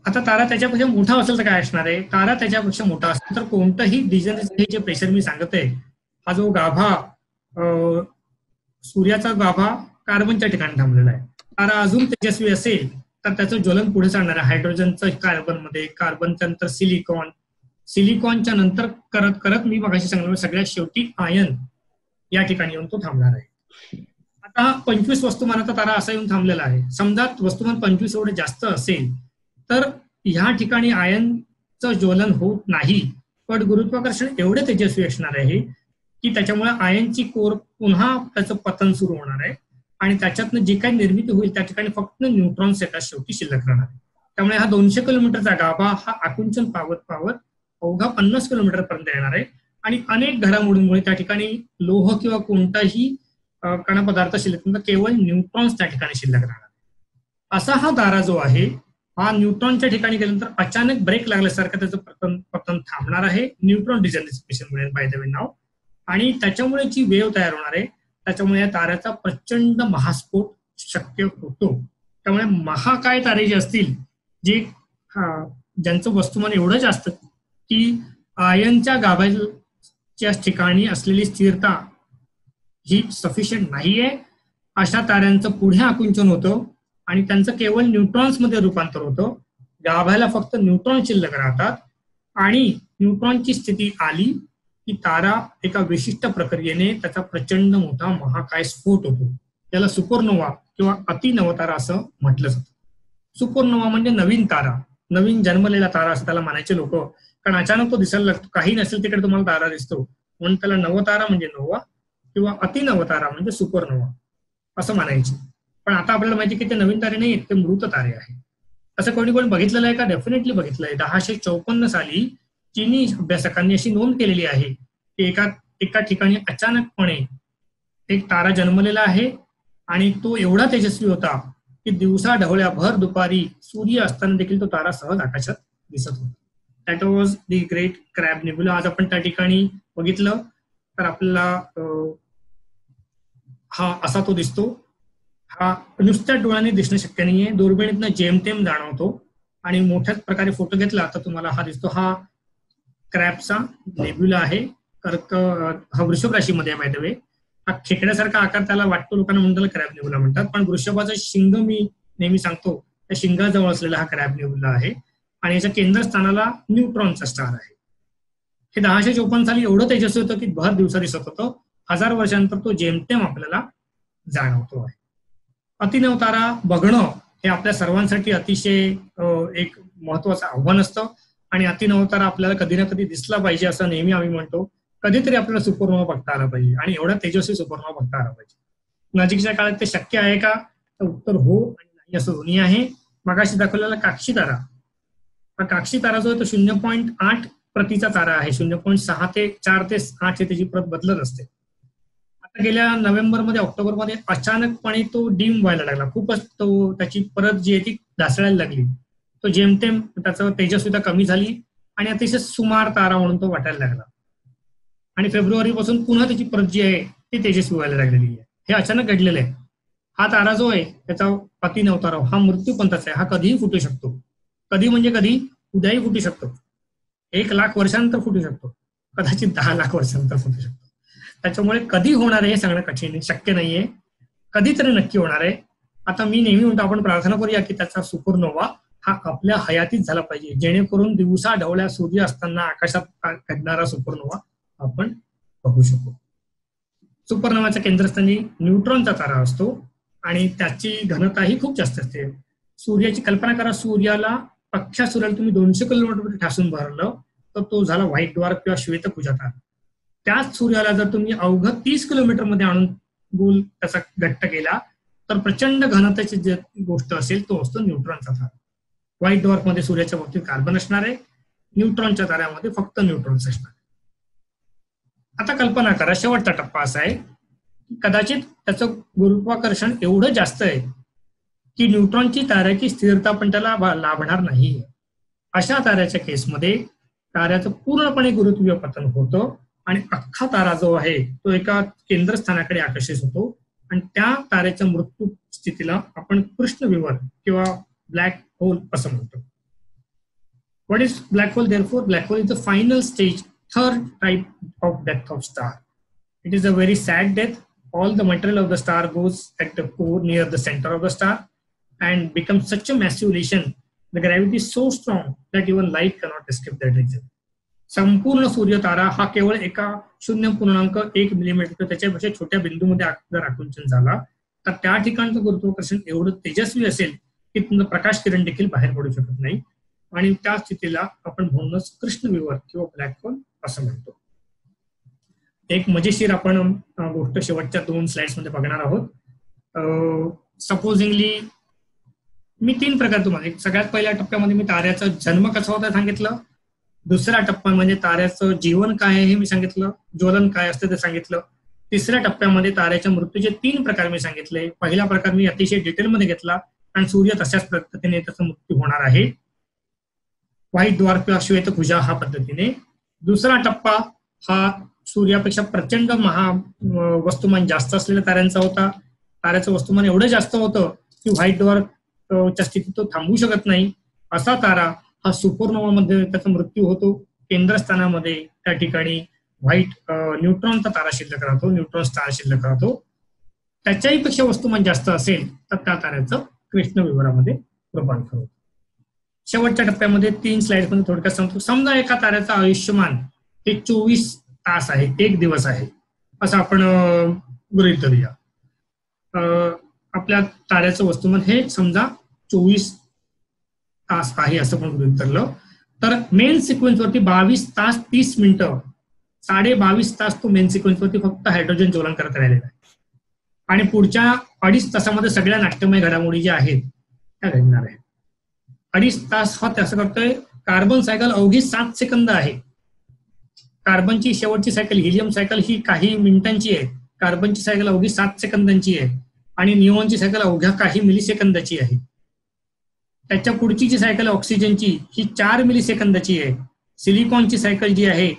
आता तारा त्याच्यापेक्षा मोठा असेल तर काय असणार आहे? तारा त्याच्यापेक्षा मोठा असेल तर कोणतंही डिजन जे प्रेशर मी सांगत आहे, हा जो गाभा सूर्याचा गाभा कार्बनच्या ठिकाणी थांबलेला आहे. तारा अजून तेजस्वी असेल तर त्याचं ज्वलन पुढे चालणार आहे. हायड्रोजनचं कार्बनमध्ये, कार्बनच्या नंतर सिलिकॉन, सिलिकॉनच्या नंतर करत करत मी मगाशी सांगितलं सगळ्यात शेवटी आयन या ठिकाणी येऊन तो थांबणार आहे. आता 25 वस्तुमानाचा तारा असा येऊन थांबलेला आहे. समजा वस्तुमान 25 एवढे जास्त असेल तर ह्या ठिकाणी आयनचं ज्वलन होत नाही, पण गुरुत्वाकर्षण एवढे तेजस्वी असणार आहे की त्याच्यामुळे आयनची कोर पुन्हा त्याचं पतन सुरू होणार आहे आणि त्याच्यातनं जी काही निर्मिती होईल त्या ठिकाणी फक्त न्यूट्रॉन्स एका शेवटी शिल्लक राहणार आहे. त्यामुळे हा 200 किलोमीटरचा गाभा हा आकुंचन पावत पावत अवघा 50 किलोमीटर पर्यंत येणार आहे आणि अनेक घडामोडींमुळे त्या ठिकाणी लोह किंवा कोणताही कणपदार्थ शिल्लक नंतर केवळ न्यूट्रॉन्स त्या ठिकाणी शिल्लक राहणार. असा हा तारा जो आहे हा न्यूट्रॉनच्या ठिकाणी गेल्यानंतर अचानक ब्रेक लागल्यासारखं त्याचं पतन थांबणार आहे. न्यूट्रॉन डिजनरेशन मिळेल बाय द वे नाव. आणि त्याच्यामुळे जी वेव्ह तयार होणार आहे त्याच्यामुळे या ताऱ्याचा प्रचंड महास्फोट शक्य होतो. त्यामुळे महाकाय तारे जे असतील जे ज्यांचं वस्तुमान एवढं जास्त की आयनच्या गाभ्याच्या ठिकाणी असलेली स्थिरता ही सफिशियंट नाहीये, अशा ताऱ्यांचं पुढे आकुंचन होतं आणि त्यांचं केवळ न्यूट्रॉन्स मध्ये रूपांतर होतं. गाभ्याला फक्त न्यूट्रॉन शिल्लक राहतात आणि न्यूट्रॉनची स्थिती आली की तारा एका विशिष्ट प्रक्रियेने त्याचा प्रचंड मोठा महाकाय स्फोट होतो. त्याला सुपरनोवा किंवा अतिनवतारा असं म्हटलं जातं. सुपरनोवा म्हणजे नवीन तारा, नवीन जन्मलेला तारा असं त्याला म्हणायचे लोक, कारण अचानक तो दिसायला लागतो. काही नसेल तिकडे तुम्हाला तारा दिसतो म्हणून त्याला नवतारा म्हणजे नोवा किंवा अतिनवतारा म्हणजे सुपरनोवा. असं मानायचे. पण आता आपल्याला माहिती की ते नवीन तारे नाही, ते मृत तारे आहेत. असं कोणी कोणी बघितलेलं आहे का? डेफिनेटली बघितलंय. 1054 साली चीनी अभ्यासकांनी अशी नोंद केलेली आहे की एका ठिकाणी अचानकपणे एक तारा जन्मलेला आहे आणि तो एवढा तेजस्वी होता की दिवसा ढवळ्या भर दुपारी सूर्य असताना देखील तो तारा सहज आकाशात दिसत होता. That was the great crab nebula. आज आपण त्या ठिकाणी बघितलं तर आपल्याला हा असा तो दिसतो. हा नुसत्या डोळ्यांनी दिसणं शक्य नाहीये, दुर्बिणीतनं जेमतेम जाणवतो आणि मोठ्याच प्रकारे फोटो घेतला तर तुम्हाला हा दिसतो. हा क्रॅबचा नेब्युला आहे. हा वृषभ राशीमध्ये आहे बाय द वे. हा खेकड्यासारखा आकार त्याला वाटतो, लोकांना म्हणून त्याला क्रॅब नेब्युला म्हणतात. पण वृषभाचं शिंग मी नेहमी सांगतो त्या शिंगाजवळ असलेला हा क्रॅब नेब्युला आहे आणि याच्या केंद्रस्थानाला न्यूट्रॉनचा स्टार आहे. हे 1054 साली एवढं तेजस्वी होतं की भर दिवसा दिसत होतं. 1000 वर्षांनंतर तो जेमतेम आपल्याला जाणवतो आहे. अतिनव तारा बघणं हे आपल्या सर्वांसाठी अतिशय एक महत्वाचं आव्हान असतं आणि अतिनव तारा आपल्याला कधी ना कधी दिसला पाहिजे असं नेहमी आम्ही म्हणतो. कधीतरी आपल्याला सुपरनोवा बघता आला पाहिजे आणि एवढा तेजस्वी सुपरनोवा बघता आला पाहिजे. नजीकच्या काळात ते शक्य आहे का? तर उत्तर हो आणि नाही असं दोन्ही आहे. मगाशी दाखवलेला काक्षी तारा, हा काक्षी तारा जो आहे तो 0.8 प्रतीचा तारा आहे. 0.6 ते 4 ते 8 हे त्याची प्रत बदलत असते. आता गेल्या नोव्हेंबरमध्ये ऑक्टोबरमध्ये अचानकपणे तो डीम व्हायला लागला. खूपच त्याची परत जी आहे ती ढासळायला लागली. तो जेमतेम त्याचं तेजस्विता कमी झाली आणि अतिशय सुमार तारा म्हणून तो वाटायला लागला आणि फेब्रुवारी पासून पुन्हा त्याची परत जी आहे ती तेजस्वी व्हायला लागलेली आहे. हे अचानक घडलेलं आहे. हा तारा जो आहे त्याचा अतिनव तारा हा मृत्यूपंथाचा आहे. हा कधीही फुटू शकतो. कधी म्हणजे कधी? उद्याही फुटू शकतो. 1,00,000 वर्षानंतर फुटू शकतो. कदाचित 10,00,000 वर्षानंतर फुटू शकतो. त्याच्यामुळे कधी होणार आहे हे सांगणं कठीण, शक्य नाहीये. कधीतरी नक्की होणार आहे. आता मी नेहमी म्हणतो आपण प्रार्थना करूया की त्याचा सुपरनोवा हा आपल्या हयातीत झाला पाहिजे, जेणेकरून दिवसा ढवळ्या सूर्य असताना आकाशात घडणारा सुपरनोवा आपण बघू शकू. सुपरनोवाच्या केंद्रस्थानी न्यूट्रॉनचा तारा असतो आणि त्याची घनताही खूप जास्त असते. सूर्याची कल्पना करा, अख्ख्या सूर्याला तुम्ही 200 किलोमीटर ठासून भरलं तर तो झाला व्हाईट ड्वार्फ किंवा श्वेतभुजा तारा. त्याच सूर्याला जर तुम्ही अवघं 30 किलोमीटर मध्ये आणून गोल त्याचा घट्ट केला तर प्रचंड घनतेची जे गोष्ट असेल तो असतो न्यूट्रॉनचा तारा. व्हाईट ड्वार्फ मध्ये सूर्याच्या बाबतीत कार्बन असणार आहे, न्यूट्रॉनच्या ताऱ्यामध्ये फक्त न्यूट्रॉन्स असणार. आता कल्पना करा, शेवटचा टप्पा असा आहे कदाचित त्याचं गुरुत्वाकर्षण एवढं जास्त आहे की न्यूट्रॉनची ताऱ्याची स्थिरता पण त्याला लाभणार नाही. अशा ताऱ्याच्या केसमध्ये ताऱ्याचं पूर्णपणे गुरुत्वीय पतन होतं आणि अख्खा तारा जो आहे तो एका केंद्रस्थानाकडे आकर्षित होतो आणि त्या ताऱ्याच्या मृत्यू स्थितीला आपण कृष्णविवर किंवा ब्लॅक होल असं म्हणतो. What is black hole? Therefore black hole is the final stage, third type of death of star. It is a very sad death. All the material of the star goes at the core near the center of the star and becomes such a massive lesion. The gravity is so strong that even light cannot escape that region. संपूर्ण सूर्य तारा हा केवळ एका 0.1 millimetre त्याच्यापेक्षा छोट्या बिंदूमध्ये जर आकुंचन झाला तर त्या ठिकाणचं गुरुत्वाकर्षण एवढं तेजस्वी असेल की तुमचं प्रकाश किरण देखील बाहेर पडू शकत नाही आणि त्या स्थितीला आपण म्हणूनच कृष्णविवर किंवा ब्लॅक होल असं म्हणतो. एक मजेशीर आपण गोष्ट शेवटच्या 2 स्लाइड्स मध्ये बघणार आहोत. सपोजिंगली मी 3 प्रकार तुम्हाला, सगळ्यात पहिल्या टप्प्यामध्ये मी ताऱ्याचा जन्म कसा होता सांगितलं, दुसरा टप्पा म्हणजे ताऱ्याचं जीवन काय आहे हे मी सांगितलं, ज्वलन काय असतं ते सांगितलं, तिसऱ्या टप्प्यामध्ये ताऱ्याच्या मृत्यूचे 3 प्रकार मी सांगितले. पहिला प्रकार मी अतिशय डिटेलमध्ये घेतला आणि सूर्य तशाच पद्धतीने त्याचा मृत्यू होणार आहे, व्हाईट ड्वार्फ किंवा श्वेतभुजा हा पद्धतीने. दुसरा टप्पा हा सूर्यापेक्षा प्रचंड वस्तुमान जास्त असलेल्या ताऱ्यांचा होता. ताऱ्याचं वस्तुमान एवढं जास्त होतं की व्हाईट ड्वार्फच्या स्थितीत तो थांबू शकत नाही. असा तारा हा सुपरनोवा मध्ये त्याचा मृत्यू होतो. केंद्रस्थानामध्ये त्या ठिकाणी न्यूट्रॉनचा तारा शिल्लक राहतो, न्यूट्रॉन स्टार शिल्लक राहतो. त्याच्याही पेक्षा वस्तुमान जास्त असेल तर त्या ताऱ्याचं कृष्णविवरामध्ये रूपांतर होतं. शेवटच्या टप्प्यामध्ये 3 स्लाइड्स मध्ये थोडक्यात सांगतो. समजा एका ताऱ्याचं आयुष्यमान हे 24 तास आहे, 1 दिवस आहे असं आपण गृहीत धरूया. आपल्या ताऱ्याचं वस्तुमान हे समजा 24 तास आहे असं पण गृहीत धरलं तर मेन सिक्वेन्स वरती 22 तास 30 मिनिटं 22.5 तास तो मेन सिक्वेन्स वरती फक्त हायड्रोजन ज्वलन करत राहिलेला आहे आणि पुढच्या 2.5 तासामध्ये सगळ्या नाट्यमय घडामोडी ज्या आहेत त्या घडणार आहेत. 2.5 तास हा असं करतोय. कार्बन सायकल अवघी 7 सेकंद आहे. कार्बनची शेवटची सायकल हिलियम सायकल ही काही मिनिटांची आहे. कार्बनची सायकल अवघी 7 सेकंदांची आहे आणि निऑनची सायकल अवघ्या काही मिलीसेकंदाची आहे. त्याच्या पुढची जी सायकल ऑक्सिजनची ही 4 मिलीसेकंदाची आहे. सिलिकॉनची सायकल जी आहे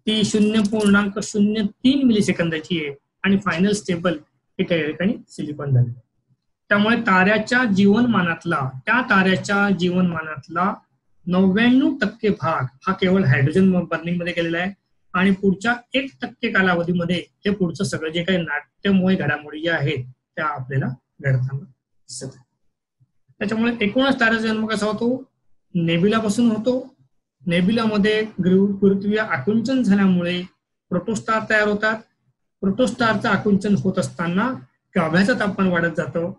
ती 0.03 मिलीसेकंदाची आहे आणि फायनल स्टेबल हे त्या ठिकाणी सिलिकॉन झाले. त्यामुळे ताऱ्याच्या जीवनमानातला 99% भाग हा केवळ हायड्रोजन बर्निंग मध्ये केलेला आहे आणि पुढच्या 1% कालावधीमध्ये हे पुढचं सगळं जे काही नाट्यमय घडामोडी ज्या आहेत त्या आपल्याला घडताना दिसत आहे. त्याच्यामुळे एकूणच ताऱ्याचा जन्म कसा होतो? नेब्युलापासून होतो. नेब्युलामध्ये गुरुत्वीय आकुंचन झाल्यामुळे प्रोटोस्टार तयार होतात. प्रोटोस्टारचं आकुंचन होत असताना गाभ्याचं तापमान वाढत जातं.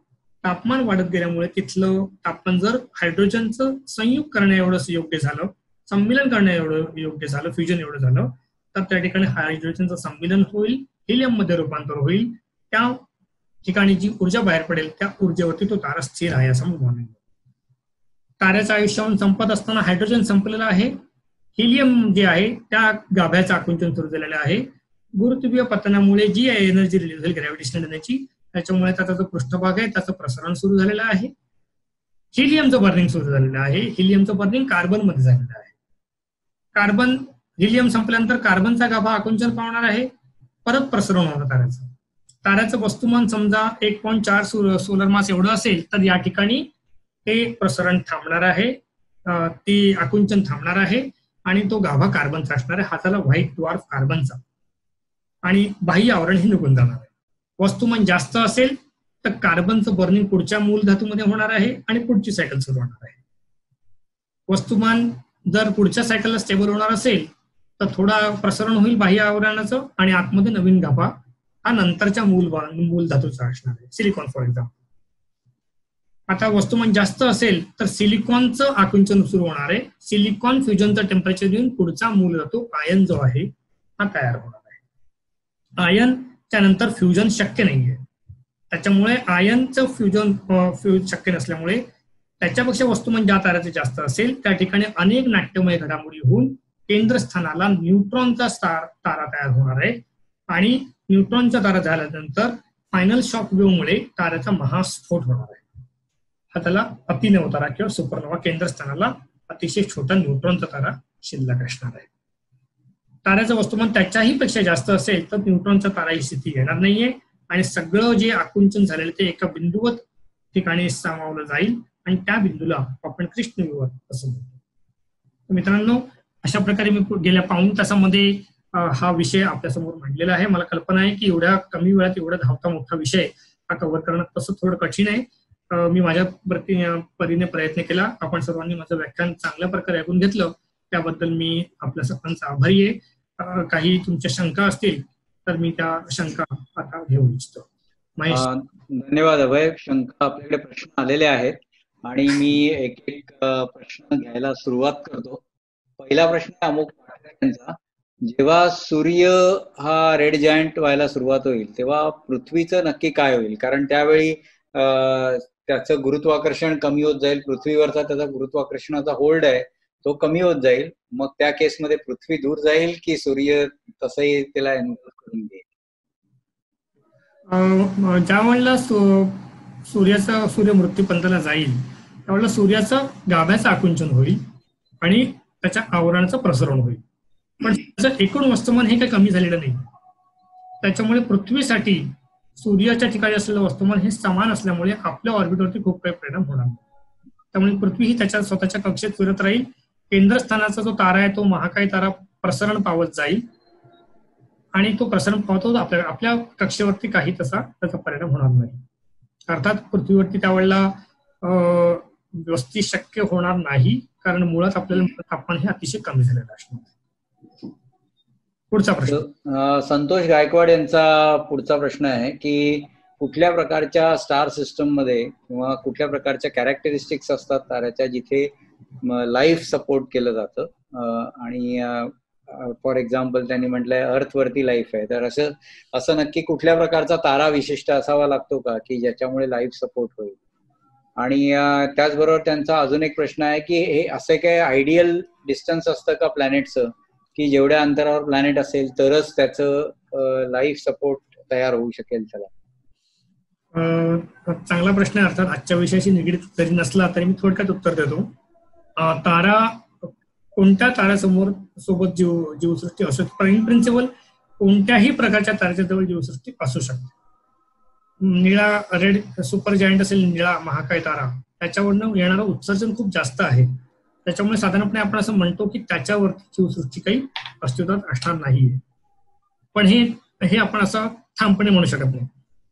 तापमान वाढत गेल्यामुळे तिथलं तापमान जर हायड्रोजनचं संयुक्त करण्या एवढं योग्य झालं, संमिलन करण्या एवढं योग्य झालं, फ्युजन एवढं झालं, तर त्या ठिकाणी हायड्रोजनचं संमिलन होईल, हिलियम मध्ये रूपांतर होईल. त्या ठिकाणी जी ऊर्जा बाहेर पडेल त्या ऊर्जेवरती तो तारा स्थिर आहे असं म्हणून. ताऱ्याचं आयुष्य संपत असताना हायड्रोजन संपलेलं आहे. हिलियम जे आहे त्या गाभ्याचं आकुंचन सुरू झालेलं आहे. गुरुत्वीय पतनामुळे जी एनर्जी रिलीज होईल ग्रॅव्हिटेशनल एनर्जी, त्याच्यामुळे त्याचा जो पृष्ठभाग आहे त्याचं प्रसारण सुरू झालेलं आहे. हिलियमचं बर्निंग सुरू झालेलं आहे. हिलियमचं बर्निंग कार्बन मध्ये झालेलं आहे. हिलियम संपल्यानंतर कार्बनचा गाभा आकुंचन पावणार आहे. परत प्रसरण होणार ताऱ्याचं. ताऱ्याचं वस्तुमान समजा 1.4 सोलर मास एवढं असेल तर या ठिकाणी ते प्रसरण थांबणार आहे, ते आकुंचन थांबणार आहे आणि तो गाभा कार्बनचा असणार आहे. हा झाला व्हाईट ड्वार्फ कार्बनचा आणि बाह्य आवरण हे निघून जाणार आहे. वस्तुमान जास्त असेल तर कार्बनचं बर्निंग पुढच्या मूल धातूमध्ये होणार आहे आणि पुढची सायकल सुरू होणार आहे. वस्तुमान जर पुढच्या सायकलला स्टेबल होणार असेल तर थोडा प्रसरण होईल बाह्य आवरणाचं आणि आतमध्ये नवीन गाभा हा नंतरच्या मूल धातूचा असणार आहे, सिलिकॉन फॉर एक्झाम्पल. आता वस्तुमान जास्त असेल तर सिलिकॉनचं आकुंचन सुरू होणार आहे. सिलिकॉन फ्युजनचं टेम्परेचर देऊन पुढचा मूल धातू आयन जो आहे हा तयार होणार आहे. आयनच्या नंतर फ्युजन शक्य नाहीये. त्याच्यामुळे आयनचं फ्युजन शक्य नसल्यामुळे त्याच्यापेक्षा वस्तुमान ज्या ताऱ्याचे जास्त असेल त्या ठिकाणी अनेक नाट्यमय घडामोडी होऊन केंद्रस्थानाला न्यूट्रॉनचा तारा तयार होणार आहे आणि न्यूट्रॉनचा तारा झाल्यानंतर फायनल शॉक वेव्हमुळे ताऱ्याचा महास्फोट होणार आहे. हा त्याला अतिनव तारा किंवा सुपरनोवा, केंद्रस्थानाला अतिशय छोटा न्यूट्रॉनचा तारा शिल्लक असणार आहे. ताऱ्याचं वस्तुमान त्याच्याही पेक्षा जास्त असेल तर न्यूट्रॉनचा तारा ही स्थिती येणार नाहीये आणि सगळं जे आकुंचन झालेलं ते एका बिंदूवर ठिकाणी सामावलं जाईल आणि त्या बिंदूला आपण कृष्णविवर असं म्हणतो. मित्रांनो, अशा प्रकारे मी गेल्या पाऊण तासामध्ये हा विषय आपल्यासमोर मांडलेला आहे. मला कल्पना आहे की एवढ्या कमी वेळात एवढा धावता मोठा विषय हा कव्हर करणं तसं थोडं कठीण आहे. मी माझ्या परीने प्रयत्न केला. आपण सर्वांनी माझं व्याख्यान चांगल्या प्रकारे ऐकून घेतलं त्याबद्दल मी आपल्या सर्वांचा आभारी आहे. काही तुमच्या शंका असतील तर मी त्या शंका आता घेऊ इच्छितो. धन्यवाद अभय. शंका आपल्याकडे प्रश्न आलेले आहेत आणि मी एक एक प्रश्न घ्यायला सुरुवात करतो. पहिला प्रश्न अमुक यांचा, जेव्हा सूर्य हा रेड जायंट व्हायला सुरुवात होईल तेव्हा पृथ्वीचं नक्की काय होईल? कारण त्यावेळी त्याचं गुरुत्वाकर्षण कमी होत जाईल. पृथ्वीवरचा त्याचा गुरुत्वाकर्षणाचा होल्ड आहे तो कमी होत जाईल. मग त्या केसमध्ये पृथ्वी दूर जाईल की सूर्य तसंही त्याला एनगल्फ करून घेईल? ज्या वेळेला सूर्य मृत्यूपंथाला जाईल त्यावेळेला सूर्याचं गाभ्याचं आकुंचन होईल आणि त्याच्या आवरणाचं प्रसरण होईल. पण त्याचं एकूण वस्तुमान हे काही कमी झालेलं नाही. त्याच्यामुळे पृथ्वीसाठी सूर्याच्या ठिकाणी असलेलं वस्तुमान हे समान असल्यामुळे आपल्या ऑर्बिटवरती खूप काही परिणाम होणार नाही. त्यामुळे पृथ्वी ही त्याच्या स्वतःच्या कक्षेत फिरत राहील. केंद्रस्थानाचा जो तारा आहे तो महाकाय तारा प्रसरण पावत जाईल आणि तो प्रसरण पावतो आपल्या कक्षेवरती काही त्याचा परिणाम होणार नाही. अर्थात पृथ्वीवरती त्यावेळेला वस्ती शक्य होणार नाही कारण मुळात आपल्याला तापमान हे अतिशय कमी झालेलं असणार. पुढचा प्रश्न संतोष गायकवाड यांचा पुढचा प्रश्न आहे की कुठल्या प्रकारच्या स्टार सिस्टम मध्ये किंवा कुठल्या प्रकारच्या कॅरेक्टरिस्टिक्स असतात ताऱ्याच्या जिथे लाईफ सपोर्ट केलं जातं आणि फॉर एक्झाम्पल त्यांनी म्हटलंय अर्थवरती लाईफ आहे, तर असं असं नक्की कुठल्या प्रकारचा तारा विशिष्ट असावा लागतो का की ज्याच्यामुळे लाईफ सपोर्ट होईल? आणि त्याचबरोबर त्यांचा अजून एक प्रश्न आहे की हे असं काय आयडियल डिस्टन्स असतं का प्लॅनेटचं, की जेवढ्या अंतरावर प्लॅनेट असेल तरच त्याचं लाईफ सपोर्ट तयार होऊ शकेल त्याला? चांगला प्रश्न आहे. अर्थात आजच्या विषयाशी निगडीत जरी नसला तरी मी थोडक्यात उत्तर देतो. तारा कोणत्या ताऱ्यासमोर सोबत जीवसृष्टी असू शकते. इन प्रिन्सिपल कोणत्याही प्रकारच्या ताऱ्याच्या जवळ जीवसृष्टी असू शकते. निळा रेड सुपर जायंट असेल, निळा महाकाय तारा, त्याच्यावरनं येणारं उत्सर्जन खूप जास्त आहे. त्याच्यामुळे साधारणपणे आपण असं म्हणतो की त्याच्यावरती जीवसृष्टी काही अस्तित्वात असणार नाहीये. पण हे आपण असं ठामपणे म्हणू शकत नाही.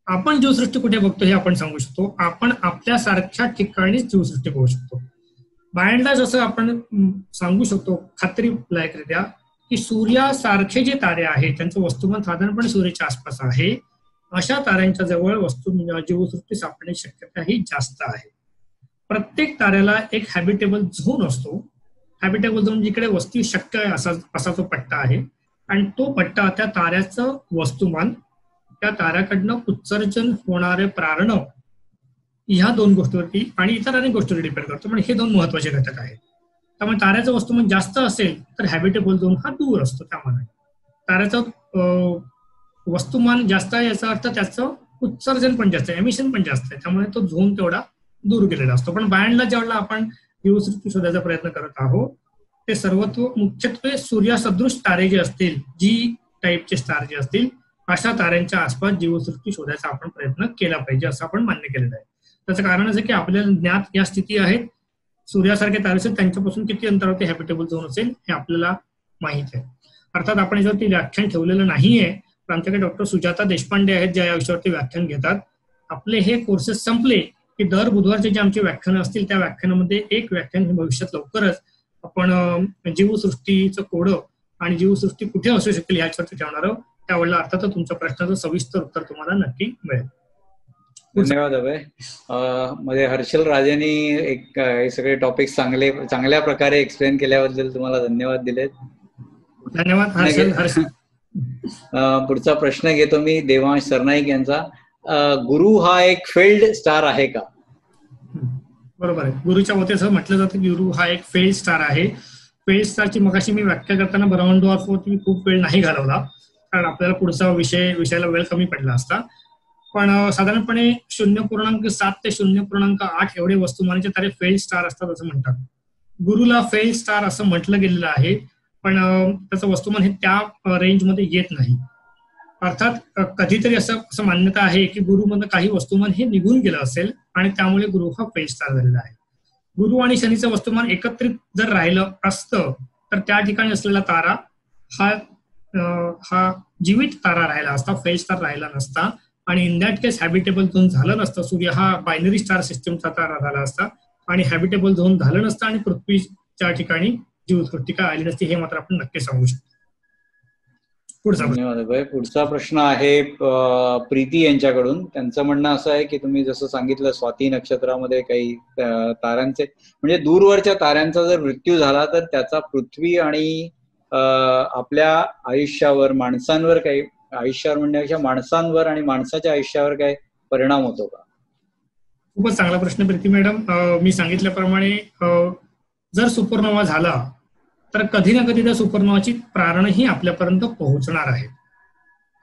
आपण जीवसृष्टी कुठे बघतो हे आपण सांगू शकतो. आपण आपल्यासारख्या ठिकाणीच जीवसृष्टी बघू शकतो. बायंडला जसं आपण सांगू शकतो खात्रीलायकरित्या की सूर्यासारखे जे तारे आहेत त्यांचं वस्तुमान साधारणपणे सूर्याच्या आसपास आहे, अशा ताऱ्यांच्या जवळ जीवसृष्टी सापडण्याची शक्यता ही जास्त आहे. प्रत्येक ताऱ्याला एक हॅबिटेबल झोन असतो. हॅबिटेबल झोन जिकडे वस्ती शक्य आहे असा तो पट्टा आहे, आणि तो पट्टा त्या ताऱ्याचं वस्तुमान, त्या ताऱ्याकडनं उत्सर्जन होणारे प्रारणव, ह्या दोन गोष्टीवरती आणि इतर अनेक गोष्टीवर डिपेंड करतो. पण हे दोन महत्वाचे घटक आहेत. त्यामुळे ताऱ्याचं वस्तुमान जास्त असेल तर हॅबिटेबल झोन हा दूर असतो. त्यामुळे ताऱ्याचं वस्तुमान जास्त आहे याचा अर्थ त्याचं उत्सर्जन पण जास्त आहे, एमिशन पण जास्त आहे, त्यामुळे तो झोन तेवढा दूर गेलेला असतो. पण बायंडला जेव्हा आपण जीवसृष्टी शोधायचा प्रयत्न करत आहोत ते सर्वत्व मुख्यत्वे सूर्यासदृश तारे जे असतील, जी टाईपचे स्टार जे असतील, अशा ताऱ्यांच्या आसपास जीवसृष्टी शोधायचा आपण प्रयत्न केला पाहिजे असं आपण मान्य केलेलं आहे. त्याचं कारण असं की आपल्याला ज्ञात या स्थिती आहेत, सूर्यासारखे तारे असेल त्यांच्यापासून किती अंतरावरती हॅबिटेबल झोन असेल हे आपल्याला माहित आहे. अर्थात आपण याच्यावरती व्याख्यान ठेवलेलं नाहीये, पण आमच्याकडे डॉक्टर सुजाता देशपांडे आहेत ज्या या विषयावरती व्याख्यान घेतात. आपले हे कोर्सेस संपले की दर बुधवारचे जे आमचे व्याख्यानं असतील त्या व्याख्यानामध्ये एक व्याख्यान हे भविष्यात लवकरच आपण जीवसृष्टीचं कोडं आणि जीवसृष्टी कुठे असू शकेल ह्याच्यावरती ठेवणार आहोत. त्यावेळेला अर्थात तुमच्या प्रश्नाचं सविस्तर उत्तर तुम्हाला नक्की मिळेल. धन्यवाद अभय. म्हणजे हर्षल राजेंनी हे सगळे टॉपिक चांगल्या प्रकारे एक्सप्लेन केल्याबद्दल तुम्हाला धन्यवाद दिलेत. धन्यवाद हर्षल. पुढचा प्रश्न घेतो मी देवांश सरनाईक यांचा. गुरु हा एक फेल्ड स्टार आहे का? बरोबर आहे. गुरुच्या वतीचं म्हटलं जातं की गुरु हा एक फेल्ड स्टार आहे. फेल्ड स्टारची मगाशी मी व्याख्या करताना ब्रह्मांड डॉर्फवरती मी खूप वेळ नाही घालवला, कारण आपल्याला पुढचा विषयाला वेळ कमी पडला असता. पण साधारणपणे 0.7 ते 0.8 एवढे वस्तुमानाचे तारे फेल्ड स्टार असतात असं म्हणतात. गुरुला फेल्ड स्टार असं म्हटलं गेलेलं आहे, पण त्याचं वस्तुमान हे त्या रेंजमध्ये येत नाही. अर्थात कधीतरी असं मान्यता आहे की गुरुमधनं काही वस्तुमान हे निघून गेलं असेल आणि त्यामुळे गुरु हा फेल्ड स्टार झालेला आहे. गुरु आणि शनीचं वस्तुमान एकत्रित जर राहिलं असतं तर त्या ठिकाणी असलेला तारा हा जीवित तारा राहिला असता, फेल्ड स्टार राहिला नसता, आणि in that case habitable zone झालं नसतं. सूर्य हा बायनरी स्टार सिस्टमचा तारा झाला असता आणि हॅबिटेबल झोन झालं नसतं आणि पृथ्वीच्या ठिकाणी जीवसृष्टी काय आली नसती, हे मात्र आपण नक्की सांगू शकतो. धन्यवाद भाई. पुढचा प्रश्न आहे प्रीती यांच्याकडून. त्यांचं म्हणणं असं आहे की तुम्ही जसं सांगितलं स्वाती नक्षत्रामध्ये काही ताऱ्यांचे म्हणजे दूरवरच्या ताऱ्यांचा जर मृत्यू झाला तर त्याचा पृथ्वी आणि आपल्या आयुष्यावर, माणसांवर काही, आयुष्यावर म्हणण्यापेक्षा माणसांवर आणि माणसाच्या आयुष्यावर काय परिणाम होतो का? खूपच चांगला प्रश्न प्रीती मॅडम. मी सांगितल्याप्रमाणे जर सुपरनोवा झाला तर कधी ना कधी त्या सुपरनोवाची प्रारण ही आपल्यापर्यंत पोहोचणार आहे.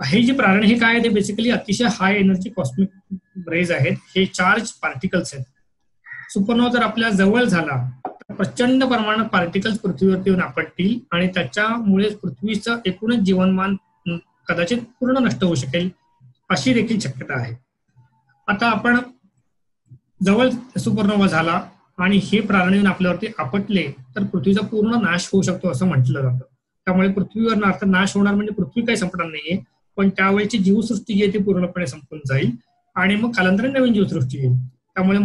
हे जे प्रारण हे काय आहे ते बेसिकली अतिशय हाय एनर्जी कॉस्मिक रेज आहेत. हे चार्ज पार्टिकल्स आहेत. सुपरनोवा जर आपल्या जवळ झाला तर प्रचंड प्रमाणात पार्टिकल्स पृथ्वीवरती येऊन आपटतील आणि त्याच्यामुळे पृथ्वीचं एकूणच जीवनमान कदाचित पूर्ण नष्ट होऊ शकेल अशी देखील शक्यता आहे. आता आपण जवळ सुपरनोवा झाला आणि हे प्रारण येऊन आपल्यावरती आपटले तर पृथ्वीचा पूर्ण नाश होऊ शकतो असं म्हटलं जातं. त्यामुळे पृथ्वीवर अर्थ नाश होणार म्हणजे पृथ्वी काही संपणार नाहीये, पण त्यावेळेची जीवसृष्टी जी आहे ती पूर्णपणे संपून जाईल आणि मग कालांतराने नवीन जीवसृष्टी येईल. त्यामुळे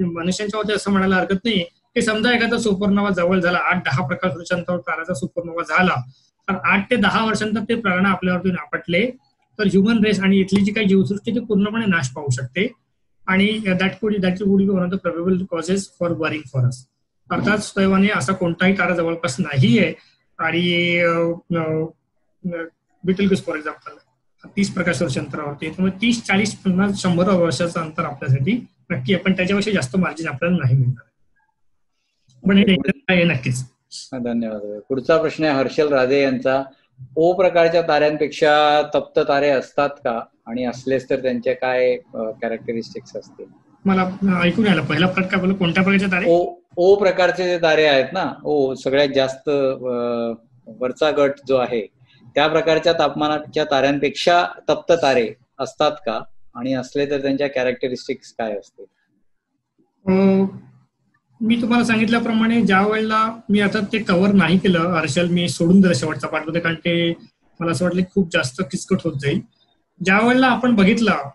मनुष्यांच्या वरती असं म्हणायला हरकत नाही की समजा एखादा सुपरनोवा जवळ झाला, 8-10 प्रकाश वर्षांतर ताराचा सुपरनोवा झाला तर 8 ते 10 वर्षांतर ते प्राण आपल्यावरती आपटले तर ह्युमन रेस आणि इथली जी काही जीवसृष्टी ती पूर्णपणे नाश पाहू शकते. आणि that would be one of the probable causes for worrying for us. अर्थात सुदैवाने असा कोणताही तारा जवळपास नाहीये. आणि बिटलगस फॉर एक्झाम्पल 30 प्रकाश वर्ष अंतरावरती, त्यामुळे 30, 40, 50, 100 वर्षाचं अंतर आपल्यासाठी नक्की आहे, पण त्याच्यापेक्षा जास्त मार्जिन आपल्याला नाही मिळणार. पण हे डेंजर आहे नक्कीच. धन्यवाद. पुढचा प्रश्न आहे हर्षल राधे यांचा. ओ प्रकारच्या ताऱ्यांपेक्षा तप्त तारे असतात का, आणि असलेच तर त्यांचे काय कॅरेक्टरिस्टिक्स असतील? मला ऐकून आलं पहिला प्रकार बोल, कोणत्या प्रकारचे तारे? ओ प्रकारचे जे तारे आहेत ना, सगळ्यात जास्त वरचा गट जो आहे, त्या प्रकारच्या तापमानाच्या ताऱ्यांपेक्षा तप्त तारे असतात का, आणि असले तर त्यांच्या कॅरेक्टरिस्टिक्स काय असतील? मी तुम्हाला सांगितल्याप्रमाणे ज्या वेळेला मी आता ते कव्हर नाही केलं हर्षल, मी सोडून दिलं शेवटच्या पार्टमध्ये, कारण ते मला असं वाटलं खूप जास्त किचकट होत जाईल. ज्या वेळेला आपण बघितलं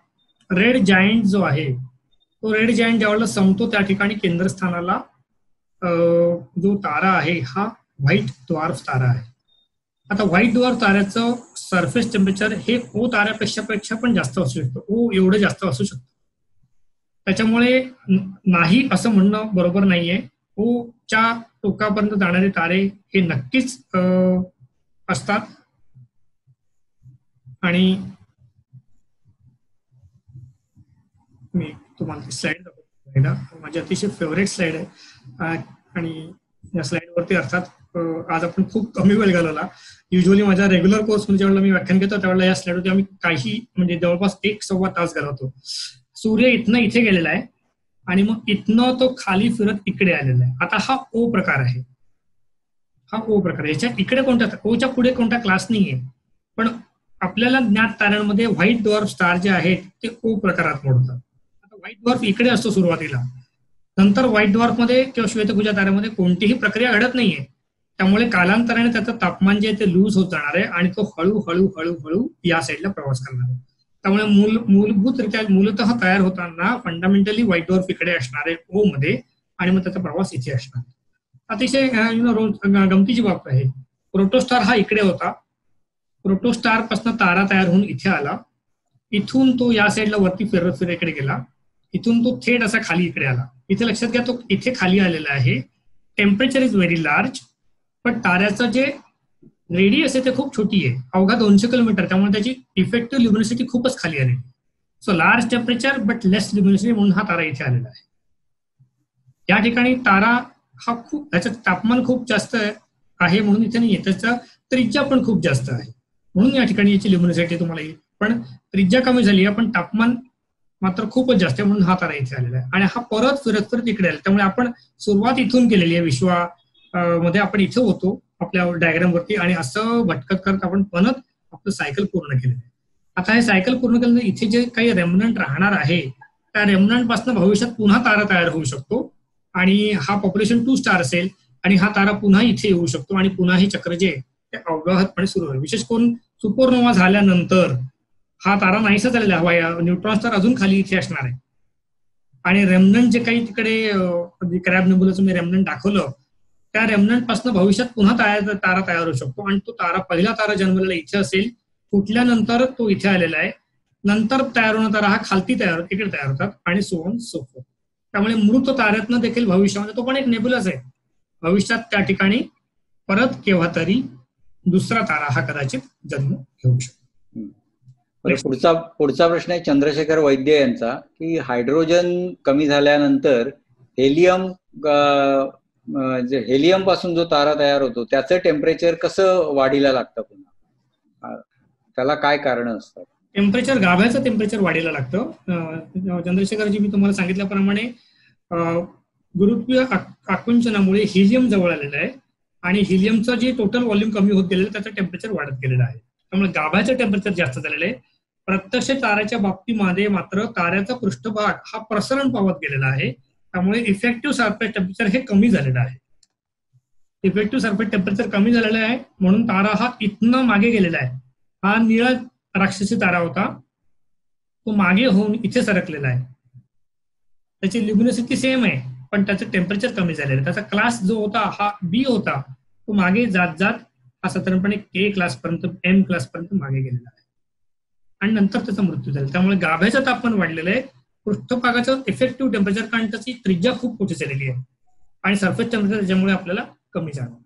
रेड जायंट जो आहे, तो रेड जायंट ज्या वेळेला संपतो त्या ठिकाणी केंद्रस्थानाला जो तारा आहे हा व्हाईट ड्वार्फ तारा आहे. आता व्हाईट ड्वार्फ ताऱ्याचं सरफेस टेम्परेचर हे ओ ताऱ्यापेक्षा पण जास्त असू शकतं, ओ एवढं जास्त असू शकतं. त्याच्यामुळे नाही असं म्हणणं बरोबर नाहीये. ओच्या टोकापर्यंत जाणारे तारे हे नक्कीच असतात. आणि मी तुम्हाला स्लाइड दाखवतो, माझी अतिशय फेवरेट स्लाइड आहे. आणि या स्लाइडवरती अर्थात आज आपण खूप कमी वेळ घालवला. युजली माझ्या रेग्युलर कोर्समध्ये ज्यावेळेला मी व्याख्यान घेतो त्यावेळेला या स्लाइडवरती आम्ही काही म्हणजे जवळपास 1-1.25 तास घालवतो. सूर्य इथनं इथे गेलेला आहे आणि मग इथनं तो खाली फिरत इकडे आलेला आहे. आता हा ओ प्रकार आहे, हा ओ प्रकार आहे. याच्या इकडे कोणता, ओच्या पुढे कोणता क्लास नाहीये, पण आपल्याला ज्ञात ताऱ्यांमध्ये व्हाईट ड्वार्फ स्टार जे आहेत ते ओ प्रकारात मोडतात. आता व्हाईट ड्वार्फ इकडे असतो सुरुवातीला, नंतर व्हाईट ड्वार्फ मध्ये किंवा श्वेतकुजा ताऱ्यामध्ये कोणतीही प्रक्रिया घडत नाहीये, त्यामुळे कालांतराने त्याचं तापमान जे आहे ते लूज होत जाणार आहे आणि तो हळूहळू हळूहळू या साईडला प्रवास करणार आहे. त्यामुळे मूलभूतरित्या मूलतः तयार होताना फंडामेंटली व्हाईट ड्वार्फ इकडे असणार आहे ओ मध्ये, आणि मग त्याचा प्रवास इथे असणार. अतिशय गमतीची बाब आहे, प्रोटोस्टार हा इकडे होता, प्रोटोस्टार पासून तारा तयार होऊन इथे आला, इथून तो या साईडला वरती फिरत इकडे गेला, इथून तो थेट असा खाली इकडे आला. इथे लक्षात घ्या तो इथे खाली आलेला आहे. टेम्परेचर इज व्हेरी लार्ज, पण ताऱ्याचं जे रेडियस आहे ते खूप छोटी आहे, अवघा 200 किलोमीटर, त्यामुळे त्याची इफेक्टिव्ह ल्युमिनोसिटी खूपच खाली आली. सो लार्ज टेम्परेचर बट लेस ल्युमिनोसिटी म्हणून हा तारा इथे आलेला आहे. या ठिकाणी तारा हा खूप, त्याचं तापमान खूप जास्त आहे म्हणून इथे नाहीये, त्याचा त्रिज्या पण खूप जास्त आहे म्हणून या ठिकाणी याची ल्युमिनोसिटी तुम्हाला येईल. पण त्रिज्या कमी झाली आहे पण तापमान मात्र खूपच जास्त आहे म्हणून हा तारा इथे आलेला आहे. आणि हा परत फिरत इकडे आला, त्यामुळे आपण सुरुवात इथून केलेली आहे विश्वा मध्ये, आपण इथे होतो आपल्या डायग्राम वरती, आणि असं भटकत करत आपण परत आपलं सायकल पूर्ण केलेलं आहे. आता हे सायकल पूर्ण केल्यानंतर इथे जे काही रेमनंट राहणार आहे त्या रेमनंट पासून भविष्यात पुन्हा तारा तयार होऊ शकतो, आणि हा पॉप्युलेशन 2 स्टार असेल आणि हा तारा पुन्हा इथे येऊ शकतो, आणि पुन्हा हे चक्र जे ते अव्याहतपणे सुरू होईल. विशेष करून सुपरनोवा झाल्यानंतर हा तारा नाहीसा झालेला हवा, न्यूट्रॉन स्टार अजून खाली इथे असणार आहे, आणि रेमनंट जे काही तिकडे क्रॅब नेबुलाचं मी रेमनंट दाखवलं त्या रेमनंट पासून भविष्यात पुन्हा तारा तयार होऊ शकतो, आणि तो तारा पहिला तारा जन्मलेला इथे असेल, फुटल्यानंतर तो इथे आलेला आहे, नंतर तयार होणार तारा हा खालती इकडे तयार होतात, आणि सो ऑन सो फोर्थ. त्यामुळे मृत ताऱ्यातनं देखील भविष्यामध्ये तो पण एक नेबुलाच आहे, भविष्यात त्या ठिकाणी परत केव्हा तरी दुसरा तारा हा कदाचित जन्म घेऊ शकतो. पुढचा प्रश्न आहे चंद्रशेखर वैद्य यांचा, की हायड्रोजन कमी झाल्यानंतर हेलियम पासून जो तारा तयार होतो त्याचं टेम्परेचर कसं वाढीला लागतं पुन्हा, त्याला काय कारण असतात? टेम्परेचर, गाभ्याचं टेम्परेचर वाढीला लागतं. चंद्रशेखरजी मी तुम्हाला सांगितल्याप्रमाणे गुरुत्वीय आकुंचनामुळे हिलियम जवळ आलेलं आहे, आणि हिलियमचं जे टोटल व्हॉल्यूम कमी होत गेलेलं त्याचं टेम्परेचर वाढत गेलेलं आहे, त्यामुळे गाभ्याचं टेम्परेचर जास्त झालेलं आहे. प्रत्यक्ष ताऱ्याच्या बाबतीमध्ये मात्र ताऱ्याचा पृष्ठभाग हा प्रसरण पावत गेलेला आहे, त्यामुळे इफेक्टिव्ह सरफेस टेम्परेचर हे कमी झालेलं आहे. इफेक्टिव्ह सरफेस टेम्परेचर कमी झालेलं आहे म्हणून तारा हा इथनं मागे गेलेला आहे. हा निळा राक्षसी तारा होता, तो मागे होऊन इथे सरकलेला आहे. त्याची ल्युमिनोसिटी सेम आहे पण त्याचं टेम्परेचर कमी झालेलं आहे. त्याचा क्लास जो होता हा बी होता, तो मागे जात जात हा साधारणपणे के क्लास पर्यंत, एम क्लास पर्यंत मागे गेलेला आहे, आणि नंतर त्याचा मृत्यू झाला. त्यामुळे गाभ्याचं तापमान वाढलेलं आहे, पृष्ठभागाचं इफेक्टिव्ह टेम्परेचर, कारण त्याची त्रिज्या खूप मोठी झालेली आहे, आणि सरफेस टेम्परेचर त्याच्यामुळे आपल्याला कमी जाणवतं.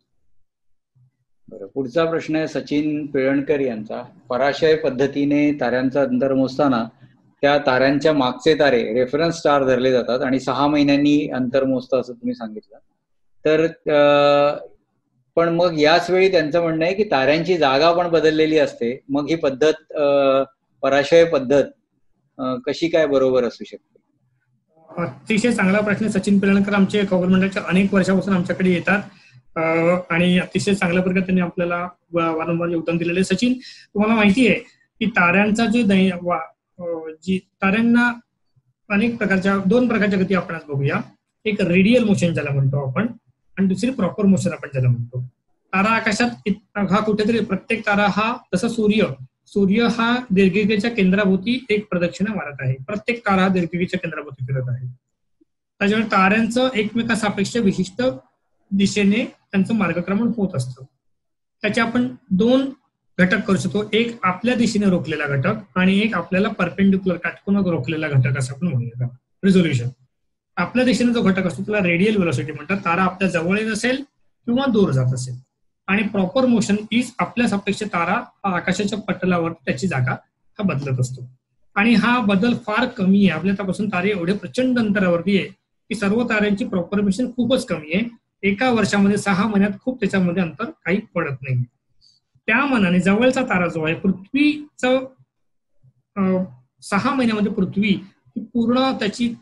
बरं, पुढचा प्रश्न आहे सचिन पिळणकर यांचा. पराशय पद्धतीने ताऱ्यांचा अंतर मोजताना त्या ताऱ्यांच्या मागचे तारे रेफरन्स स्टार धरले जातात आणि 6 महिन्यांनी अंतर मोजतं असं तुम्ही सांगितलं. तर पण मग याच वेळी त्यांचं म्हणणं आहे की ताऱ्यांची जागा पण बदललेली असते. मग ही पद्धत पराशय पद्धत कशी काय बरोबर असू शकते? अतिशय चांगला प्रश्न. सचिन पिळणकर आमचे गव्हर्नमेंटच्या अनेक वर्षापासून आमच्याकडे येतात आणि अतिशय चांगल्या प्रकारे त्यांनी आपल्याला वारंवार योगदान दिलेलं आहे. सचिन, तुम्हाला माहिती आहे की ताऱ्यांचा जी ताऱ्यांना अनेक प्रकारच्या 2 प्रकारच्या गती आपण आज बघूया. एक रेडियल मोशन ज्याला म्हणतो आपण, आणि दुसरी प्रॉपर मोशन आपण ज्याला म्हणतो. तारा आकाशात हा कुठेतरी, प्रत्येक तारा हा, तसा सूर्य हा दीर्घिकेच्या केंद्राभोवती एक प्रदक्षिणा मारत आहे. प्रत्येक तारा हा दीर्घिकेच्या केंद्राभोवती फिरत आहे. त्याच्यामुळे ताऱ्यांचं एकमेकासापेक्ष विशिष्ट दिशेने त्यांचं मार्गक्रमण होत असतं. त्याचे आपण 2 घटक करू शकतो. एक आपल्या दिशेने रोखलेला घटक आणि एक आपल्याला परपेंडिक्युलर काटकोनात रोखलेला घटक असं आपण म्हणूया. रिझोल्युशन. आपल्या दिशेने जो घटक असतो त्याला रेडियल व्हेलॉसिटी म्हणतात. तारा आपल्या जवळ येत असेल किंवा दूर जात असेल. आणि प्रॉपर मोशन इज आपल्या सापेक्ष तारा हा आकाशाच्या पटलावर त्याची जागा हा बदलत असतो. आणि हा बदल फार कमी आहे. आपल्यापासून तारे एवढे प्रचंड अंतरावरती आहे की सर्व ताऱ्यांची प्रॉपर मोशन खूपच कमी आहे. एका वर्षामध्ये 6 महिन्यात खूप त्याच्यामध्ये अंतर काही पडत नाही. त्या मानाने जवळचा तारा जो आहे पृथ्वीचं 6 महिन्यामध्ये पृथ्वी ही पूर्ण त्याची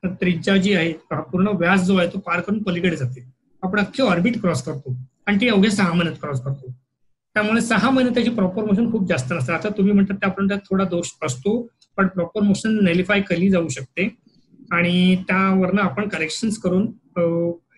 त्रिज्या जी आहे, पूर्ण व्यास जो आहे तो पार करून पलीकडे जाते. आपण अख्खी ऑर्बिट क्रॉस करतो आणि ते अवघ्या 6 महिन्यात क्रॉस करतो. त्यामुळे 6 महिन्यात त्याची प्रॉपर मोशन खूप जास्त नसतं. आता तुम्ही म्हणतात त्यात थोडा दोष असतो, पण प्रॉपर मोशन नेलिफाय केली जाऊ शकते आणि त्यावरनं आपण करेक्शन्स करून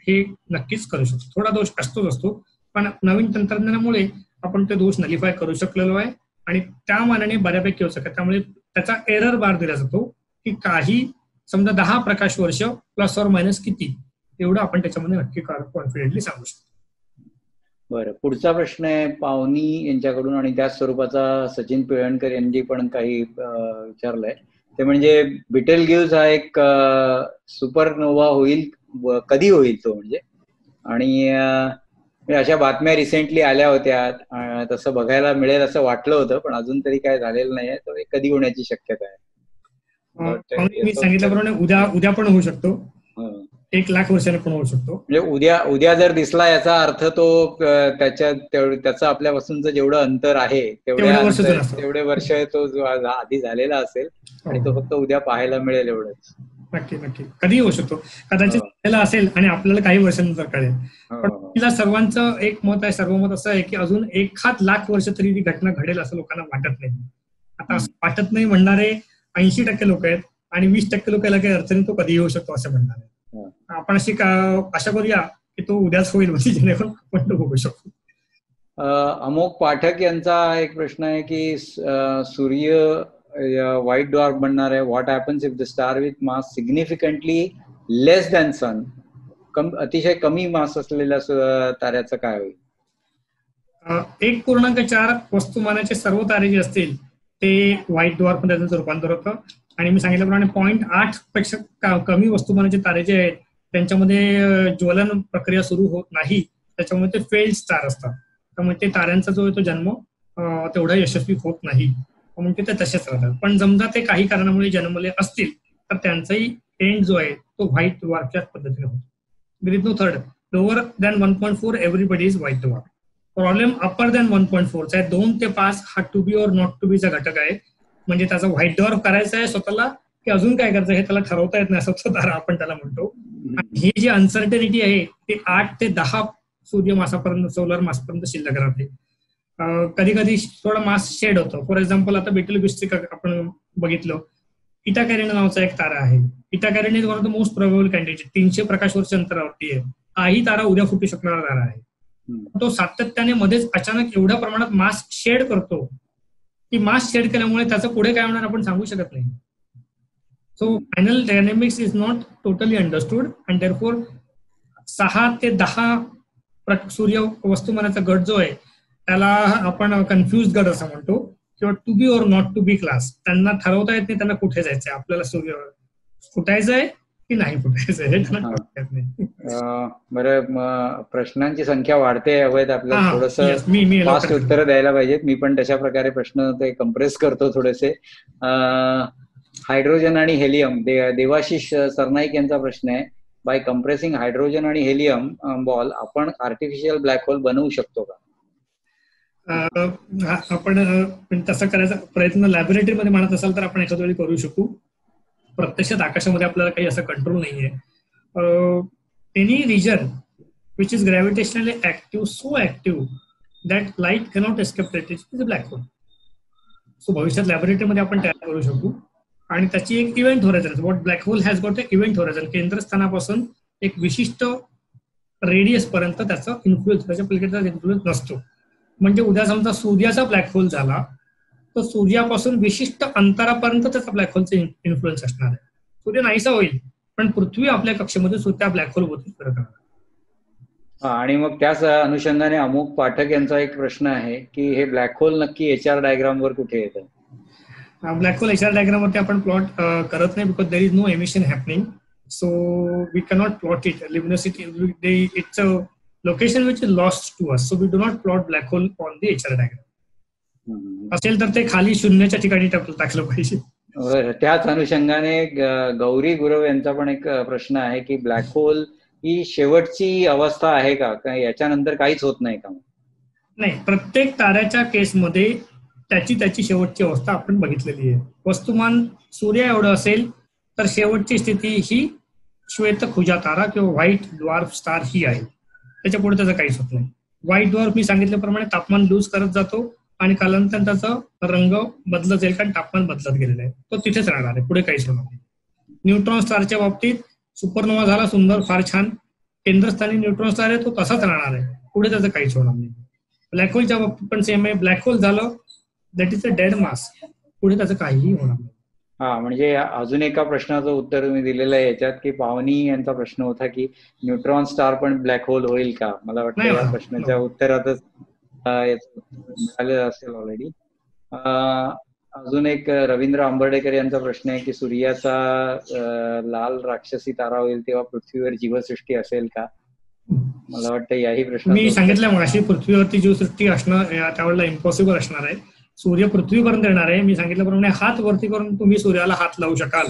हे नक्कीच करू शकतो. थोडा दोष असतो, पण नवीन तंत्रज्ञानामुळे आपण ते दोष नलिफाय करू शकलेलो आहे आणि त्या मानाने बऱ्यापैकी होऊ शकत. त्यामुळे त्याचा एरर बार दिला जातो की काही समजा 10 प्रकाश वर्ष प्लस ऑर मायनस किती, एवढं आपण त्याच्यामध्ये नक्की कॉन्फिडेंटली सांगू शकतो. बरं, पुढचा प्रश्न आहे पावनी यांच्याकडून आणि त्याच स्वरूपाचा सचिन पिळणकर यांनी पण काही विचारलंय. ते म्हणजे बिटेलगिव्हज हा एक सुपरनोव्हा होईल, कधी होईल तो, म्हणजे, आणि अशा बातम्या रिसेंटली आल्या होत्या. तसं बघायला मिळेल असं वाटलं होतं, पण अजून तरी काय झालेलं नाहीये. तर कधी होण्याची शक्यता आहे? मी सांगितल्याप्रमाणे उद्या पण होऊ शकतो, 1,00,000 वर्षाने पण होऊ शकतो. म्हणजे उद्या जर दिसला याचा अर्थ तो त्याचं आपल्यापासूनचं जेवढं अंतर आहे तेवढे वर्ष तो आधी झालेला असेल आणि तो फक्त उद्या पाहायला मिळेल एवढंच. नक्की कधी होऊ शकतो, कदाचित झालेला असेल आणि आपल्याला काही वर्षानंतर कळेल. पण तिला सर्वांचं एक मत आहे, सर्व मत असं आहे की अजून 1,00,000 वर्ष तरी ती घटना घडेल असं लोकांना वाटत नाही. आता असं वाटत नाही म्हणणारे 80% लोक आहेत आणि 20% लोकांना काही अडचणी तो कधी होऊ शकतो असं म्हणणार आहे. आपण आशा करूया की तो उद्याच होईल, म्हणजे जेणेकरून आपण तो बघू शकतो. अमोक पाठक यांचा एक प्रश्न आहे की सूर्य व्हाईट डॉर्फ बनणार आहे. What happens if the star with mass significantly less than sun, अतिशय कमी मास असलेल्या ताऱ्याचं काय होईल? 1.4 वस्तुमानाचे सर्व तारे जे असतील ते व्हाईट डॉर्फ मध्ये त्याचं रूपांतर होतं. आणि मी सांगितल्याप्रमाणे 0.8 पेक्षा कमी वस्तुमानाचे तारे जे आहेत त्यांच्यामध्ये ज्वलन प्रक्रिया सुरू होत नाही, त्याच्यामुळे ते फेल्ड स्टार असतात. त्यामुळे ते ताऱ्यांचा जो आहे तो जन्म तेवढा यशस्वी होत नाही, म्हणजे ते तसेच राहतात. पण समजा ते काही कारणामुळे जन्मले असतील तर त्यांचाही एंड जो आहे तो व्हाईट डॉर्फच्या पद्धतीने होतो. There is no third. Lower than 1.4 everybody is white dwarf. Problem upper than 1.4 आहे. 2 ते 5 हा टू बी और नॉट टू बीचा घटक आहे. म्हणजे त्याचा व्हाईट डॉर्फ करायचा आहे स्वतःला की अजून काय करायचं हे त्याला ठरवता येत नाही, असं तारा आपण त्याला म्हणतो. आणि ही जी अनसर्टनिटी आहे ती 8 ते 10 सूर्य मासापर्यंत, सोलर मासपर्यंत शिल्लक राहते. कधी कधी थोडा मास शेड होतो. फॉर एक्झाम्पल आता बेटलगिव्हज आपण बघितलं, इटा कॅरिना नावाचा एक तारा आहे. Eta Carina is one of the most probable candidate. 300 प्रकाश वर्ष अंतरावरती आहे. हाही तारा उद्या फुटू शकणारा तारा आहे. तो सातत्याने मध्येच अचानक एवढ्या प्रमाणात मास शेड करतो की मास शेड केल्यामुळे त्याचं पुढे काय होणार आपण सांगू शकत नाही. So final dynamics is not totally understood and therefore 6 ते 10 सूर्य वस्तुमानाचा गट जो आहे त्याला आपण कन्फ्युज गट असं म्हणतो, किंवा टू बी और नॉट टू बी क्लास. त्यांना ठरवता येत नाही त्यांना कुठे जायचंय. आपल्याला सूर्य फुटायचंय की नाही फुटायचं हे त्यांना कळत नाही. बरं, प्रश्नांची संख्या वाढते, हवेत आपल्याला थोडंसं फास्ट उत्तरं द्यायला पाहिजेत. मी पण तशा प्रकारे प्रश्न ते कम्प्रेस करतो थोडेसे. हायड्रोजन आणि हेलियम, देवाशिष सरनाईक यांचा प्रश्न आहे. बाय कम्प्रेसिंग हायड्रोजन आणि हेलियम बॉल आपण आर्टिफिशियल ब्लॅक होल बनवू शकतो का? आपण तसं करायचा प्रयत्न लॅबोरेटरीमध्ये म्हणत असाल तर आपण एखाद्या वेळी करू शकू. प्रत्यक्षात आकाशामध्ये आपल्याला काही असं कंट्रोल नाहीये. Any region which is gravitationally active, so active that light cannot escape it is a black hole. So भविष्यात लॅबोरेटरीमध्ये आपण तयार करू शकू. आणि त्याची एक event horizon, what black hole has got a event horizon, केंद्रस्थानापासून एक विशिष्ट रेडियस पर्यंत त्याचा इन्फ्लुएन्स, त्याच्या पलीकडचा इन्फ्लुएन्स नसतो. म्हणजे उद्या समजा सूर्याचा ब्लॅक होल झाला तर सूर्यापासून विशिष्ट अंतरापर्यंत त्याचा ब्लॅक होलचा इन्फ्लुएन्स असणार आहे. सूर्य नाहीसा होईल पण पृथ्वी आपल्या कक्षेमध्ये त्या ब्लॅक होल होती करत राहणार. आणि मग त्याच अनुषंगाने अमुक पाठक यांचा एक प्रश्न आहे की हे ब्लॅक होल नक्की HR डायग्राम वर कुठे येतं? ब्लॅक होल HR डायग्राम वरती आपण प्लॉट करत नाही, because there is no emission happening, so we cannot plot it. Luminosity it's a location which is lost to us, so we do not plot black hole on the HR diagram. असेल तर ते खाली शून्याच्या ठिकाणी टाकलं पाहिजे. त्याच अनुषंगाने गौरी गुरव यांचा पण एक प्रश्न आहे की ब्लॅक होल ही शेवटची अवस्था आहे का, याच्यानंतर काहीच होत नाही का? नाही, प्रत्येक ताऱ्याच्या केसमध्ये त्याची शेवटची अवस्था आपण बघितलेली आहे. वस्तुमान सूर्य एवढं असेल तर शेवटची स्थिती ही श्वेतखुजा तारा किंवा व्हाईट ड्वार्फ स्टार ही आहे. त्याच्या पुढे त्याचं काहीच होत नाही. व्हाईट ड्वार्फ मी सांगितल्याप्रमाणे तापमान लूज करत जातो आणि कालांतर त्याचा रंग बदलत जाईल कारण तापमान बदलत गेलेलं आहे. तो तिथेच राहणार आहे, पुढे काहीच होणार नाही. न्यूट्रॉन स्टारच्या बाबतीत सुपरनोवा झाला, सुंदर, फार छान, केंद्रस्थानी न्यूट्रॉन स्टार आहे, तो तसाच राहणार आहे, पुढे त्याचं काहीच होणार नाही. ब्लॅक होलच्या बाबतीत पण सेम आहे. ब्लॅक होल झालं दॅट इज अ डेड मास, पुढे त्याचं काहीही होणार नाही. म्हणजे अजून एका प्रश्नाचं उत्तर तुम्ही दिलेलं आहे याच्यात की पावनी यांचा प्रश्न होता की न्यूट्रॉन स्टार पण ब्लॅक होल होईल का? मला वाटतं या प्रश्नाच्या उत्तरातच मिळालेलं असेल ऑलरेडी. अजून एक रवींद्र आंबर्डेकर यांचा प्रश्न आहे की सूर्याचा लाल राक्षसी तारा होईल तेव्हा पृथ्वीवर जीवसृष्टी असेल का? मला वाटतं याही प्रश्न मी सांगितलं मग अशी पृथ्वीवरती जीवसृष्टी असणं त्यावेळेला इम्पॉसिबल असणार आहे. सूर्य पृथ्वीपर्यंत येणार आहे. मी सांगितल्याप्रमाणे हात वरती करून तुम्ही सूर्याला हात लावू शकाल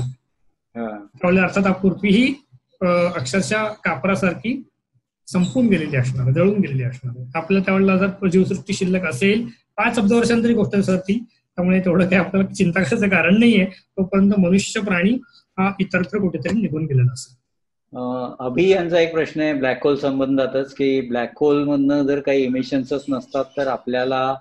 त्यावेळेला, अर्थात पृथ्वी ही अक्षरशः कापरासारखी संपून गेलेली असणार, जळून गेलेली असणार आहे. आपल्याला त्यावेळेला जर जीवसृष्टी शिल्लक असेल 5 अब्ज वर्षांतरी गोष्ट सरती, त्यामुळे तेवढं काही आपल्याला चिंता करायचं कारण नाहीये. तोपर्यंत मनुष्य प्राणी हा इतरत्र कुठेतरी निघून गेलेला असेल. अभि यांचा एक प्रश्न आहे ब्लॅक होल संबंधातच की ब्लॅक होल मधनं जर काही इमिशन्सच नसतात तर आपल्याला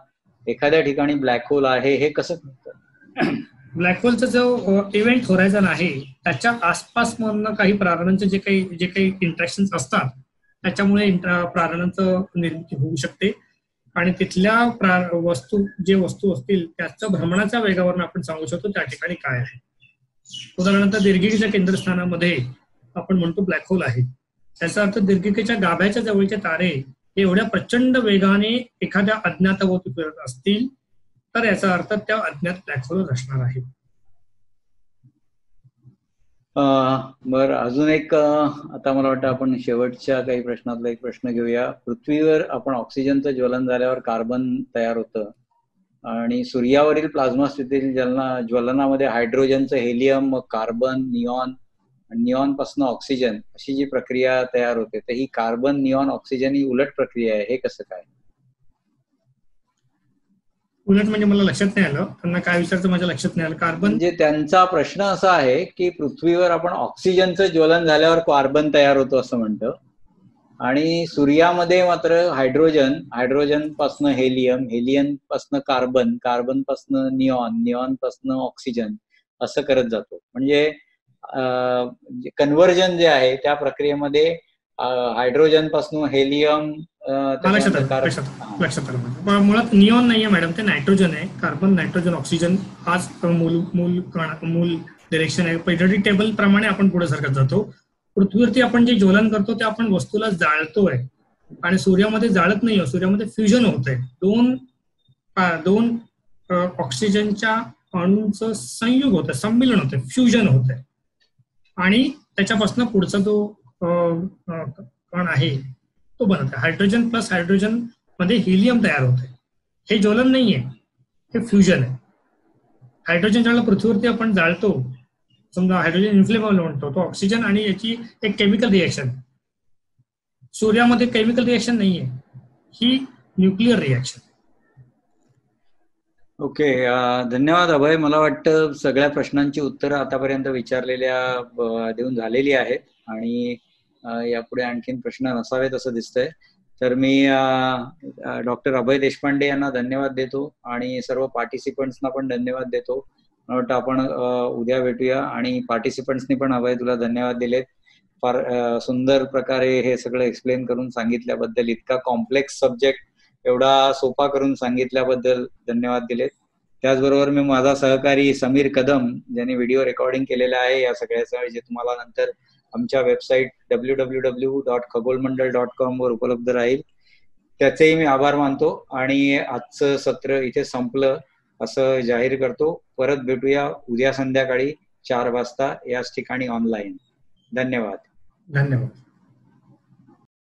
एखाद्या ठिकाणी ब्लॅक होल आहे हे कसं कळतं? ब्लॅक होलचा जो इव्हेंट होरायझन आहे त्याच्या आसपास मधनं काही प्रारणांचे जे काही इंटरॅक्शन असतात त्याच्यामुळे प्रारणांचं निर्मिती होऊ शकते आणि तिथल्या वस्तू असतील त्याच्या भ्रमणाच्या वेगावरून आपण सांगू शकतो त्या ठिकाणी काय आहे. उदाहरणार्थ दीर्घिकेच्या केंद्रस्थानामध्ये आपण म्हणतो ब्लॅक होल आहे. त्याचा अर्थ दीर्घिकेच्या गाभ्याच्या जवळचे तारे हे एवढ्या प्रचंड वेगाने एखाद्या अज्ञाताभोवती फिरत असतील तर याचा अर्थ त्या अज्ञात ब्लॅक होल असणार आहे. बरं, अजून एक आता मला वाटतं आपण शेवटच्या काही प्रश्नातला एक प्रश्न घेऊया. पृथ्वीवर आपण ऑक्सिजनचं ज्वलन झाल्यावर कार्बन तयार होतं आणि सूर्यावरील प्लाझ्मा स्थितीतील ज्वलनामध्ये हायड्रोजनचं हेलियम, मग कार्बन, निऑन पासून ऑक्सिजन अशी जी प्रक्रिया तयार होते तर ही कार्बन, निऑन, ऑक्सिजन ही उलट प्रक्रिया आहे. हे कसं काय? उलट म्हणजे मला लक्षात नाही आलं, त्यांना काय विचारतं माझ्या लक्षात नाही आलं. कार्बन म्हणजे त्यांचा प्रश्न असा आहे की पृथ्वीवर आपण ऑक्सिजनचं ज्वलन झाल्यावर कार्बन तयार होतो असं म्हणतो आणि सूर्यामध्ये मात्र हायड्रोजन पासनं हेलियम पासनं कार्बन पासनं निऑन पासनं ऑक्सिजन असं करत जातो. म्हणजे कन्व्हर्जन जे आहे त्या प्रक्रियेमध्ये हायड्रोजन पासून हेलियम लक्षात आलं. मुळात निऑन नाहीये मॅडम, ते नायट्रोजन आहे. कार्बन, नायट्रोजन, ऑक्सिजन हाच मूल डिरेक्शन आहे. पिरियडिक टेबल प्रमाणे आपण पुढे सरकत जातो. पृथ्वीवरती आपण जे ज्वलन करतो ते आपण वस्तूला जाळतोय आणि सूर्यामध्ये जाळत नाही, सूर्यामध्ये फ्युजन होत आहे. दोन ऑक्सिजनच्या अणूंचं संयुग होतं, संमिलन होतं, फ्युजन होत आहे आणि त्याच्यापासून पुढचा जो कण आहे तो बनत आहे. हायड्रोजन प्लस हायड्रोजन मध्ये हिलियम तयार होते. हे ज्वलन नाहीये, हे फ्युजन आहे. हायड्रोजन ज्याला पृथ्वीवरती आपण जाळतो, समजा हायड्रोजन इन्फ्लेमेबल म्हणतो, तो ऑक्सिजन आणि याची एक केमिकल रिएक्शन. सूर्यामध्ये केमिकल रिएक्शन नाहीये, ही न्यूक्लिअर रिएक्शन. ओके, धन्यवाद अभय. मला वाटतं सगळ्या प्रश्नांची उत्तरं आतापर्यंत विचारलेल्या देऊन झालेली आहेत आणि यापुढे आणखीन प्रश्न नसावेत असं दिसतंय. तर मी डॉक्टर अभय देशपांडे यांना धन्यवाद देतो आणि सर्व पार्टिसिपंट्सना पण धन्यवाद देतो. मला वाटतं आपण उद्या भेटूया. आणि पार्टिसिपंट्सनी पण अभय तुला धन्यवाद दिलेत. फार सुंदर प्रकारे हे सगळं एक्सप्लेन करून सांगितल्याबद्दल, इतका कॉम्प्लेक्स सब्जेक्ट एवढा सोपा करून सांगितल्याबद्दल धन्यवाद दिलेत. त्याचबरोबर मी माझा सहकारी समीर कदम ज्यांनी व्हिडिओ रेकॉर्डिंग केलेला आहे या सगळ्याचं, जे तुम्हाला नंतर आमच्या वेबसाईट www.खगोलमंडल.com वर उपलब्ध राहील, त्याचेही मी आभार मानतो. आणि आजचं सत्र इथे संपलं असं जाहीर करतो. परत भेटूया उद्या संध्याकाळी 4 वाजता याच ठिकाणी ऑनलाईन. धन्यवाद. धन्यवाद.